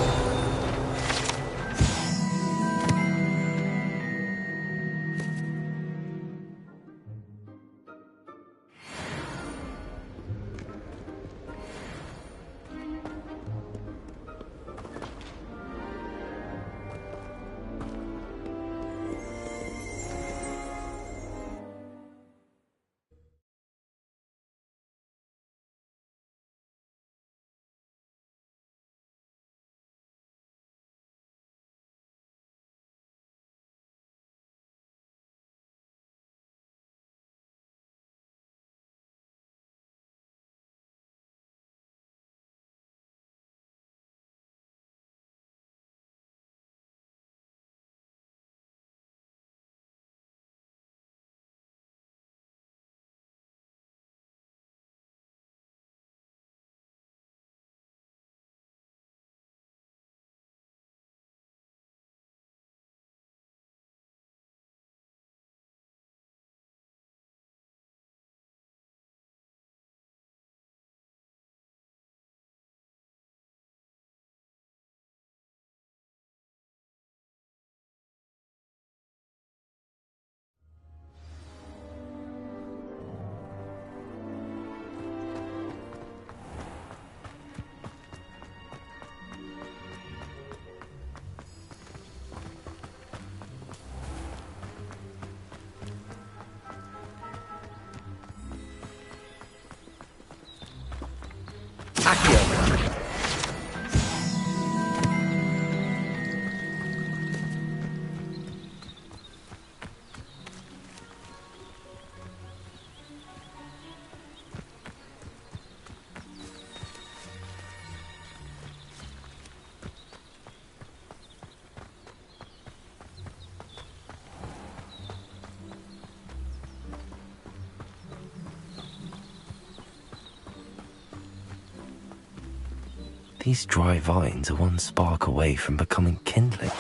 These dry vines are one spark away from becoming kindling.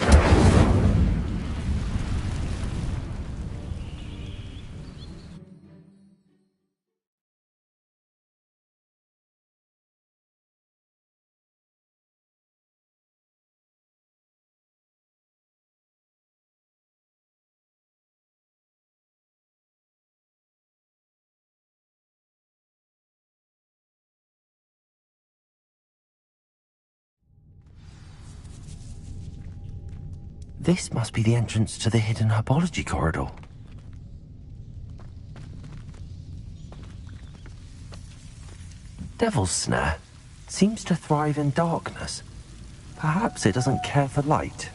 This must be the entrance to the hidden herbology corridor. Devil's Snare seems to thrive in darkness. Perhaps it doesn't care for light.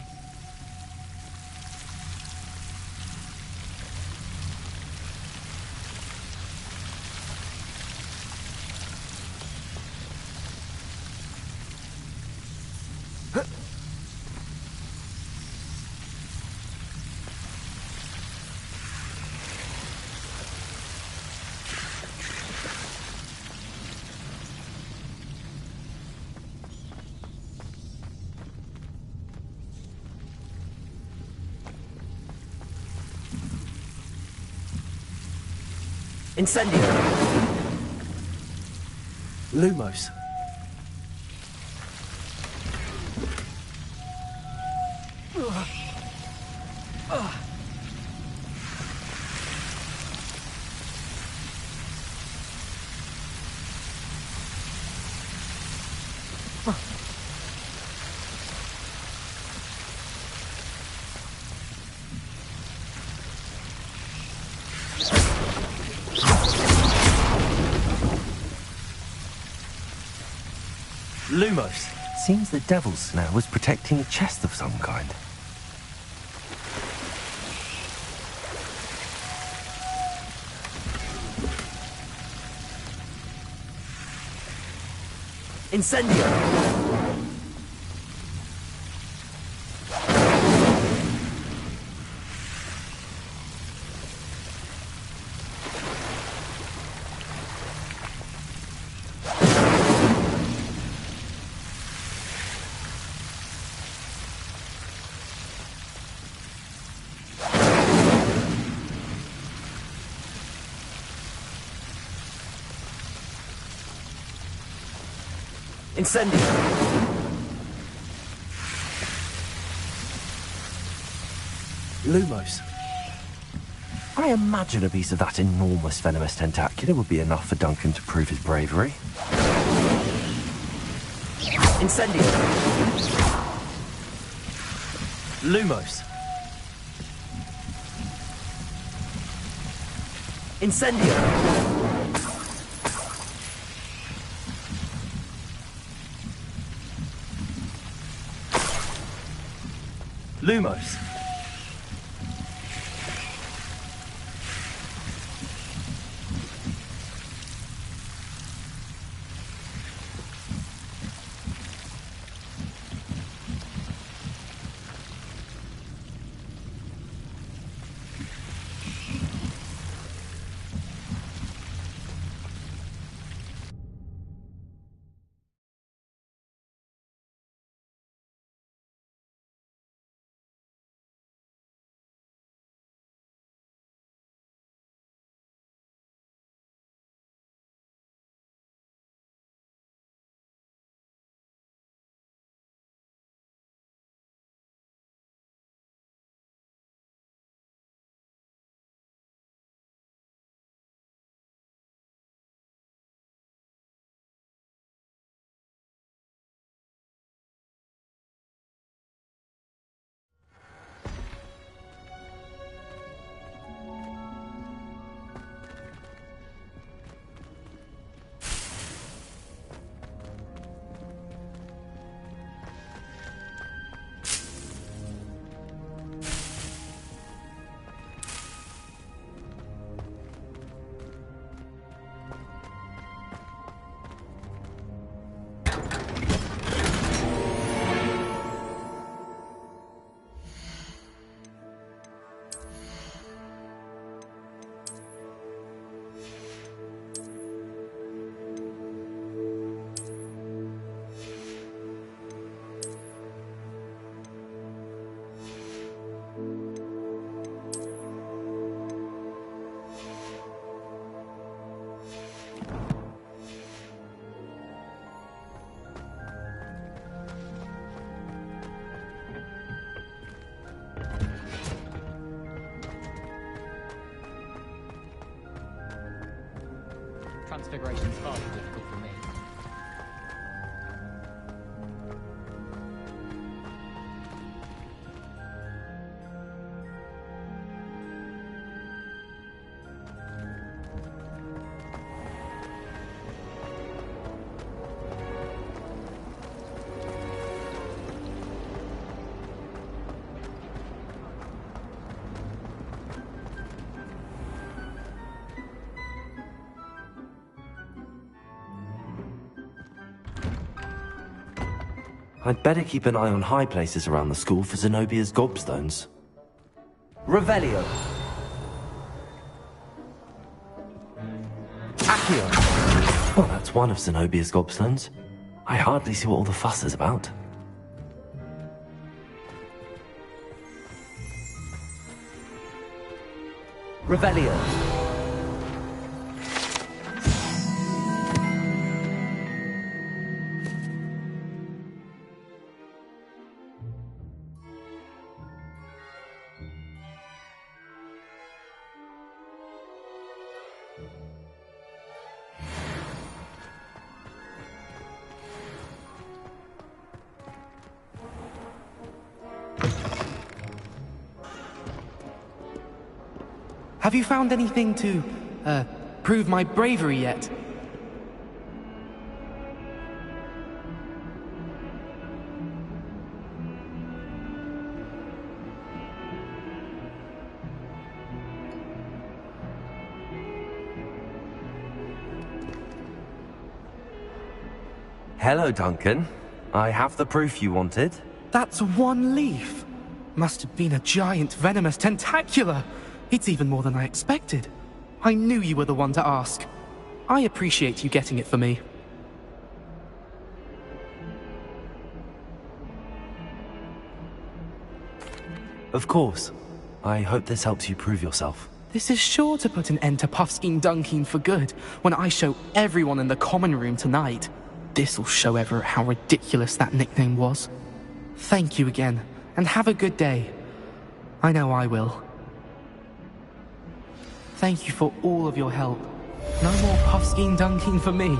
Incendio! Lumos. Lumos. Seems the devil's snare was protecting a chest of some kind. Incendio! Incendio! Lumos. I imagine a piece of that enormous venomous tentacular would be enough for Duncan to prove his bravery. Incendio! Lumos. Incendio! Lumos. Transfiguration's far too difficult for me. I'd better keep an eye on high places around the school for Zenobia's gobstones. Revelio. Accio. Well, that's one of Zenobia's gobstones. I hardly see what all the fuss is about. Revelio. Have you found anything to, prove my bravery yet? Hello, Duncan. I have the proof you wanted. That's one leaf. Must have been a giant venomous tentacula. It's even more than I expected. I knew you were the one to ask. I appreciate you getting it for me. Of course. I hope this helps you prove yourself. This is sure to put an end to Puffskein Dunkeen for good when I show everyone in the common room tonight. This'll show Everett how ridiculous that nickname was. Thank you again, and have a good day. I know I will. Thank you for all of your help. No more Puffskein Dunkeen for me.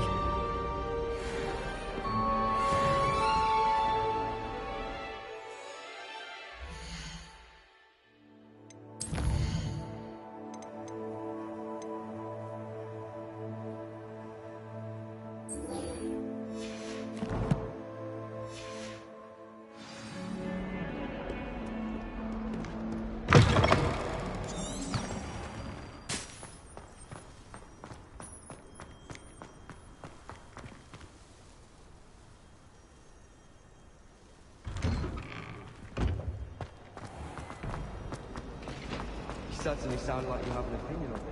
Certainly sound like you have an opinion on it.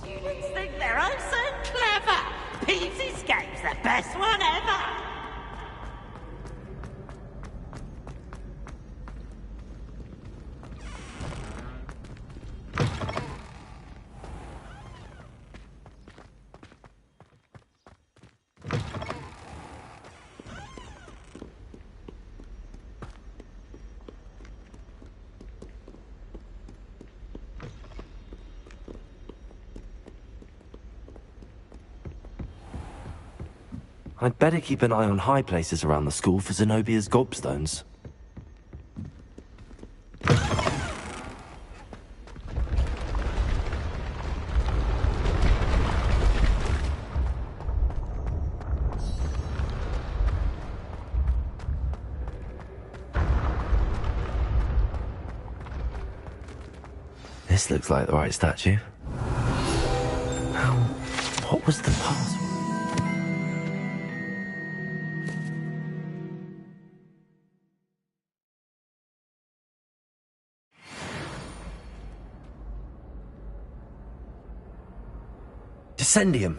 Students think they're oh so clever. Pete's Escape's the best one ever. I'd better keep an eye on high places around the school for Zenobia's gobstones. This looks like the right statue. What was the password? Descendium.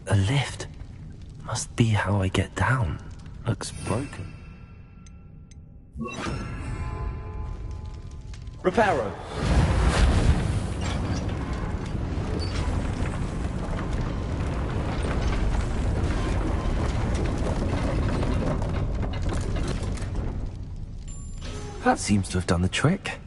A lift. Must be how I get down. Looks broken. Reparo. That seems to have done the trick.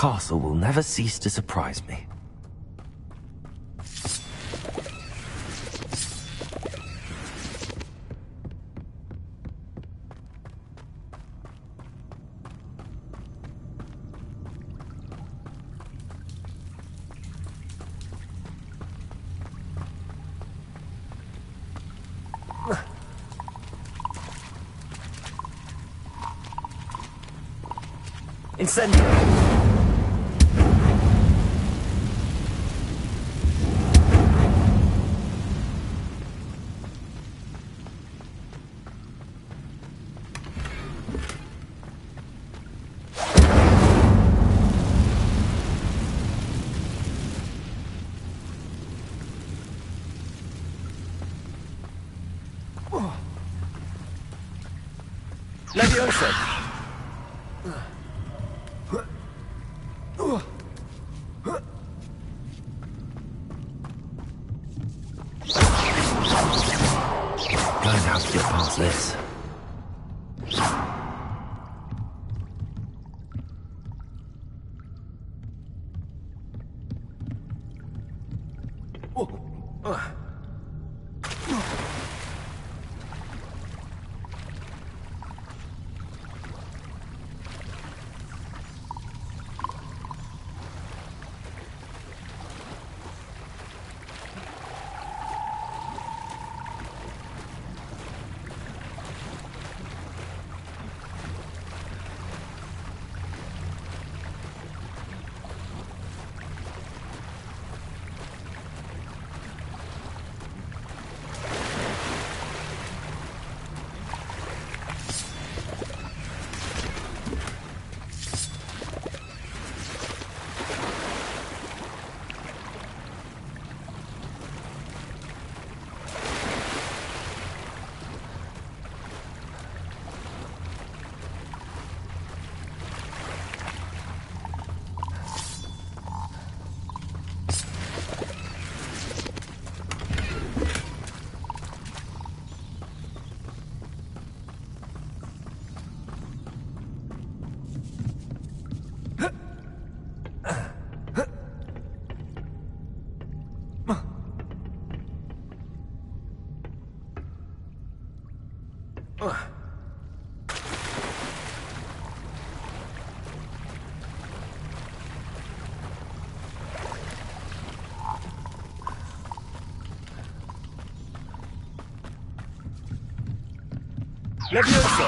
castle will never cease to surprise me. Incendio! Levioso! Going to have to get past this. Levioso!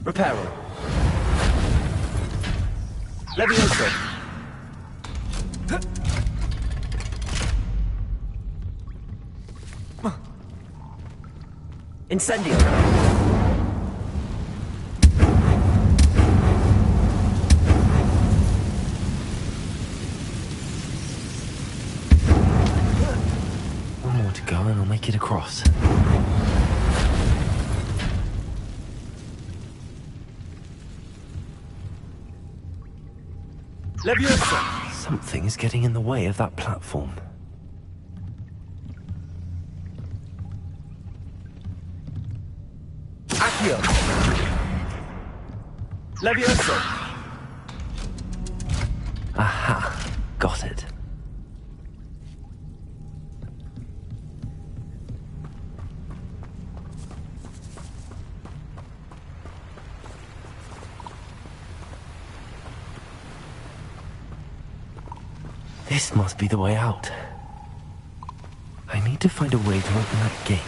Reparo! Levioso! Incendio! One more to go and I'll make it across. Leviosa! Something is getting in the way of that platform. Accio! Leviosa! Aha! Got it. This must be the way out. I need to find a way to open that gate.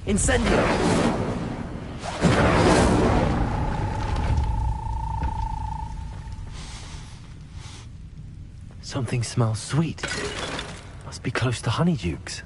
Incendio! Something smells sweet. Must be close to Honeydukes.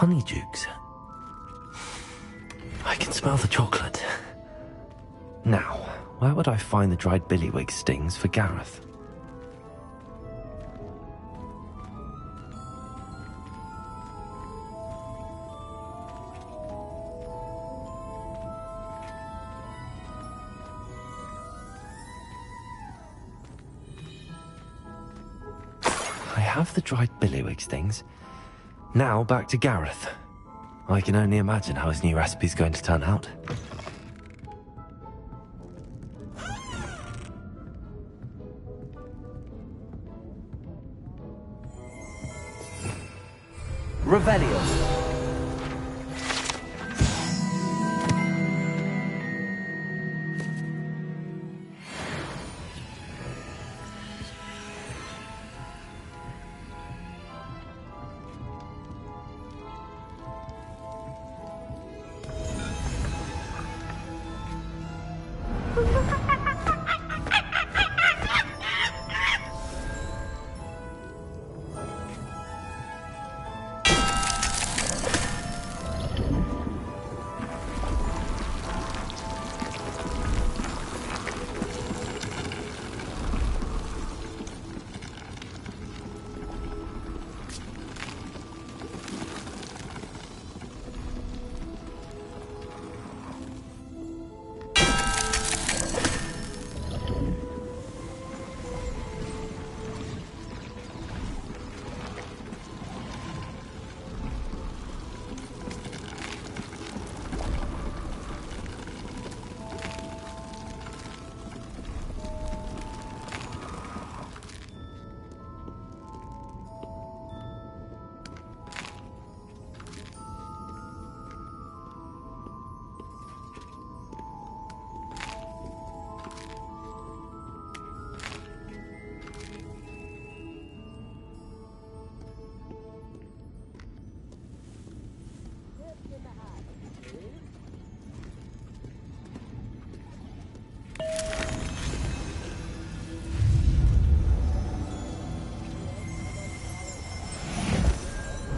Honeydukes. I can smell the chocolate. Now, where would I find the dried billywig stings for Gareth? I have the dried billywig stings. Now back to Gareth. I can only imagine how his new recipe's going to turn out. Revelio.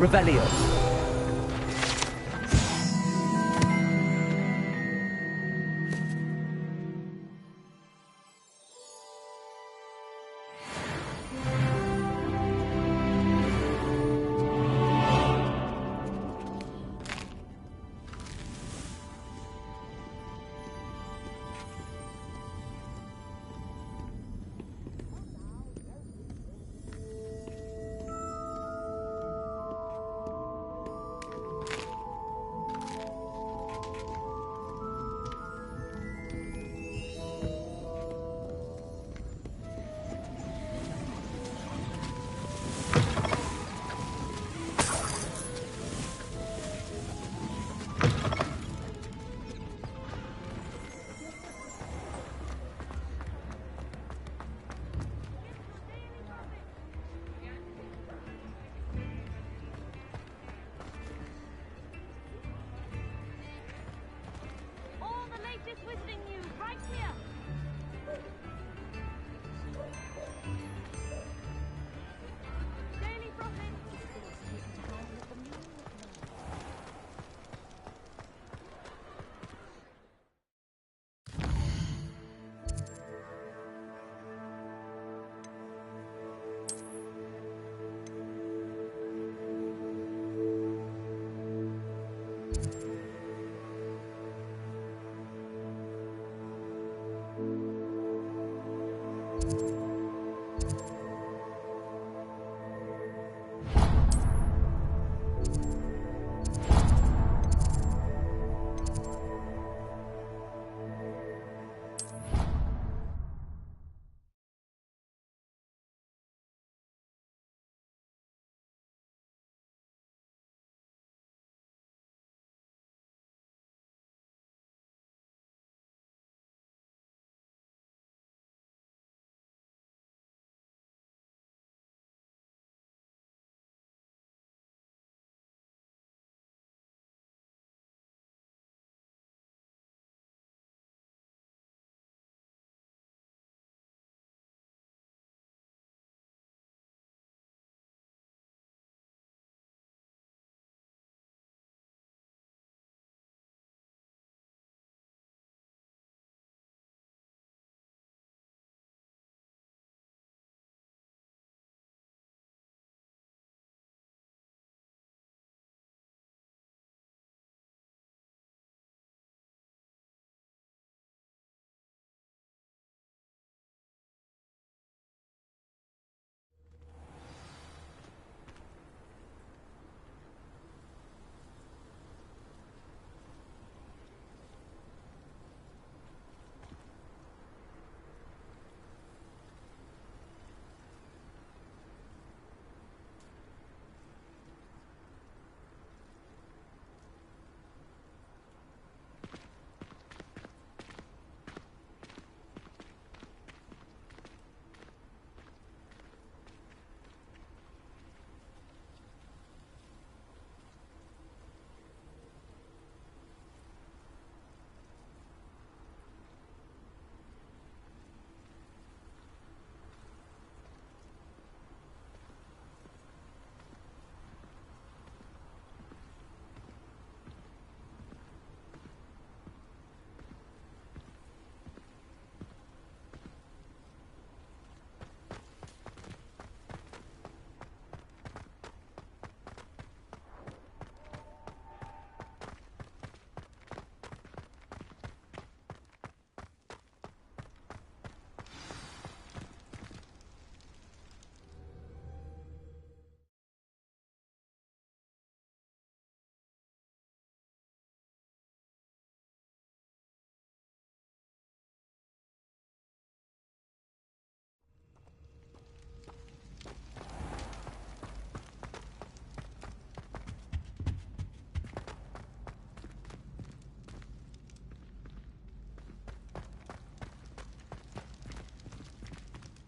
Revelio.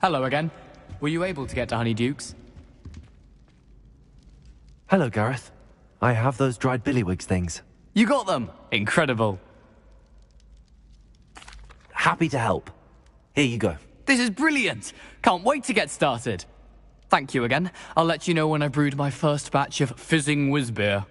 Hello again. Were you able to get to Honeydukes? Hello, Gareth. I have those dried billywigs things. You got them! Incredible. Happy to help. Here you go. This is brilliant! Can't wait to get started. Thank you again. I'll let you know when I brewed my first batch of fizzing whiz beer.